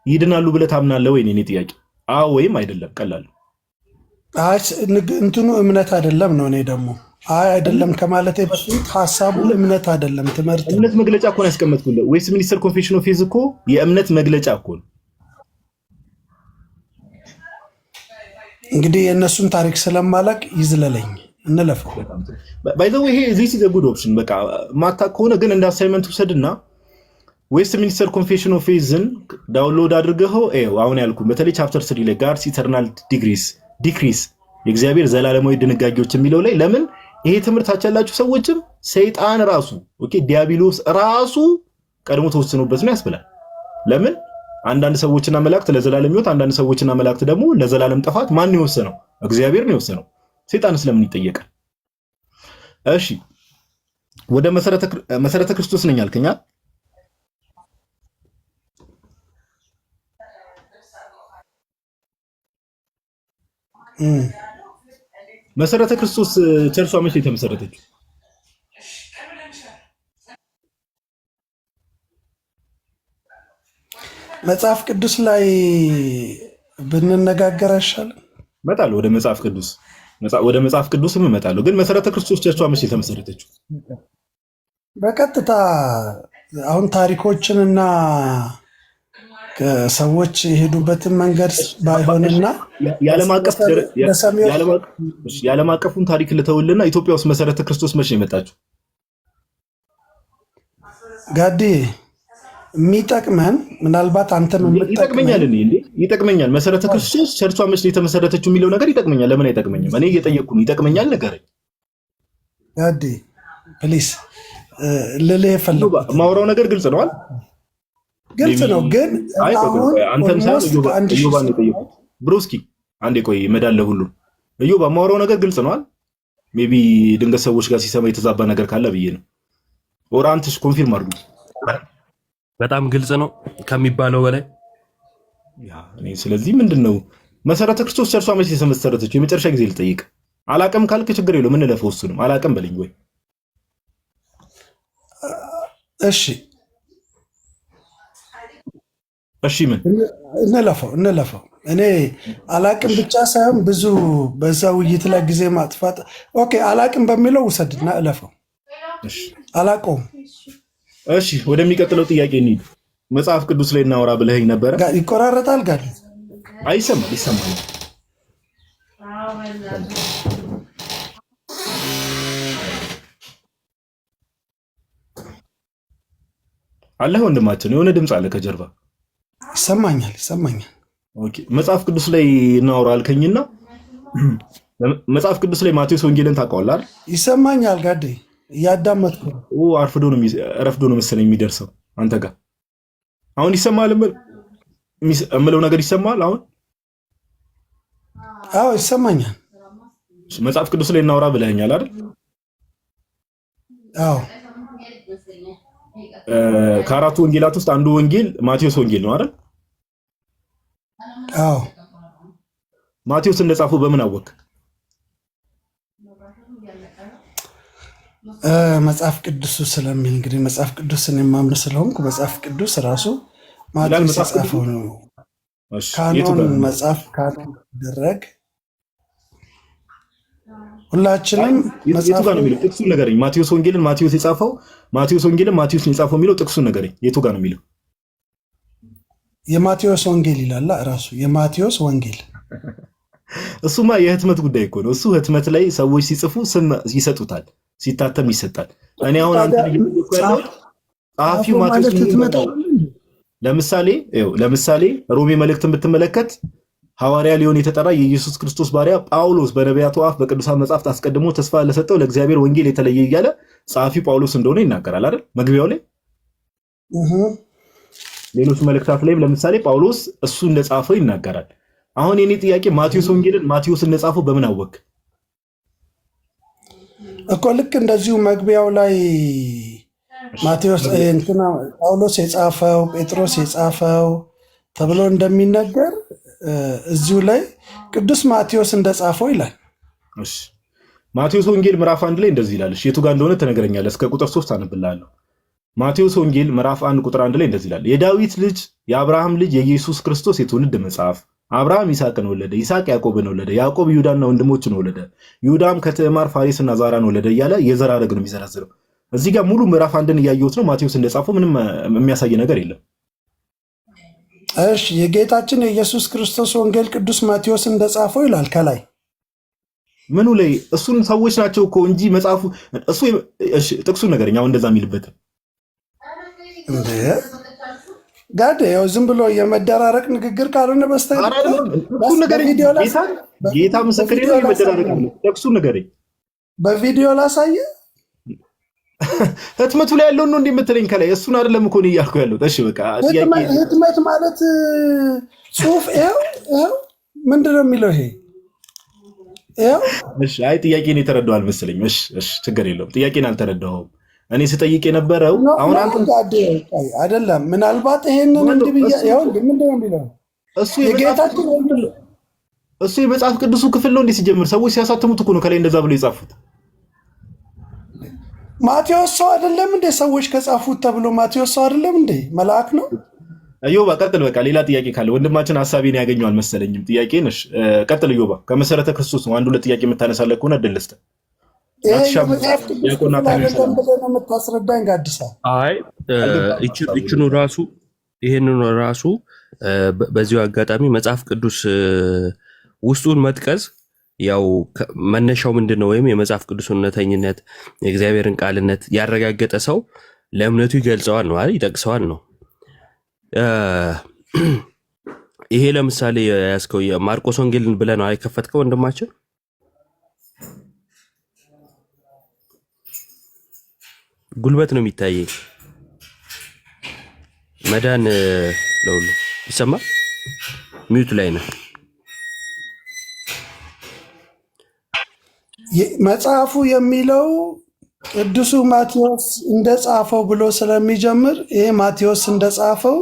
Speaker 1: ይድናሉ ብለህ ታምናለህ ወይ? እኔ ጥያቄ አዎ ወይም አይደለም። ቀላል
Speaker 4: እንትኑ እምነት አይደለም ነው። እኔ ደግሞ አይደለም ከማለቴ በፊት ሐሳቡ እምነት አይደለም ትምህርት
Speaker 1: እምነት መግለጫ እኮ ነው ያስቀመጥኩልህ። ወይስ ሚኒስተር ኮንፌሽን ኦፍ ፌዝ እኮ የእምነት መግለጫ እኮ ነው።
Speaker 4: እንግዲህ የእነሱን ታሪክ ስለማላቅ ይዝለለኝ እንለፈው።
Speaker 1: ባይ ዘ ዌይ ይሄ ዚስ ኢዝ አ ጉድ ኦፕሽን። በቃ ማታ ከሆነ ግን እንደ አሳይመንት ውሰድና ዌስት ሚኒስተር ኮንፌሽን ኦፍ ፌዝን ዳውንሎድ አድርገው አሁን ያልኩ በተለይ ቻፕተር 3 ላይ ጋድስ ኢተርናል ዲክሪስ የእግዚአብሔር ዘላለማዊ ድንጋጌዎች የሚለው ላይ ለምን ይሄ ትምህርት ያላችሁ ሰዎችም ሰይጣን ራሱ ዲያብሎስ ራሱ ቀድሞ ተወስኖበት ነው ያስብላል። ለምን አንዳንድ ሰዎችና መላእክት ለዘላለም ሕይወት፣ አንዳንድ ሰዎችና መላእክት ደግሞ ለዘላለም ጥፋት ማን የወሰነው? እግዚአብሔር ነው የወሰነው። ሰይጣን ስለምን ይጠየቃል? እሺ ወደ መሰረተ ክርስቶስ ነኝ አልከኛ። መሰረተ ክርስቶስ ቸርቿ መቼ የተመሰረተችው?
Speaker 4: መጽሐፍ ቅዱስ ላይ ብንነጋገር አይሻልም?
Speaker 1: እመጣለሁ ወደ መጽሐፍ ቅዱስም እመጣለሁ። ግን መሰረተ ክርስቶስ ቸርቿ መቼ የተመሰረተችው?
Speaker 4: በቀጥታ አሁን ታሪኮችንና ሰዎች የሄዱበትን መንገድ ባይሆንና
Speaker 1: የዓለም አቀፉን ታሪክ ልተውልና ኢትዮጵያ ውስጥ መሰረተ ክርስቶስ መቼ ነው የመጣችው?
Speaker 4: ጋዲ የሚጠቅመን ምናልባት አንተም
Speaker 1: ይጠቅመኛል። መሰረተ ክርስቶስ ቸርቿ መቼ የተመሰረተችው የሚለው ነገር ይጠቅመኛል። ለምን አይጠቅመኝም? እኔ እየጠየቅኩ ነው። ይጠቅመኛል ንገረኝ።
Speaker 4: ጋዲ ፕሊስ ልልህ የፈለኩት
Speaker 1: ማውራው ነገር ግልጽ ነዋል።
Speaker 4: ግልጽ ነው። ግን
Speaker 1: አንተም ሳይሆን እዮባን የጠየቁት ብሮስኪ አንዴ ቆይ መዳለ ሁሉ እዮባ ማውራው ነገር ግልጽ ነዋል። ሜቢ ድንገት ሰዎች ጋር ሲሰማ የተዛባ ነገር ካለ ብዬ ነው። ኦራንትስ ኮንፊርም አድርጉ።
Speaker 3: በጣም ግልጽ ነው ከሚባለው በላይ።
Speaker 1: ስለዚህ ምንድነው መሰረተ ክርስቶስ ቸርቿ መቼ የተመሰረተችው? የመጨረሻ ጊዜ ልጠይቅ። አላቅም ካልክ ችግር የለውም እንለፈው። እሱንም አላቅም በልኝ ወይ እሺ ምን
Speaker 4: እንለፈው። እኔ አላቅም ብቻ ሳይሆን ብዙ በዛ ውይይት ላይ ጊዜ ማጥፋት። ኦኬ አላቅም በሚለው ውሰድና እለፈው። አላቀውም።
Speaker 1: እሺ ወደሚቀጥለው ጥያቄ እንሂድ። መጽሐፍ ቅዱስ ላይ እናወራ ብለኸኝ ነበረ።
Speaker 4: ይቆራረጣል ጋር
Speaker 1: አይሰማል ይሰማል። አለህ ወንድማችን የሆነ ድምፅ አለ ከጀርባ
Speaker 4: ይሰማኛል።
Speaker 1: ኦኬ መጽሐፍ ቅዱስ ላይ እናወራ አልከኝና መጽሐፍ ቅዱስ ላይ ማቴዎስ ወንጌልን ታውቀዋለህ አይደል?
Speaker 4: ይሰማኛል ጋዴ እያዳመጥኩ ነው። ረፍዶ ነው መሰለኝ የሚደርሰው አንተ ጋር። አሁን ይሰማል እምለው ነገር ይሰማል አሁን? አዎ ይሰማኛል።
Speaker 1: መጽሐፍ ቅዱስ ላይ እናወራ ብለኸኛል አይደል?
Speaker 4: አዎ
Speaker 1: ከአራቱ ወንጌላት ውስጥ አንዱ ወንጌል ማቴዎስ ወንጌል ነው አይደል?
Speaker 4: አዎ
Speaker 1: ማቴዎስ እንደጻፈው በምን አወቅ?
Speaker 4: መጽሐፍ ቅዱስ ስለሚል እንግዲህ መጽሐፍ ቅዱስን የማምን ስለሆንኩ መጽሐፍ ቅዱስ ራሱ ማቴዎስ የጻፈው ነው። ካኖን መጽሐፍ ካኖን ደረግ ሁላችንም
Speaker 1: የቱ ጋር ነው የሚለው? ጥቅሱን ንገረኝ። ማቴዎስ ወንጌልን ማቴዎስ የጻፈው የሚለው ጥቅሱን ንገረኝ። የቱ ጋር ነው የሚለው?
Speaker 4: የማቴዎስ ወንጌል ይላል ራሱ የማቴዎስ ወንጌል።
Speaker 1: እሱማ የህትመት ጉዳይ እኮ ነው። እሱ ህትመት ላይ ሰዎች ሲጽፉ ስም ይሰጡታል፣ ሲታተም ይሰጣል። እኔ አሁን አንተ ጸሐፊው ማቴዎስ ለምሳሌ ሮሜ መልእክትን ብትመለከት ሐዋርያ ሊሆን የተጠራ የኢየሱስ ክርስቶስ ባሪያ ጳውሎስ በነቢያቱ አፍ በቅዱሳን መጻሕፍት አስቀድሞ ተስፋ ለሰጠው ለእግዚአብሔር ወንጌል የተለየ እያለ ጸሐፊው ጳውሎስ እንደሆነ ይናገራል አይደል? መግቢያው ላይ ሌሎች መልእክታት ላይም ለምሳሌ ጳውሎስ እሱ እንደጻፈው ይናገራል። አሁን የኔ ጥያቄ ማቴዎስ ወንጌልን ማቴዎስ እንደጻፈው በምን አወቅ?
Speaker 4: እኮ ልክ እንደዚሁ መግቢያው ላይ ማቴዎስ ጳውሎስ የጻፈው ጴጥሮስ የጻፈው ተብሎ እንደሚነገር እዚሁ ላይ ቅዱስ ማቴዎስ እንደጻፈው ይላል።
Speaker 1: እሺ ማቴዎስ ወንጌል ምዕራፍ 1 ላይ እንደዚህ ይላል። እሺ የቱ ጋር እንደሆነ ትነግረኛለህ? እስከ ቁጥር 3 አነብልሃለሁ። ማቴዎስ ወንጌል ምዕራፍ 1 ቁጥር 1 ላይ እንደዚህ ይላል። የዳዊት ልጅ የአብርሃም ልጅ የኢየሱስ ክርስቶስ የትውልድ መጽሐፍ። አብርሃም ይስሐቅን ወለደ፣ ይስሐቅ ያዕቆብን ወለደ፣ ያዕቆብ ይሁዳና ወንድሞችን ወለደ፣ ይሁዳም ከትዕማር ፋሬስና ዛራን ወለደ እያለ የዘር ሐረግ ነው የሚዘረዝረው። እዚህ ጋር ሙሉ ምዕራፍ 1ን እያየሁት ነው። ማቴዎስ እንደጻፈው ምንም የሚያሳይ ነገር የለም።
Speaker 4: እሺ የጌታችን የኢየሱስ ክርስቶስ ወንጌል ቅዱስ ማቴዎስ እንደጻፈው ይላል ከላይ
Speaker 1: ምኑ ላይ? እሱን ሰዎች ናቸው እኮ እንጂ መጽሐፉ እሱ እሺ ጥቅሱን ነገረኝ። አሁን እንደዛ የሚልበት
Speaker 4: እንዴ ጋር ያው ዝም ብሎ የመደራረቅ ንግግር ካልሆነ በስተቀር
Speaker 1: ጥቅሱን ነገረኝ። ጌታ ምስክሬ ነው። የመደራረቅ ነው። ጥቅሱን ነገረኝ።
Speaker 4: በቪዲዮ ላሳየ
Speaker 1: ህትመቱ ላይ ያለው ነው እንዴ የምትለኝ? ከላይ እሱን አይደለም እኮ ነው እያልኩ ያለው። እሺ በቃ
Speaker 4: ህትመት ማለት ጽሁፍ ይኸው ምንድን ነው የሚለው ይሄ?
Speaker 1: እሺ አይ ጥያቄን የተረዳው አልመሰለኝ። እሺ ችግር የለውም። ጥያቄን አልተረዳሁም። እኔ ስጠይቅ የነበረው አሁን አንተ
Speaker 4: አይደለም ምናልባት ይሄንን እንዲህ ብያ ያው ምንድን ነው የሚለው?
Speaker 1: እሱ የመጽሐፍ ቅዱሱ ክፍል ነው እንዴ? ሲጀምር ሰዎች ሲያሳትሙት እኮ ነው ከላይ እንደዛ ብለው የጻፉት።
Speaker 4: ማቴዎስ ሰው አይደለም እንዴ? ሰዎች ከጻፉት ተብሎ ማቴዎስ ሰው አይደለም እንዴ? መልአክ ነው።
Speaker 1: እዮባ ቀጥል። በቃ ሌላ ጥያቄ ካለ ወንድማችን ሀሳቤን ያገኘው አልመሰለኝም። ጥያቄን እሺ ቀጥል እዮባ። ከመሰረተ ክርስቶስ ነው አንድ ሁለት ጥያቄ የምታነሳለህ ከሆነ እድል ልስጥህ።
Speaker 4: የምታስረዳኝ ጋድሳ
Speaker 3: ይችኑ ራሱ ይህንኑ ራሱ በዚሁ አጋጣሚ መጽሐፍ ቅዱስ ውስጡን መጥቀስ ያው መነሻው ምንድን ነው? ወይም የመጽሐፍ ቅዱስ እውነተኝነት የእግዚአብሔርን ቃልነት ያረጋገጠ ሰው ለእምነቱ ይገልጸዋል ነው አይደል? ይጠቅሰዋል ነው። ይሄ ለምሳሌ ያስከው የማርቆስ ወንጌልን ብለህ ነው አይከፈትከው ወንድማችን? ጉልበት ነው የሚታየኝ። መዳን ለሁሉ ይሰማል። ሚዩት ላይ ነው።
Speaker 4: መጽሐፉ የሚለው ቅዱሱ ማቴዎስ እንደጻፈው ብሎ ስለሚጀምር ይሄ ማቴዎስ እንደጻፈው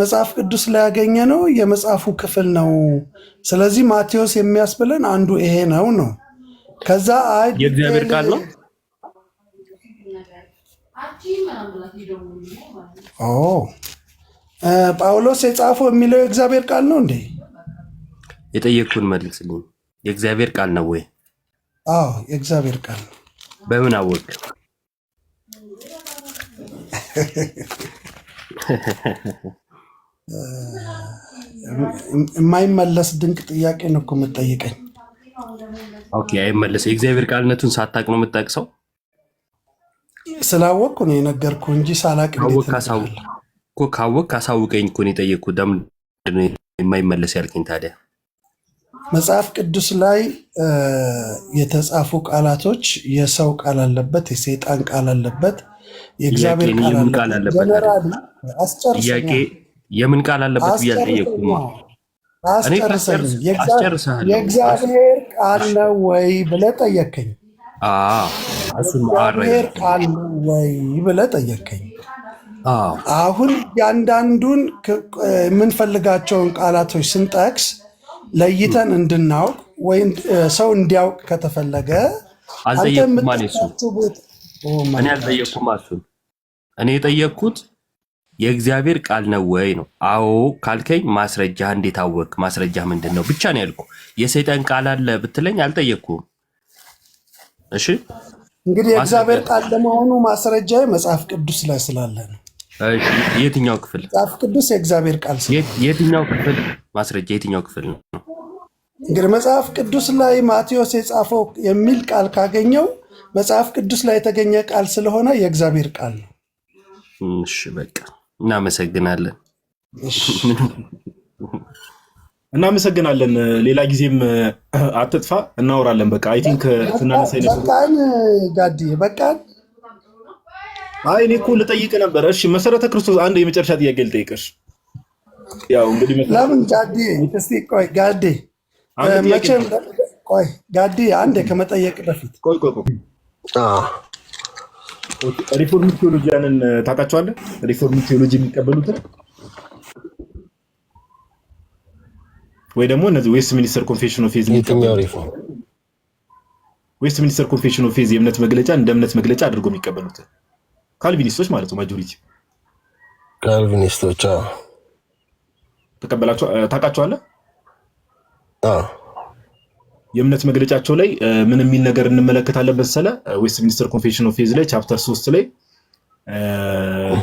Speaker 4: መጽሐፍ ቅዱስ ላይ ያገኘ ነው የመጽሐፉ ክፍል ነው። ስለዚህ ማቴዎስ የሚያስብለን አንዱ ይሄ ነው። ከዛ
Speaker 3: የእግዚአብሔር ቃል ነው።
Speaker 4: ጳውሎስ የጻፈው የሚለው የእግዚአብሔር ቃል ነው እንዴ?
Speaker 3: የጠየቅኩን መልስልኝ። የእግዚአብሔር ቃል ነው ወይ?
Speaker 4: አዎ የእግዚአብሔር ቃል ነው።
Speaker 3: በምን አወቅ?
Speaker 4: የማይመለስ ድንቅ ጥያቄ ነው እኮ የምትጠይቀኝ።
Speaker 3: ኦኬ፣ አይመለስ። የእግዚአብሔር ቃልነቱን ሳታቅ ነው የምትጠቅሰው?
Speaker 4: ስላወቅኩ ነው የነገርኩህ እንጂ ሳላቅ
Speaker 3: ካወቅ አሳውቀኝ እኮ ነው የጠየቅኩህ። ለምንድን ነው የማይመለስ ያልከኝ ታዲያ?
Speaker 4: መጽሐፍ ቅዱስ ላይ የተጻፉ ቃላቶች የሰው ቃል አለበት፣ የሰይጣን ቃል አለበት፣ የእግዚአብሔር ቃል አለበት። ጀነራሊ አስጨርሰኝ።
Speaker 3: የምን ቃል አለበት ብዬ አልጠየቅኩም።
Speaker 4: የእግዚአብሔር ቃል ነው ወይ ብለህ ጠየከኝ። የእግዚአብሔር ቃል ነው ወይ ብለህ ጠየከኝ። አሁን እያንዳንዱን የምንፈልጋቸውን ቃላቶች ስንጠቅስ ለይተን እንድናውቅ ወይም ሰው እንዲያውቅ ከተፈለገ
Speaker 3: አልጠየቅኩም። እኔ አልጠየቅኩም። እኔ የጠየቅኩት የእግዚአብሔር ቃል ነው ወይ ነው። አዎ ካልከኝ ማስረጃ እንዴት አወቅ? ማስረጃ ምንድን ነው ብቻ ነው ያልኩ። የሰይጣን ቃል አለ ብትለኝ አልጠየቅኩም። እሺ
Speaker 4: እንግዲህ የእግዚአብሔር ቃል ለመሆኑ ማስረጃ መጽሐፍ ቅዱስ ላይ ስላለ ነው።
Speaker 3: የትኛው ክፍል?
Speaker 4: መጽሐፍ ቅዱስ የእግዚአብሔር ቃል
Speaker 3: የትኛው ክፍል? ማስረጃ የትኛው ክፍል ነው?
Speaker 4: እንግዲህ መጽሐፍ ቅዱስ ላይ ማቴዎስ የጻፈው የሚል ቃል ካገኘው መጽሐፍ ቅዱስ ላይ የተገኘ ቃል ስለሆነ የእግዚአብሔር ቃል ነው።
Speaker 3: እሺ በቃ እናመሰግናለን።
Speaker 1: እናመሰግናለን። ሌላ ጊዜም አትጥፋ፣ እናወራለን። በቃ አይ ቲንክ
Speaker 4: በቃን ጋዲ በቃን።
Speaker 1: አይ እኔ እኮ ልጠይቅ ነበር። እሺ መሰረተ ክርስቶስ አንድ የመጨረሻ ጥያቄ ልጠይቅሽ። ያው እንግዲህ
Speaker 4: ለምን ጋዲ እስቲ ቆይ ጋዲ መቼም ቆይ ጋዲ አንዴ ከመጠየቅ በፊት
Speaker 1: ቆይ ሪፎርም ቴዎሎጂያንን ታውቃቸዋለህ? ሪፎርም ቴዎሎጂ የሚቀበሉትን ወይ ደግሞ እነዚህ ዌስት ሚኒስተር ኮንፌሽን ኦፍ ፌዝ ዌስት ሚኒስተር ኮንፌሽን ኦፍ ፌዝ የእምነት መግለጫ እንደ እምነት መግለጫ አድርጎ የሚቀበሉትን ካልቪኒስቶች ማለት ነው። ማጆሪቲ
Speaker 6: ካልቪኒስቶች
Speaker 1: ተቀበላቸው። ታውቃቸዋለህ? የእምነት መግለጫቸው ላይ ምን የሚል ነገር እንመለከታለን መሰለህ? ዌስት ሚኒስተር ኮንፌሽን ኦፍ ፌዝ ላይ ቻፕተር 3 ላይ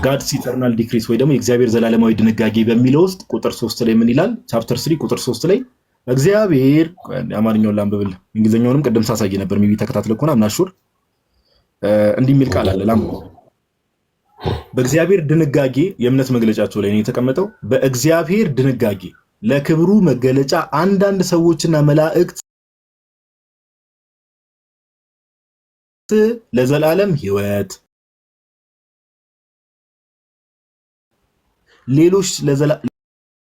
Speaker 1: ጋድስ ኢተርናል ዲክሪስ ወይ ደግሞ የእግዚአብሔር ዘላለማዊ ድንጋጌ በሚለው ውስጥ ቁጥር 3 ላይ ምን ይላል? ቻፕተር 3 ቁጥር 3 ላይ እግዚአብሔር አማርኛውን ላንብብል፣ እንግሊዘኛውንም ቅድም ሳሳይ ነበር ሜቢ ተከታትለህ ከሆነ አምናሹር እንዲህ የሚል ቃል አለ። በእግዚአብሔር ድንጋጌ የእምነት መግለጫቸው ላይ ነው የተቀመጠው። በእግዚአብሔር ድንጋጌ ለክብሩ መገለጫ አንዳንድ ሰዎችና መላእክት ለዘላለም ሕይወት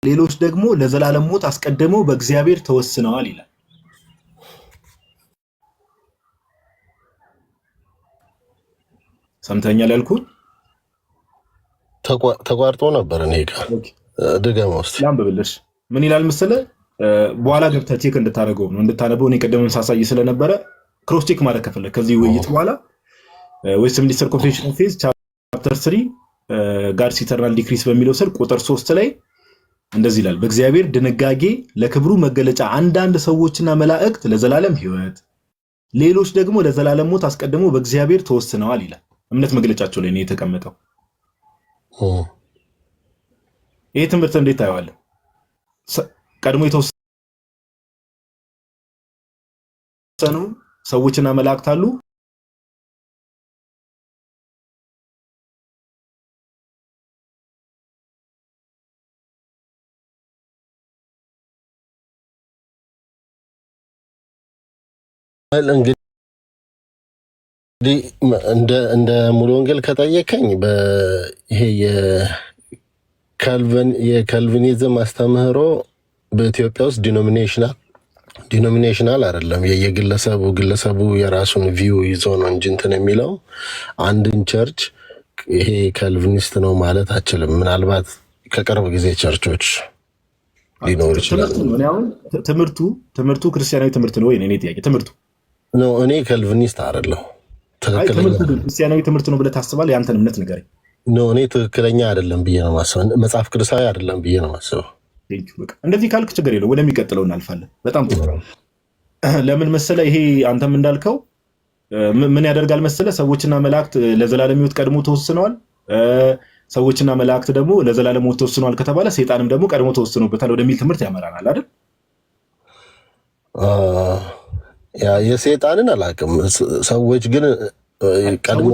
Speaker 1: ሌሎች ደግሞ ለዘላለም ሞት አስቀድመው በእግዚአብሔር ተወስነዋል ይላል። ሰምተኛል ያልኩት
Speaker 6: ተቋርጦ ነበር። እኔ ጋር ድገም ውስጥ
Speaker 1: ላንብብልሽ። ምን ይላል መሰለህ? በኋላ ገብተህ ቼክ እንድታደርገው ነው እንድታነበው። እኔ ቀደምም ሳሳይ ስለነበረ ክሮስ ቼክ ማድረግ ከፈለግ ከዚህ ውይይት በኋላ ዌስት ሚኒስተር ኮንፌሽን ኦፍ ፌዝ ቻፕተር 3 ጋድስ ኢተርናል ዲክሪስ በሚለው ስር ቁጥር 3 ላይ እንደዚህ ይላል። በእግዚአብሔር ድንጋጌ ለክብሩ መገለጫ አንዳንድ ሰዎችና መላእክት ለዘላለም ሕይወት ሌሎች ደግሞ ለዘላለም ሞት አስቀድሞ በእግዚአብሔር ተወስነዋል ይላል። እምነት መግለጫቸው ላይ ነው የተቀመጠው። ይሄ ትምህርት እንዴት ታየዋለህ? ቀድሞ የተወሰኑ ሰዎችና መላእክት አሉ።
Speaker 6: እንግዲህ እንደ ሙሉ ወንጌል ከጠየቀኝ ይሄ የካልቪኒዝም አስተምህሮ በኢትዮጵያ ውስጥ ዲኖሚኔሽናል አይደለም። ግለሰቡ የራሱን ቪው ይዞ ነው እንጂ እንትን የሚለው አንድን ቸርች ይሄ ካልቪኒስት ነው ማለት አችልም። ምናልባት ከቅርብ ጊዜ ቸርቾች ሊኖሩ ይችላል።
Speaker 1: ትምህርቱ ክርስቲያናዊ ትምህርት ነው ወይ? እኔ ጥያቄ ትምህርቱ
Speaker 6: ነው። እኔ ካልቪኒስት አይደለሁ። ትክክለኛ
Speaker 1: ክርስቲያናዊ ትምህርት ነው ብለህ ታስባለህ? ያንተን እምነት ንገረኝ።
Speaker 6: እኔ ትክክለኛ አይደለም ብዬ ነው ማስበው። መጽሐፍ ቅዱሳዊ አይደለም ብዬ ነው ማስበው።
Speaker 1: እንደዚህ ካልክ ችግር የለው፣ ወደሚቀጥለው እናልፋለን። በጣም ጥሩ። ለምን መሰለ ይሄ አንተም እንዳልከው ምን ያደርጋል መሰለ ሰዎችና መላእክት ለዘላለም ሕይወት ቀድሞ ተወስነዋል። ሰዎችና መላእክት ደግሞ ለዘላለም ሞት ተወስኗል ከተባለ ሰይጣንም ደግሞ ቀድሞ ተወስኖበታል ወደሚል ትምህርት ያመራናል አይደል?
Speaker 6: የሰይጣንን አላውቅም። ሰዎች ግን ቀድሞ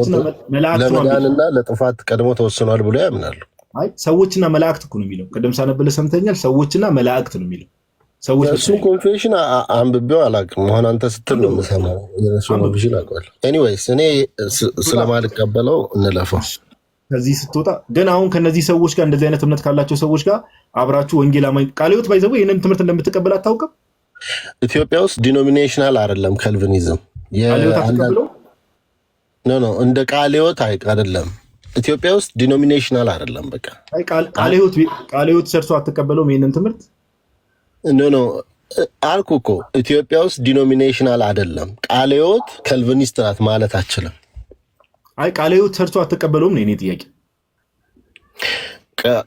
Speaker 6: ለመዳንና ለጥፋት ቀድሞ ተወስኗል ብሎ ያምናሉ።
Speaker 1: አይ ሰዎችና መላእክት እኮ ነው የሚለው። ቅድም ሳነብልህ ሰምተኛል። ሰዎችና መላእክት ነው የሚለው። ሰዎች
Speaker 6: እሱን ኮንፌሽን አንብቤው አላውቅም። አሁን አንተ ስትል ነው የምሰማው። የእሱን ኮንፌሽን አውቀዋለሁ። ኤኒዌይስ እኔ ስለማልቀበለው እንለፈው።
Speaker 1: ከዚህ ስትወጣ ግን አሁን ከነዚህ ሰዎች ጋር እንደዚህ አይነት እምነት ካላቸው ሰዎች ጋር አብራችሁ ወንጌል አማኝ ቃለ ሕይወት ባይዘው ይሄንን ትምህርት እንደምትቀበል አታውቅም?
Speaker 6: ኢትዮጵያ ውስጥ ዲኖሚኔሽናል አይደለም ካልቪኒዝም። ኖ እንደ ቃለ ሕይወት አይደለም። ኢትዮጵያ ውስጥ ዲኖሚኔሽናል አይደለም። በቃ
Speaker 1: አይ ቃለ ሕይወት ሰርቶ አትቀበለውም ይሄንን ትምህርት?
Speaker 6: ኖ አልኩ እኮ ኢትዮጵያ ውስጥ ዲኖሚኔሽናል አይደለም። ቃለ ሕይወት ካልቪኒስት ናት ማለት አችልም።
Speaker 1: አይ ቃለ ሕይወት ሰርቶ አትቀበለውም ነው የኔ ጥያቄ።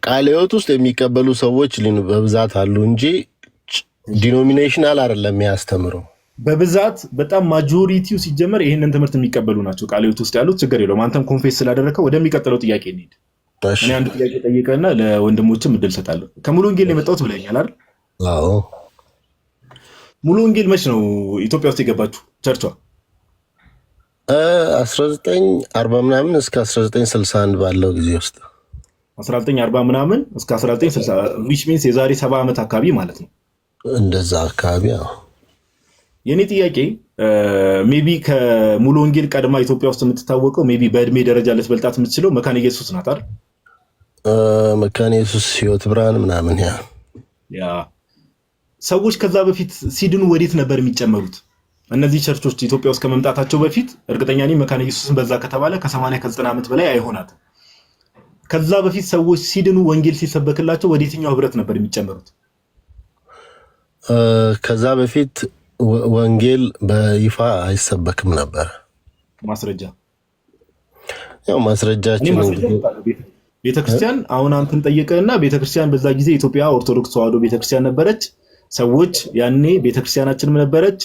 Speaker 6: ቃለ ሕይወት ውስጥ የሚቀበሉ ሰዎች በብዛት አሉ እንጂ ዲኖሚኔሽናል አይደለም የሚያስተምረው።
Speaker 1: በብዛት በጣም ማጆሪቲው ሲጀመር ይሄንን ትምህርት የሚቀበሉ ናቸው ቃለ ሕይወት ውስጥ ያሉት። ችግር የለውም። አንተም ኮንፌስ ስላደረከው ወደሚቀጥለው ጥያቄ እንሂድ። እኔ አንድ ጥያቄ ጠይቀና ለወንድሞችም እድል ሰጣለሁ። ከሙሉ ወንጌል የመጣሁት ብለኛል አይደል?
Speaker 6: አዎ።
Speaker 1: ሙሉ ወንጌል መች ነው ኢትዮጵያ ውስጥ የገባችሁ ቸርቿ?
Speaker 6: 1940 ምናምን እስከ 1961 ባለው ጊዜ ውስጥ
Speaker 1: 1940 ምናምን እስከ 1960 which means የዛሬ 70 ዓመት አካባቢ ማለት ነው።
Speaker 6: እንደዛ አካባቢ። አዎ።
Speaker 1: የኔ ጥያቄ ሜቢ ከሙሉ ወንጌል ቀድማ ኢትዮጵያ ውስጥ የምትታወቀው ሜቢ በእድሜ ደረጃ ልትበልጣት የምትችለው መካነ ኢየሱስ ናት አይደል?
Speaker 6: መካነ ኢየሱስ ሕይወት ብርሃን ምናምን
Speaker 1: ያ ሰዎች ከዛ በፊት ሲድኑ ወዴት ነበር የሚጨመሩት? እነዚህ ቸርቾች ኢትዮጵያ ውስጥ ከመምጣታቸው በፊት እርግጠኛ ነኝ መካነ ኢየሱስን በዛ ከተባለ ከ80 ከ90 ዓመት በላይ አይሆናትም። ከዛ በፊት ሰዎች ሲድኑ ወንጌል ሲሰበክላቸው ወደ የትኛው ህብረት ነበር የሚጨመሩት?
Speaker 6: ከዛ በፊት ወንጌል በይፋ አይሰበክም ነበር።
Speaker 1: ማስረጃ
Speaker 6: ያው ማስረጃችን
Speaker 1: ቤተክርስቲያን አሁን አንተን ጠየቀና ቤተክርስቲያን በዛ ጊዜ ኢትዮጵያ ኦርቶዶክስ ተዋህዶ ቤተክርስቲያን ነበረች። ሰዎች ያኔ ቤተክርስቲያናችንም ነበረች።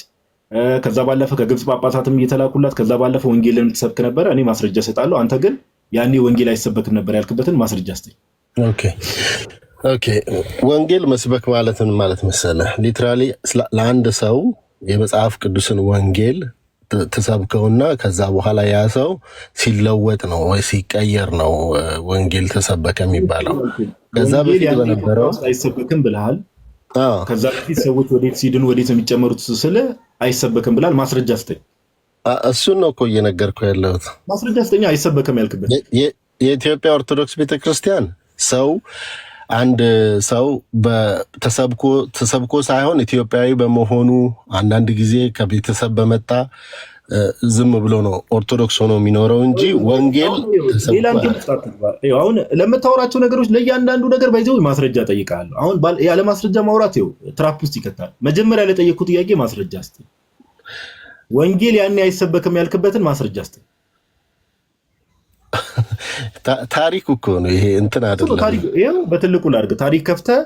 Speaker 1: ከዛ ባለፈ ከግብጽ ጳጳሳትም እየተላኩላት ከዛ ባለፈ ወንጌልን ትሰብክ ነበር። እኔ ማስረጃ እሰጣለሁ። አንተ ግን ያኔ ወንጌል አይሰበክም ነበር ያልክበትን ማስረጃ አስተኝ።
Speaker 6: ኦኬ ወንጌል መስበክ ማለት መሰለህ ሊትራሊ ለአንድ ሰው የመጽሐፍ ቅዱስን ወንጌል ተሰብከውና ከዛ በኋላ ያ ሰው ሲለወጥ ነው ወይ ሲቀየር ነው ወንጌል ተሰበከ የሚባለው። ከዛ በፊት በነበረው
Speaker 1: አይሰበክም ብለሃል። ከዛ በፊት ሰዎች ወዴት ሲድኑ ወዴት የሚጨመሩት ስለ አይሰበክም ብለሃል። ማስረጃ አስተኝ።
Speaker 6: እሱን ነው እኮ እየነገርኩህ ያለሁት።
Speaker 1: ማስረጃ አስተኛ አይሰበክም ያልክበት።
Speaker 6: የኢትዮጵያ ኦርቶዶክስ ቤተክርስቲያን አንድ ሰው ተሰብኮ ሳይሆን ኢትዮጵያዊ በመሆኑ አንዳንድ ጊዜ ከቤተሰብ በመጣ ዝም ብሎ ነው ኦርቶዶክስ ሆኖ የሚኖረው እንጂ ወንጌል
Speaker 1: አሁን ለምታወራቸው ነገሮች ለእያንዳንዱ ነገር ባይዘው ማስረጃ ጠይቃለሁ። አሁን ያለ ማስረጃ ማውራት ትራፕ ውስጥ ይከታል። መጀመሪያ ለጠየቁ ጥያቄ ማስረጃ እስቲ ወንጌል ያኔ አይሰበክም ያልክበትን ማስረጃ እስቲ።
Speaker 6: ታሪክ እኮ ነው ይሄ እንትን አይደለም።
Speaker 1: ታሪክ ይሄው በትልቁ ላድርግ። ታሪክ ከፍተህ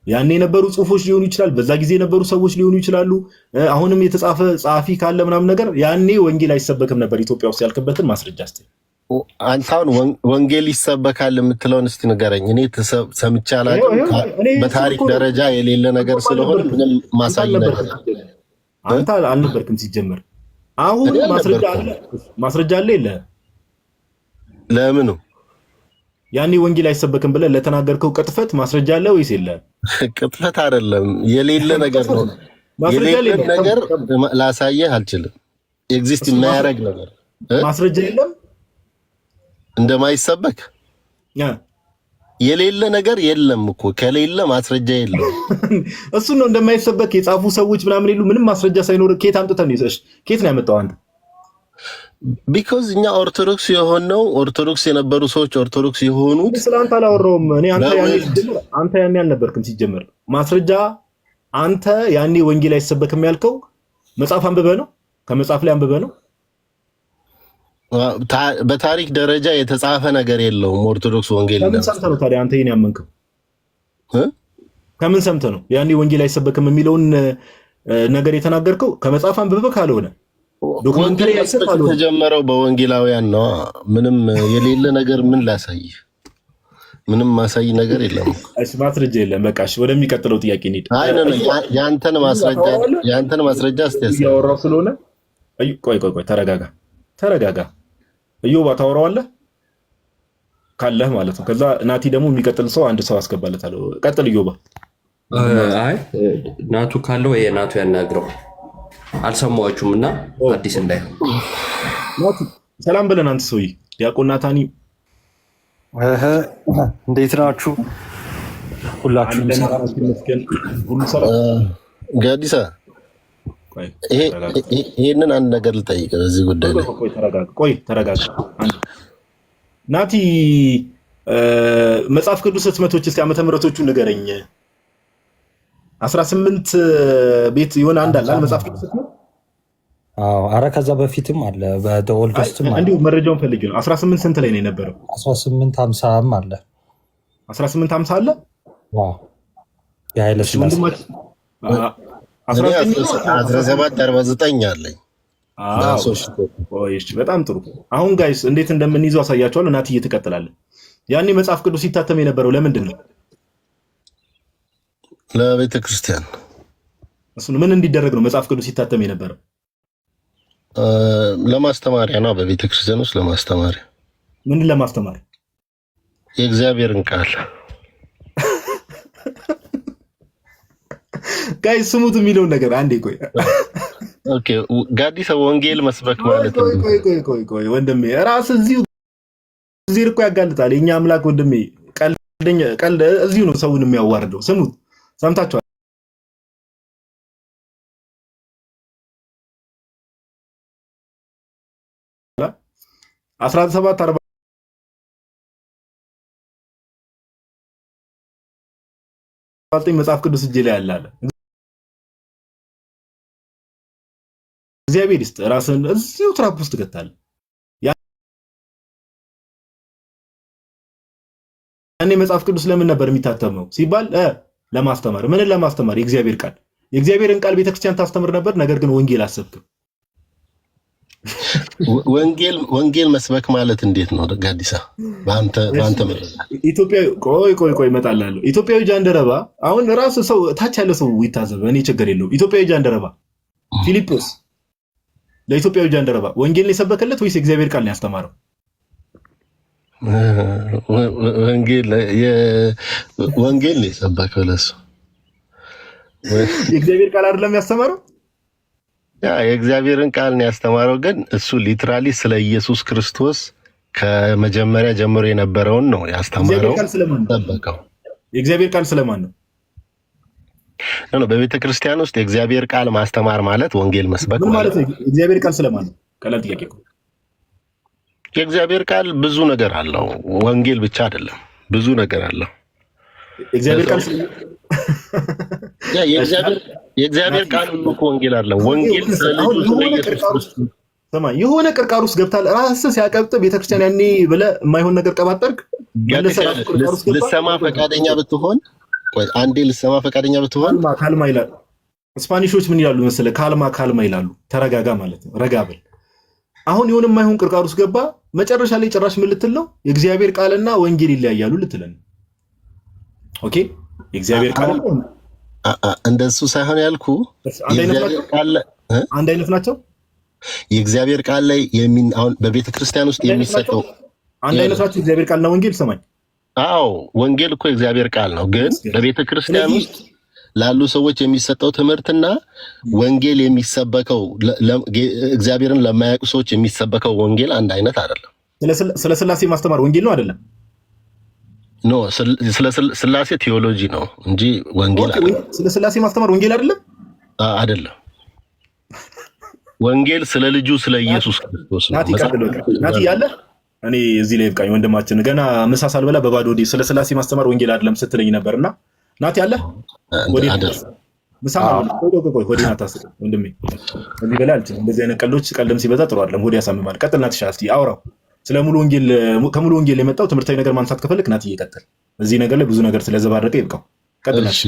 Speaker 1: ያኔ የነበሩ ጽሁፎች ሊሆኑ ይችላል፣ በዛ ጊዜ የነበሩ ሰዎች ሊሆኑ ይችላሉ። አሁንም የተጻፈ ጸሐፊ ካለ ምናምን ነገር ያኔ ወንጌል አይሰበክም ነበር ኢትዮጵያ ውስጥ ያልክበትን ማስረጃ እስቲ።
Speaker 6: አንተ አሁን ወንጌል ይሰበካል የምትለውን እስቲ ንገረኝ። እኔ ሰምቼ አላውቅም። በታሪክ ደረጃ የሌለ ነገር ስለሆነ ምንም ማሳይ ነገር
Speaker 1: አንተ አልነበርክም ሲጀመር። አሁን ማስረጃ አለ የለ?
Speaker 6: ለምኑ
Speaker 1: ያኔ ወንጌል አይሰበክም ብለህ ለተናገርከው ቅጥፈት ማስረጃ አለ ወይስ የለም?
Speaker 6: ቅጥፈት አይደለም፣ የሌለ ነገር ነው። የሌለ ነገር ላሳየህ አልችልም። ኤግዚስት የማያደርግ ነገር
Speaker 1: ማስረጃ የለም
Speaker 6: እንደማይሰበክ። የሌለ ነገር የለም እኮ ከሌለ ማስረጃ የለም።
Speaker 1: እሱን ነው እንደማይሰበክ የጻፉ ሰዎች ምናምን የሉ። ምንም ማስረጃ ሳይኖር ኬት አምጥተን ነው ይሰሽ? ኬት ነው ያመጣው አንተ?
Speaker 6: ቢኮዝ እኛ ኦርቶዶክስ የሆነው ኦርቶዶክስ የነበሩ ሰዎች ኦርቶዶክስ የሆኑት
Speaker 1: ስለአንተ አላወራውም እኔ። አንተ ያኔ አልነበርክም ሲጀመር። ማስረጃ አንተ ያኔ ወንጌል አይሰበክም ያልከው መጽሐፍ አንብበህ ነው? ከመጽሐፍ ላይ አንብበህ ነው?
Speaker 6: በታሪክ ደረጃ የተጻፈ ነገር የለውም ኦርቶዶክስ ወንጌል።
Speaker 1: ከምን ሰምተህ ነው ታዲያ አንተ ይሄን ያመንከው? ከምን ሰምተህ ነው ያኔ ወንጌል አይሰበክም የሚለውን ነገር የተናገርከው? ከመጽሐፍ አንብበህ ካልሆነ ዶክመንተሪ
Speaker 6: የተጀመረው በወንጌላውያን ነው። ምንም የሌለ ነገር ምን ላሳይህ? ምንም ማሳይ ነገር የለም።
Speaker 1: እሺ ማስረጃ የለም። በቃ እሺ ወደሚቀጥለው ጥያቄ እንሂድ።
Speaker 6: አይ ነው ያንተን ማስረጃ እስቲ
Speaker 1: ያወራው ስለሆነ ቆይ ተረጋጋ። እዮባ ታወራዋለህ ካለህ ማለት ነው። ከዛ ናቲ ደግሞ የሚቀጥል ሰው አንድ ሰው አስገባለታለሁ። ቀጥል እዮባ።
Speaker 3: አይ ናቱ ካለው የናቱ ያናግረው አልሰማችሁም እና አዲስ እንዳይሆን
Speaker 1: ናቲ ሰላም ብለን አንተ ሰውዬ ዲያቆን ናታኒ
Speaker 7: እንዴት ናችሁ? ሁላችሁም
Speaker 6: ጋዲሳ ይሄንን አንድ ነገር ልጠይቅ በዚህ ጉዳይ ላይ።
Speaker 1: ተረጋጋ ናቲ። መጽሐፍ ቅዱስ ህትመቶች እስቲ ዓመተ ምሕረቶቹን ንገረኝ። 18 ቤት የሆነ አንድ አለ መጽሐፍ ቅዱስ ህትመት?
Speaker 7: አዎ፣ አረ ከዛ በፊትም አለ በኦልደስትም አለ።
Speaker 1: እንዲሁ መረጃውን ፈልጌ ነው። 18 ስንት ላይ ነው የነበረው?
Speaker 7: 1850 አለ።
Speaker 1: 1850 አለ?
Speaker 7: አዎ የኃይለ ሥላሴ
Speaker 6: 1749 አለኝ።
Speaker 1: በጣም ጥሩ። አሁን ጋይስ እንዴት እንደምንይዘው አሳያቸዋለሁ። ናቲ እየተቀጥላለ። ያኔ መጽሐፍ ቅዱስ ሲታተም የነበረው ለምንድን ነው?
Speaker 6: ለቤተ ክርስቲያን።
Speaker 1: እሱን ምን እንዲደረግ ነው መጽሐፍ ቅዱስ ሲታተም የነበረው?
Speaker 6: ለማስተማሪያ ነው። በቤተ ክርስቲያን ውስጥ ለማስተማሪያ።
Speaker 1: ምን ለማስተማር?
Speaker 6: የእግዚአብሔርን ቃል።
Speaker 1: ጋይስ ስሙት የሚለውን ነገር አንዴ ቆይ።
Speaker 6: ኦኬ ጋዲሳ ወንጌል መስበክ ማለት ነው።
Speaker 1: ቆይ ወንድሜ ራስህ እዚህ እኮ ያጋልጣል። የኛ አምላክ ወንድሜ ቀልድ እዚሁ ነው ሰውን የሚያዋርደው። ስሙት። ሰምታችኋል? 1749 መጽሐፍ ቅዱስ እጄ ላይ ያለ እግዚአብሔር ይስጥ። ራስን እዚሁ ትራፕ ውስጥ ገታለህ። ያኔ መጽሐፍ ቅዱስ ለምን ነበር የሚታተመው ሲባል ለማስተማር። ምንን ለማስተማር? የእግዚአብሔር ቃል። የእግዚአብሔርን ቃል ቤተክርስቲያን ታስተምር ነበር። ነገር ግን ወንጌል አሰብክም።
Speaker 6: ወንጌል መስበክ ማለት እንዴት ነው ጋዲሳ? በአንተ
Speaker 1: ኢትዮጵያዊ ቆይ እመጣልሃለሁ። ኢትዮጵያዊ ጃንደረባ አሁን ራሱ ሰው ታች ያለ ሰው ይታዘብ፣ እኔ ችግር የለውም። ኢትዮጵያዊ ጃንደረባ ፊሊጶስ ለኢትዮጵያዊ ጃንደረባ ወንጌል ነው የሰበከለት ወይስ የእግዚአብሔር ቃል ነው ያስተማረው?
Speaker 6: ወንጌል ነው የሰበከው ለሱ።
Speaker 1: የእግዚአብሔር ቃል አይደለም ያስተማረው?
Speaker 6: የእግዚአብሔርን ቃል ነው ያስተማረው። ግን እሱ ሊትራሊ ስለ ኢየሱስ ክርስቶስ ከመጀመሪያ ጀምሮ የነበረውን ነው ያስተማረው። ሰበከው።
Speaker 1: የእግዚአብሔር ቃል ስለማን ነው?
Speaker 6: በቤተ ክርስቲያን ውስጥ የእግዚአብሔር ቃል ማስተማር ማለት ወንጌል መስበክ
Speaker 1: ማለት ነው። የእግዚአብሔር ቃል ስለማን ነው? ቀላል ጥያቄ እኮ።
Speaker 6: የእግዚአብሔር ቃል ብዙ ነገር አለው። ወንጌል ብቻ አይደለም፣ ብዙ ነገር አለው።
Speaker 1: የእግዚአብሔር ቃል
Speaker 6: የእግዚአብሔር ቃል ሁሉ እኮ ወንጌል አለው። ወንጌል
Speaker 1: የሆነ ቅርቃር ውስጥ ገብታል። ራስህ ሲያቀብጥ ቤተክርስቲያን ያኔ ብለህ የማይሆን ነገር ቀባጠርክ።
Speaker 6: ልሰማ ፈቃደኛ ብትሆን አንዴ ልሰማ ፈቃደኛ ብትሆን
Speaker 1: ካልማ ይላሉ ስፓኒሾች። ምን ይላሉ መሰለህ? ካልማ ይላሉ። ተረጋጋ ማለት ነው። ረጋ በል። አሁን የሆነ የማይሆን ቅርቃር ውስጥ ገባ። መጨረሻ ላይ ጭራሽ ምን ልትል ነው? የእግዚአብሔር ቃልና ወንጌል ይለያያሉ ልትለን። ኦኬ የእግዚአብሔር ቃል
Speaker 6: እንደሱ ሳይሆን ያልኩ
Speaker 1: አንድ አይነት ናቸው።
Speaker 6: የእግዚአብሔር ቃል ላይ አሁን በቤተ ክርስቲያን ውስጥ የሚሰጠው
Speaker 1: አንድ አይነት ናቸው። የእግዚአብሔር ቃልና ወንጌል ሰማኝ።
Speaker 6: አዎ ወንጌል እኮ የእግዚአብሔር ቃል ነው። ግን በቤተ ክርስቲያን ውስጥ ላሉ ሰዎች የሚሰጠው ትምህርትና ወንጌል የሚሰበከው እግዚአብሔርን ለማያውቁ ሰዎች የሚሰበከው ወንጌል አንድ አይነት አይደለም።
Speaker 1: ስለ ሥላሴ ማስተማር ወንጌል ነው አይደለም?
Speaker 6: ኖ ስለ ሥላሴ ቴዎሎጂ ነው እንጂ ወንጌል አይደለም።
Speaker 1: ስለ ሥላሴ ማስተማር ወንጌል አይደለም?
Speaker 6: አይደለም። ወንጌል ስለ ልጁ ስለ ኢየሱስ ክርስቶስ ነው።
Speaker 1: ናቲ ያለ እኔ እዚህ ላይ ይብቃኝ ወንድማችን። ገና ምሳ ሳልበላ በባዶ ሆዴ ስለ ሥላሴ ማስተማር ወንጌል አይደለም ስትለኝ ነበርና ናቲ ያለ ወዴ ምሳ ቆይ ወዴ ናታ ወንድሜ እዚህ በላይ አልችልም። እንደዚህ አይነት ቀልድም ሲበዛ ጥሩ አይደለም። ሆዴ ያሳምማል። ቀጥል ናቲ ሻስቲ አውራው ስለ ሙሉ ወንጌል ከሙሉ ወንጌል የመጣው ትምህርታዊ ነገር ማንሳት ከፈለክ ናቲ ይቀጥል። እዚህ ነገር ላይ ብዙ ነገር ስለዘባረቀ ይብቃው። ቀጥል ናቲ።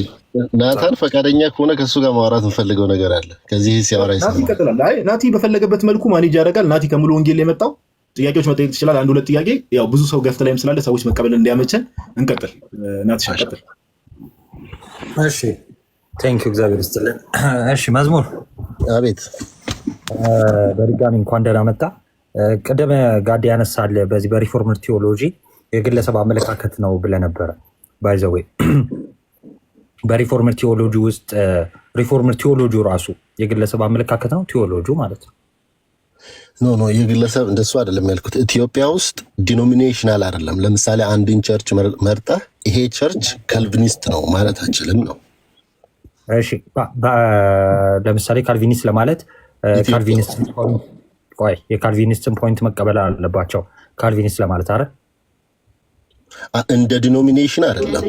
Speaker 6: ናታን ፈቃደኛ ከሆነ ከሱ ጋር ማውራት እንፈልገው ነገር አለ። ከዚህ ሲያወራ ይሰማል።
Speaker 1: ናቲ ይቀጥላል። አይ ናቲ በፈለገበት መልኩ ማኔጅ ያደርጋል። ናቲ ከሙሉ ወንጌል የመጣው ጥያቄዎች መጠየቅ ትችላለህ። አንድ ሁለት ጥያቄ ያው ብዙ ሰው ገፍተ ላይም ስላለ ሰዎች መቀበል እንዲያመቸን እንቀጥል። ናትሻ ቀጥል።
Speaker 7: እሺ ቴንክ ዩ እግዚአብሔር ይስጥልን። እሺ መዝሙር
Speaker 6: አቤት
Speaker 7: በድጋሚ እንኳን ደህና መጣ። ቅድም ጋዲ ያነሳል በዚህ በሪፎርምድ ቴዎሎጂ የግለሰብ አመለካከት ነው ብለህ ነበረ። ባይ ዘ ዌይ በሪፎርምድ ቴዎሎጂ ውስጥ ሪፎርምድ ቴዎሎጂ ራሱ የግለሰብ አመለካከት ነው ቴዎሎጂ ማለት ነው።
Speaker 6: ኖ የግለሰብ እንደሱ አይደለም ያልኩት። ኢትዮጵያ ውስጥ ዲኖሚኔሽናል አይደለም። ለምሳሌ አንድን ቸርች መርጠህ ይሄ ቸርች ካልቪኒስት ነው ማለት አችልም ነው።
Speaker 7: እሺ ለምሳሌ ካልቪኒስት ለማለት የካልቪኒስትን ፖይንት መቀበል አለባቸው። ካልቪኒስት ለማለት አረ
Speaker 6: እንደ ዲኖሚኔሽን አይደለም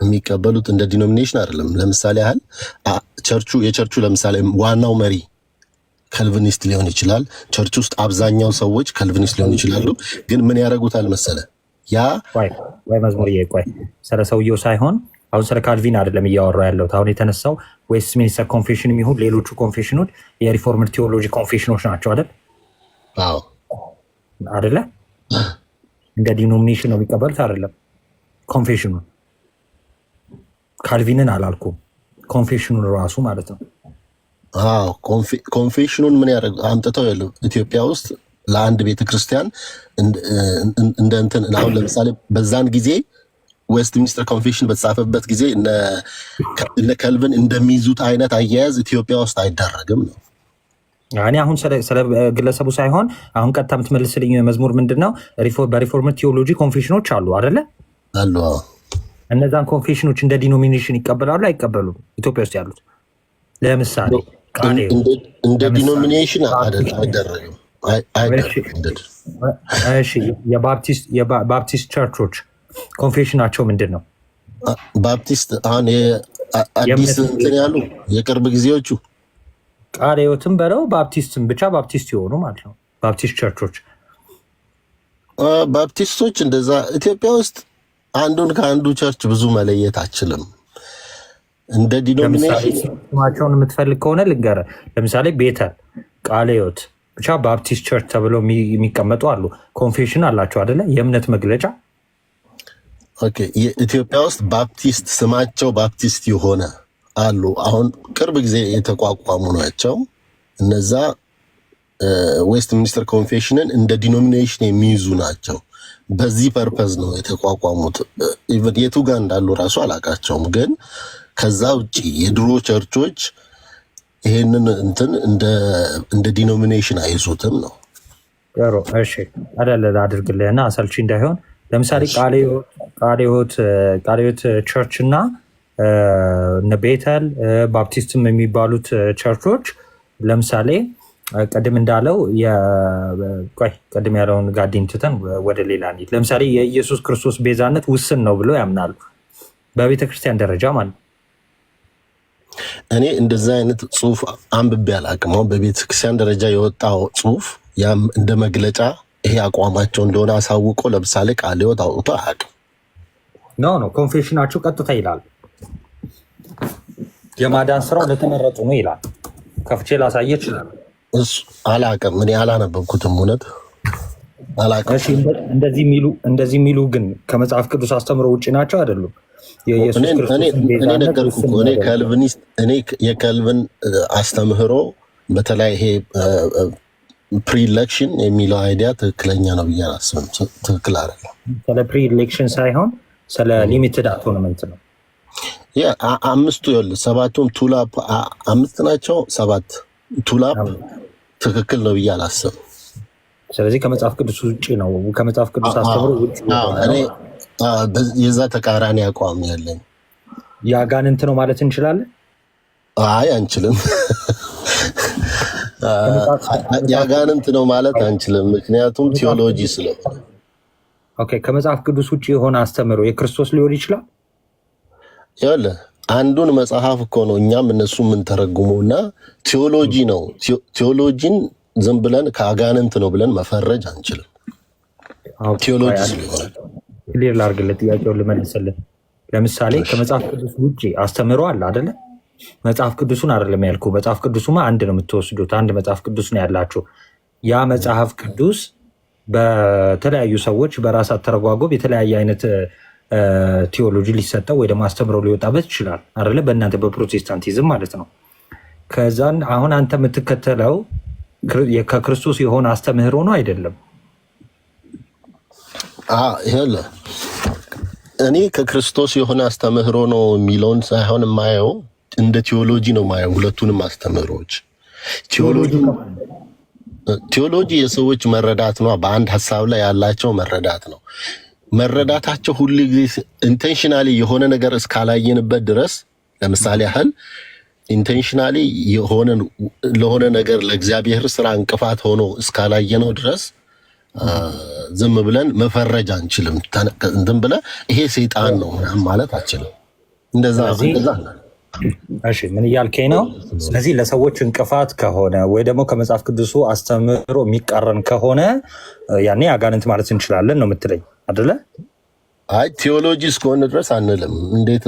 Speaker 6: የሚቀበሉት፣ እንደ ዲኖሚኔሽን አይደለም። ለምሳሌ ያህል የቸርቹ ለምሳሌ ዋናው መሪ ካልቪኒስት ሊሆን ይችላል። ቸርች ውስጥ አብዛኛው ሰዎች ካልቪኒስት ሊሆኑ ይችላሉ። ግን ምን ያደርጉታል መሰለ ያ
Speaker 7: ወይ መዝሙር ቆይ ስለ ሰውየው ሳይሆን አሁን ስለ ካልቪን አይደለም እያወራ ያለሁት። አሁን የተነሳው ዌስትሚኒስተር ኮንፌሽን የሚሆን ሌሎቹ ኮንፌሽኖች የሪፎርምድ ቴዎሎጂ ኮንፌሽኖች ናቸው አይደል?
Speaker 6: አዎ
Speaker 7: አይደለ? እንደ ዲኖሚኔሽን ነው የሚቀበሉት አይደለም? ኮንፌሽኑ ካልቪንን አላልኩም፣ ኮንፌሽኑን ራሱ ማለት ነው።
Speaker 6: አዎ ኮንፌሽኑን ምን ያደርግ አምጥተው ያለው ኢትዮጵያ ውስጥ ለአንድ ቤተክርስቲያን እንደ እንትን አሁን ለምሳሌ በዛን ጊዜ ዌስትሚኒስተር ኮንፌሽን በተጻፈበት ጊዜ እነ ካልቪን እንደሚይዙት አይነት አያያዝ ኢትዮጵያ ውስጥ አይደረግም ነው።
Speaker 7: እኔ አሁን ስለ ግለሰቡ ሳይሆን አሁን ቀጥታ የምትመልስልኝ መዝሙር ምንድን ነው? በሪፎርምድ ቴዎሎጂ ኮንፌሽኖች አሉ አይደለ?
Speaker 6: አሉ።
Speaker 7: እነዛን ኮንፌሽኖች እንደ ዲኖሚኔሽን ይቀበላሉ አይቀበሉም? ኢትዮጵያ ውስጥ ያሉት ለምሳሌ
Speaker 6: እንደ ዲኖሚኔሽን አይደረግም።
Speaker 7: የባፕቲስት ቸርቾች ኮንፌሽናቸው ምንድን ነው?
Speaker 6: ባፕቲስት አሁን አዲስ እንትን ያሉ የቅርብ ጊዜዎቹ
Speaker 7: ቃለ ሕይወትም በለው ባፕቲስትም ብቻ ባፕቲስት የሆኑ ማለት ነው። ባፕቲስት ቸርቾች
Speaker 6: ባፕቲስቶች እንደዛ ኢትዮጵያ ውስጥ አንዱን ከአንዱ ቸርች ብዙ መለየት አችልም። እንደ ዲኖሚኔሽን
Speaker 7: ስማቸውን የምትፈልግ ከሆነ ልንገርህ። ለምሳሌ ቤተል፣ ቃለ ሕይወት ብቻ ባፕቲስት ቸርች ተብለው የሚቀመጡ አሉ። ኮንፌሽን አላቸው አይደለ? የእምነት መግለጫ።
Speaker 6: ኦኬ የኢትዮጵያ ውስጥ ባፕቲስት ስማቸው ባፕቲስት የሆነ አሉ። አሁን ቅርብ ጊዜ የተቋቋሙ ናቸው። እነዛ ዌስትሚኒስተር ኮንፌሽንን እንደ ዲኖሚኔሽን የሚይዙ ናቸው። በዚህ ፐርፐዝ ነው የተቋቋሙት። ኢቨን የቱ ጋር እንዳሉ ራሱ አላውቃቸውም። ግን ከዛ ውጭ የድሮ ቸርቾች ይሄንን እንትን እንደ ዲኖሚኔሽን አይዙትም ነው።
Speaker 7: እሺ አደለ አድርግልህና አሰልቺ እንዳይሆን ለምሳሌ ቃለ ሕይወት ቸርች እና ቤተል ባፕቲስትም የሚባሉት ቸርቾች ለምሳሌ ቅድም እንዳለው ቅድም ያለውን ጋዲን ትተን ወደ ሌላ እንሂድ። ለምሳሌ የኢየሱስ ክርስቶስ ቤዛነት ውስን ነው ብለው ያምናሉ በቤተክርስቲያን ደረጃ ማለት ነው።
Speaker 6: እኔ እንደዛ አይነት ጽሁፍ አንብቤ አላውቅም። በቤተክርስቲያን ደረጃ የወጣው ጽሁፍ ያም እንደ መግለጫ ይሄ አቋማቸው እንደሆነ አሳውቆ ለምሳሌ ቃለ ሕይወት አውጥቶ አያውቅም።
Speaker 7: ኖ ኮንፌሽናቸው ቀጥታ ይላል የማዳን ስራው ለተመረጡ ነው ይላል። ከፍቼ ላሳየ ይችላል።
Speaker 6: እሱ አላውቅም፣ እኔ አላነበብኩትም፣ እውነት አላውቅም።
Speaker 7: እንደዚህ የሚሉ ግን ከመጽሐፍ ቅዱስ አስተምሮ ውጭ ናቸው አይደሉም?
Speaker 6: እኔ ነገርኩህ እኮ እኔ ካልቪኒስት፣ እኔ የካልቪን አስተምህሮ በተለይ ይሄ ፕሪኢሌክሽን የሚለው አይዲያ ትክክለኛ ነው ብዬ አላስብም። ትክክል አይደለም።
Speaker 7: ስለ ፕሪኢሌክሽን ሳይሆን ስለ ሊሚትድ አቶንመንት ነው።
Speaker 6: አምስቱ ይኸውልህ፣ ሰባቱም ቱላፕ አምስት ናቸው። ሰባት ቱላፕ ትክክል ነው ብዬ አላስብም።
Speaker 7: ስለዚህ ከመጽሐፍ ቅዱስ ውጭ ነው። ከመጽሐፍ ቅዱስ አስተምሮ ውጭ
Speaker 6: የዛ ተቃራኒ አቋም ያለኝ
Speaker 7: የአጋንንት ነው ማለት እንችላለን?
Speaker 6: አይ አንችልም። የአጋንንት ነው ማለት አንችልም፣ ምክንያቱም ቴዎሎጂ ስለሆነ።
Speaker 7: ኦኬ ከመጽሐፍ ቅዱስ ውጭ የሆነ አስተምሮ የክርስቶስ ሊሆን ይችላል?
Speaker 6: ይኸውልህ አንዱን መጽሐፍ እኮ ነው እኛም እነሱ የምንተረጉመው እና ቴዎሎጂ ነው። ቴዎሎጂን ዝም ብለን ከአጋንንት ነው ብለን መፈረጅ አንችልም። ቴዎሎጂ ስለሆነ
Speaker 7: ክሊር ላድርግልህ፣ ጥያቄውን ልመልስልህ። ለምሳሌ ከመጽሐፍ ቅዱስ ውጭ አስተምሮ አለ አይደለ? መጽሐፍ ቅዱሱን አይደለም ያልኩህ። መጽሐፍ ቅዱሱማ አንድ ነው የምትወስዱት፣ አንድ መጽሐፍ ቅዱስ ነው ያላችሁ። ያ መጽሐፍ ቅዱስ በተለያዩ ሰዎች በራስ አተረጓጎም የተለያየ አይነት ቴዎሎጂ ሊሰጠው ወይ ደግሞ አስተምሮ ሊወጣበት ይችላል አይደለ? በእናንተ በፕሮቴስታንቲዝም ማለት ነው። ከዛን አሁን አንተ የምትከተለው ከክርስቶስ የሆነ አስተምህሮ ነው አይደለም?
Speaker 6: ይኸውልህ እኔ ከክርስቶስ የሆነ አስተምህሮ ነው የሚለውን ሳይሆን የማየው እንደ ቴዎሎጂ ነው የማየው ሁለቱንም አስተምህሮች። ቴዎሎጂ የሰዎች መረዳት ነው፣ በአንድ ሀሳብ ላይ ያላቸው መረዳት ነው። መረዳታቸው ሁሉ ጊዜ ኢንቴንሽናሊ የሆነ ነገር እስካላየንበት ድረስ ለምሳሌ ያህል ኢንቴንሽናሊ ለሆነ ነገር ለእግዚአብሔር ስራ እንቅፋት ሆኖ እስካላየነው ድረስ ዝም ብለን መፈረጅ አንችልም። እንትን ብለህ ይሄ ሰይጣን ነው ማለት አችልም። እንደዛ
Speaker 7: እሺ ምን እያልከኝ ነው? ስለዚህ ለሰዎች እንቅፋት ከሆነ ወይ ደግሞ ከመጽሐፍ ቅዱሱ አስተምህሮ የሚቃረን ከሆነ ያኔ አጋንንት ማለት እንችላለን ነው የምትለኝ አይደለ?
Speaker 6: አይ ቴዎሎጂ እስከሆነ ድረስ አንልም። እንዴት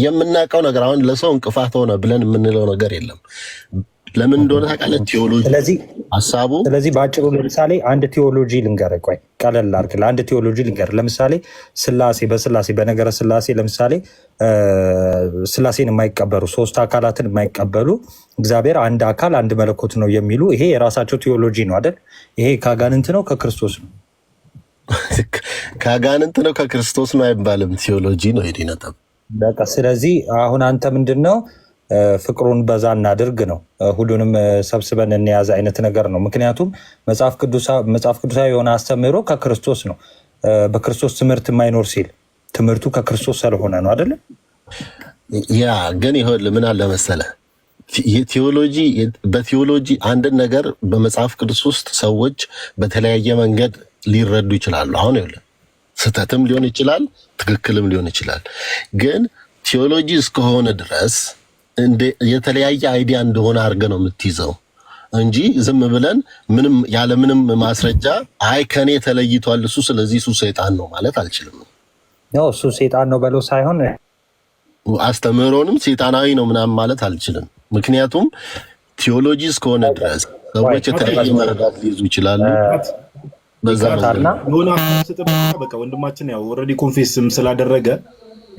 Speaker 6: የምናውቀው ነገር አሁን ለሰው እንቅፋት ሆነ ብለን የምንለው ነገር የለም። ለምን እንደሆነ ታውቃለህ? ቴዎሎጂ ሐሳቡ። ስለዚህ
Speaker 7: በአጭሩ ለምሳሌ አንድ ቴዎሎጂ ልንገርህ፣ ቆይ ቀለል አድርግ። አንድ ቴዎሎጂ ልንገርህ። ለምሳሌ ስላሴ በነገረ ስላሴ ለምሳሌ ስላሴን የማይቀበሉ ሶስት አካላትን የማይቀበሉ እግዚአብሔር አንድ አካል አንድ መለኮት ነው የሚሉ ይሄ የራሳቸው ቴዎሎጂ ነው አይደል? ይሄ ከአጋንንት ነው ከክርስቶስ ነው?
Speaker 6: ከአጋንንት ነው ከክርስቶስ ነው አይባልም። ቴዎሎጂ ነው ሄዲ ነጥብ።
Speaker 7: በቃ ስለዚህ አሁን አንተ ምንድነው ፍቅሩን በዛ እናድርግ ነው፣ ሁሉንም ሰብስበን እንያዝ አይነት ነገር ነው። ምክንያቱም መጽሐፍ ቅዱሳዊ የሆነ አስተምህሮ ከክርስቶስ ነው። በክርስቶስ ትምህርት የማይኖር ሲል ትምህርቱ ከክርስቶስ ስለሆነ ነው አይደለ?
Speaker 6: ያ ግን ይሁን ምን አለ መሰለህ በቴዎሎጂ አንድን ነገር በመጽሐፍ ቅዱስ ውስጥ ሰዎች በተለያየ መንገድ ሊረዱ ይችላሉ። አሁን ይኸውልህ ስህተትም ሊሆን ይችላል፣ ትክክልም ሊሆን ይችላል። ግን ቴዎሎጂ እስከሆነ ድረስ የተለያየ አይዲያ እንደሆነ አድርገህ ነው የምትይዘው እንጂ ዝም ብለን ምንም ያለ ምንም ማስረጃ አይ ከኔ ተለይቷል እሱ ስለዚህ እሱ ሰይጣን ነው ማለት አልችልም።
Speaker 7: ነው እሱ ሰይጣን ነው በለው ሳይሆን
Speaker 6: አስተምህሮንም ሰይጣናዊ ነው ምናምን ማለት አልችልም። ምክንያቱም ቴዎሎጂ እስከሆነ ድረስ ሰዎች የተለያየ መረዳት ሊይዙ ይችላሉ። በዛ
Speaker 1: በቃ ወንድማችን ያው ኦልሬዲ ኮንፌስም ስላደረገ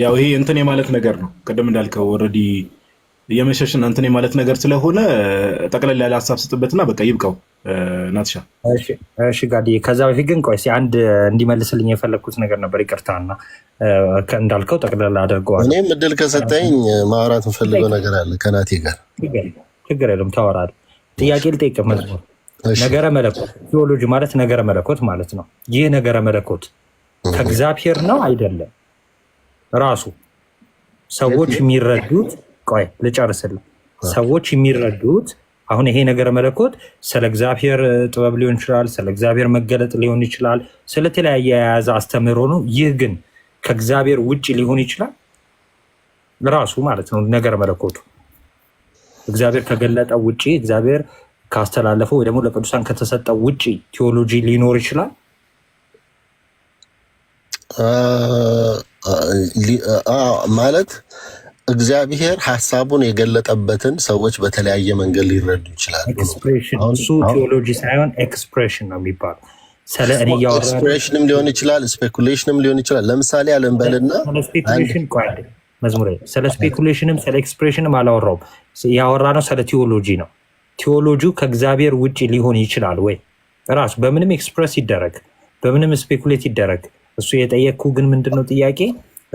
Speaker 1: ያው ይሄ እንትን የማለት ነገር ነው። ቀደም እንዳልከው ኦልሬዲ የመሸሽን እንትን የማለት ነገር ስለሆነ ጠቅለል ያለ ሀሳብ ስጥበትና በቃ ይብቃው። ናትሻ
Speaker 7: እሺ ጋዲ፣ ከዛ በፊት ግን ቆይ አንድ እንዲመልስልኝ የፈለግኩት ነገር ነበር። ይቅርታና እንዳልከው ጠቅለል አድርገዋል።
Speaker 6: እኔም እድል ከሰጠኝ ማውራት የምፈልገው ነገር አለ ከናቴ ጋር።
Speaker 7: ችግር የለም ታወራለህ። ጥያቄ ልጠይቅ። መዝሙር ነገረ መለኮት ቴዎሎጂ ማለት ነገረ መለኮት ማለት ነው። ይህ ነገረ መለኮት ከእግዚአብሔር ነው አይደለም? ራሱ ሰዎች የሚረዱት ቆይ ልጨርስልህ። ሰዎች የሚረዱት አሁን ይሄ ነገረ መለኮት ስለ እግዚአብሔር ጥበብ ሊሆን ይችላል፣ ስለ እግዚአብሔር መገለጥ ሊሆን ይችላል፣ ስለተለያየ የያዘ አስተምህሮ ነው። ይህ ግን ከእግዚአብሔር ውጭ ሊሆን ይችላል ራሱ ማለት ነው። ነገረ መለኮቱ እግዚአብሔር ከገለጠው ውጭ እግዚአብሔር ካስተላለፈው ወይ ደግሞ ለቅዱሳን ከተሰጠው ውጭ ቴዎሎጂ ሊኖር ይችላል
Speaker 6: ማለት እግዚአብሔር ሀሳቡን የገለጠበትን ሰዎች በተለያየ መንገድ ሊረዱ ይችላሉ።
Speaker 7: እሱ ቴዎሎጂ ሳይሆን ኤክስፕሬሽን ነው የሚባለው።
Speaker 6: ኤክስፕሬሽንም ሊሆን ይችላል፣ ስፔኩሌሽንም ሊሆን ይችላል። ለምሳሌ አለንበልና
Speaker 7: መዝሙር ስለ ስፔኩሌሽንም ስለ ኤክስፕሬሽንም አላወራውም። ያወራ ነው ስለ ቴዎሎጂ ነው። ቴዎሎጂው ከእግዚአብሔር ውጭ ሊሆን ይችላል ወይ? ራሱ በምንም ኤክስፕሬስ ይደረግ በምንም ስፔኩሌት ይደረግ። እሱ የጠየቅኩ ግን ምንድነው ጥያቄ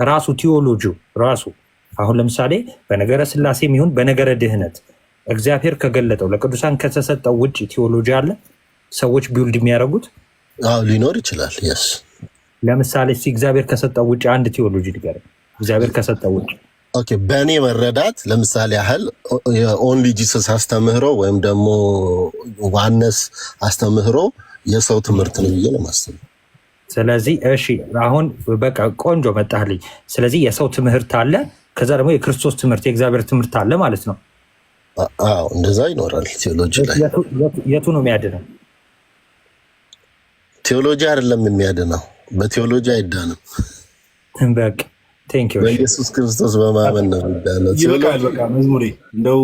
Speaker 7: ራሱ ቴዎሎጂው ራሱ አሁን ለምሳሌ በነገረ ስላሴ የሚሆን በነገረ ድህነት እግዚአብሔር ከገለጠው ለቅዱሳን ከተሰጠው ውጭ ቴዎሎጂ አለ ሰዎች ቢውልድ የሚያደርጉት?
Speaker 6: አዎ ሊኖር ይችላል። የስ
Speaker 7: ለምሳሌ እግዚአብሔር ከሰጠው ውጭ አንድ ቴዎሎጂ ንገረኝ። እግዚአብሔር ከሰጠው ውጭ
Speaker 6: ኦኬ። በእኔ መረዳት ለምሳሌ ያህል ኦንሊ ጂሰስ አስተምህሮ ወይም ደግሞ ዋነስ አስተምህሮ የሰው ትምህርት ነው ብዬ ነው የማስበው።
Speaker 7: ስለዚህ እሺ አሁን በቃ ቆንጆ መጣህልኝ። ስለዚህ የሰው ትምህርት አለ፣ ከዛ ደግሞ የክርስቶስ ትምህርት የእግዚአብሔር ትምህርት አለ ማለት ነው።
Speaker 6: አዎ እንደዛ ይኖራል። ቴዎሎጂ ላይ
Speaker 7: የቱ ነው የሚያድነው?
Speaker 6: ቴዎሎጂ አይደለም የሚያድነው፣ በቴዎሎጂ አይዳንም።
Speaker 7: በቃ
Speaker 6: በኢየሱስ ክርስቶስ በማመን ነው የሚዳነው።
Speaker 1: ይበቃል። በቃ መዝሙሬ እንደው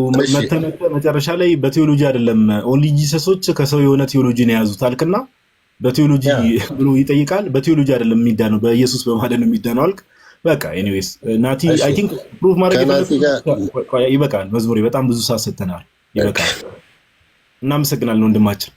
Speaker 1: መጨረሻ ላይ በቴዎሎጂ አይደለም ኦንሊ ጂሰሶች ከሰው የሆነ ቴዎሎጂ ነው የያዙት አልክና በቴዎሎጂ ብሎ ይጠይቃል። በቴዎሎጂ አይደለም የሚዳነው በኢየሱስ በማመን ነው የሚዳነው አልክ። በቃ ኤኒዌይስ ናቲ አይ ቲንክ ፕሩፍ ማድረግ ይበቃል። መዝሙሬ በጣም ብዙ ሰዓት ሰጥተናል። ይበቃል። እናመሰግናለን ወንድማችን።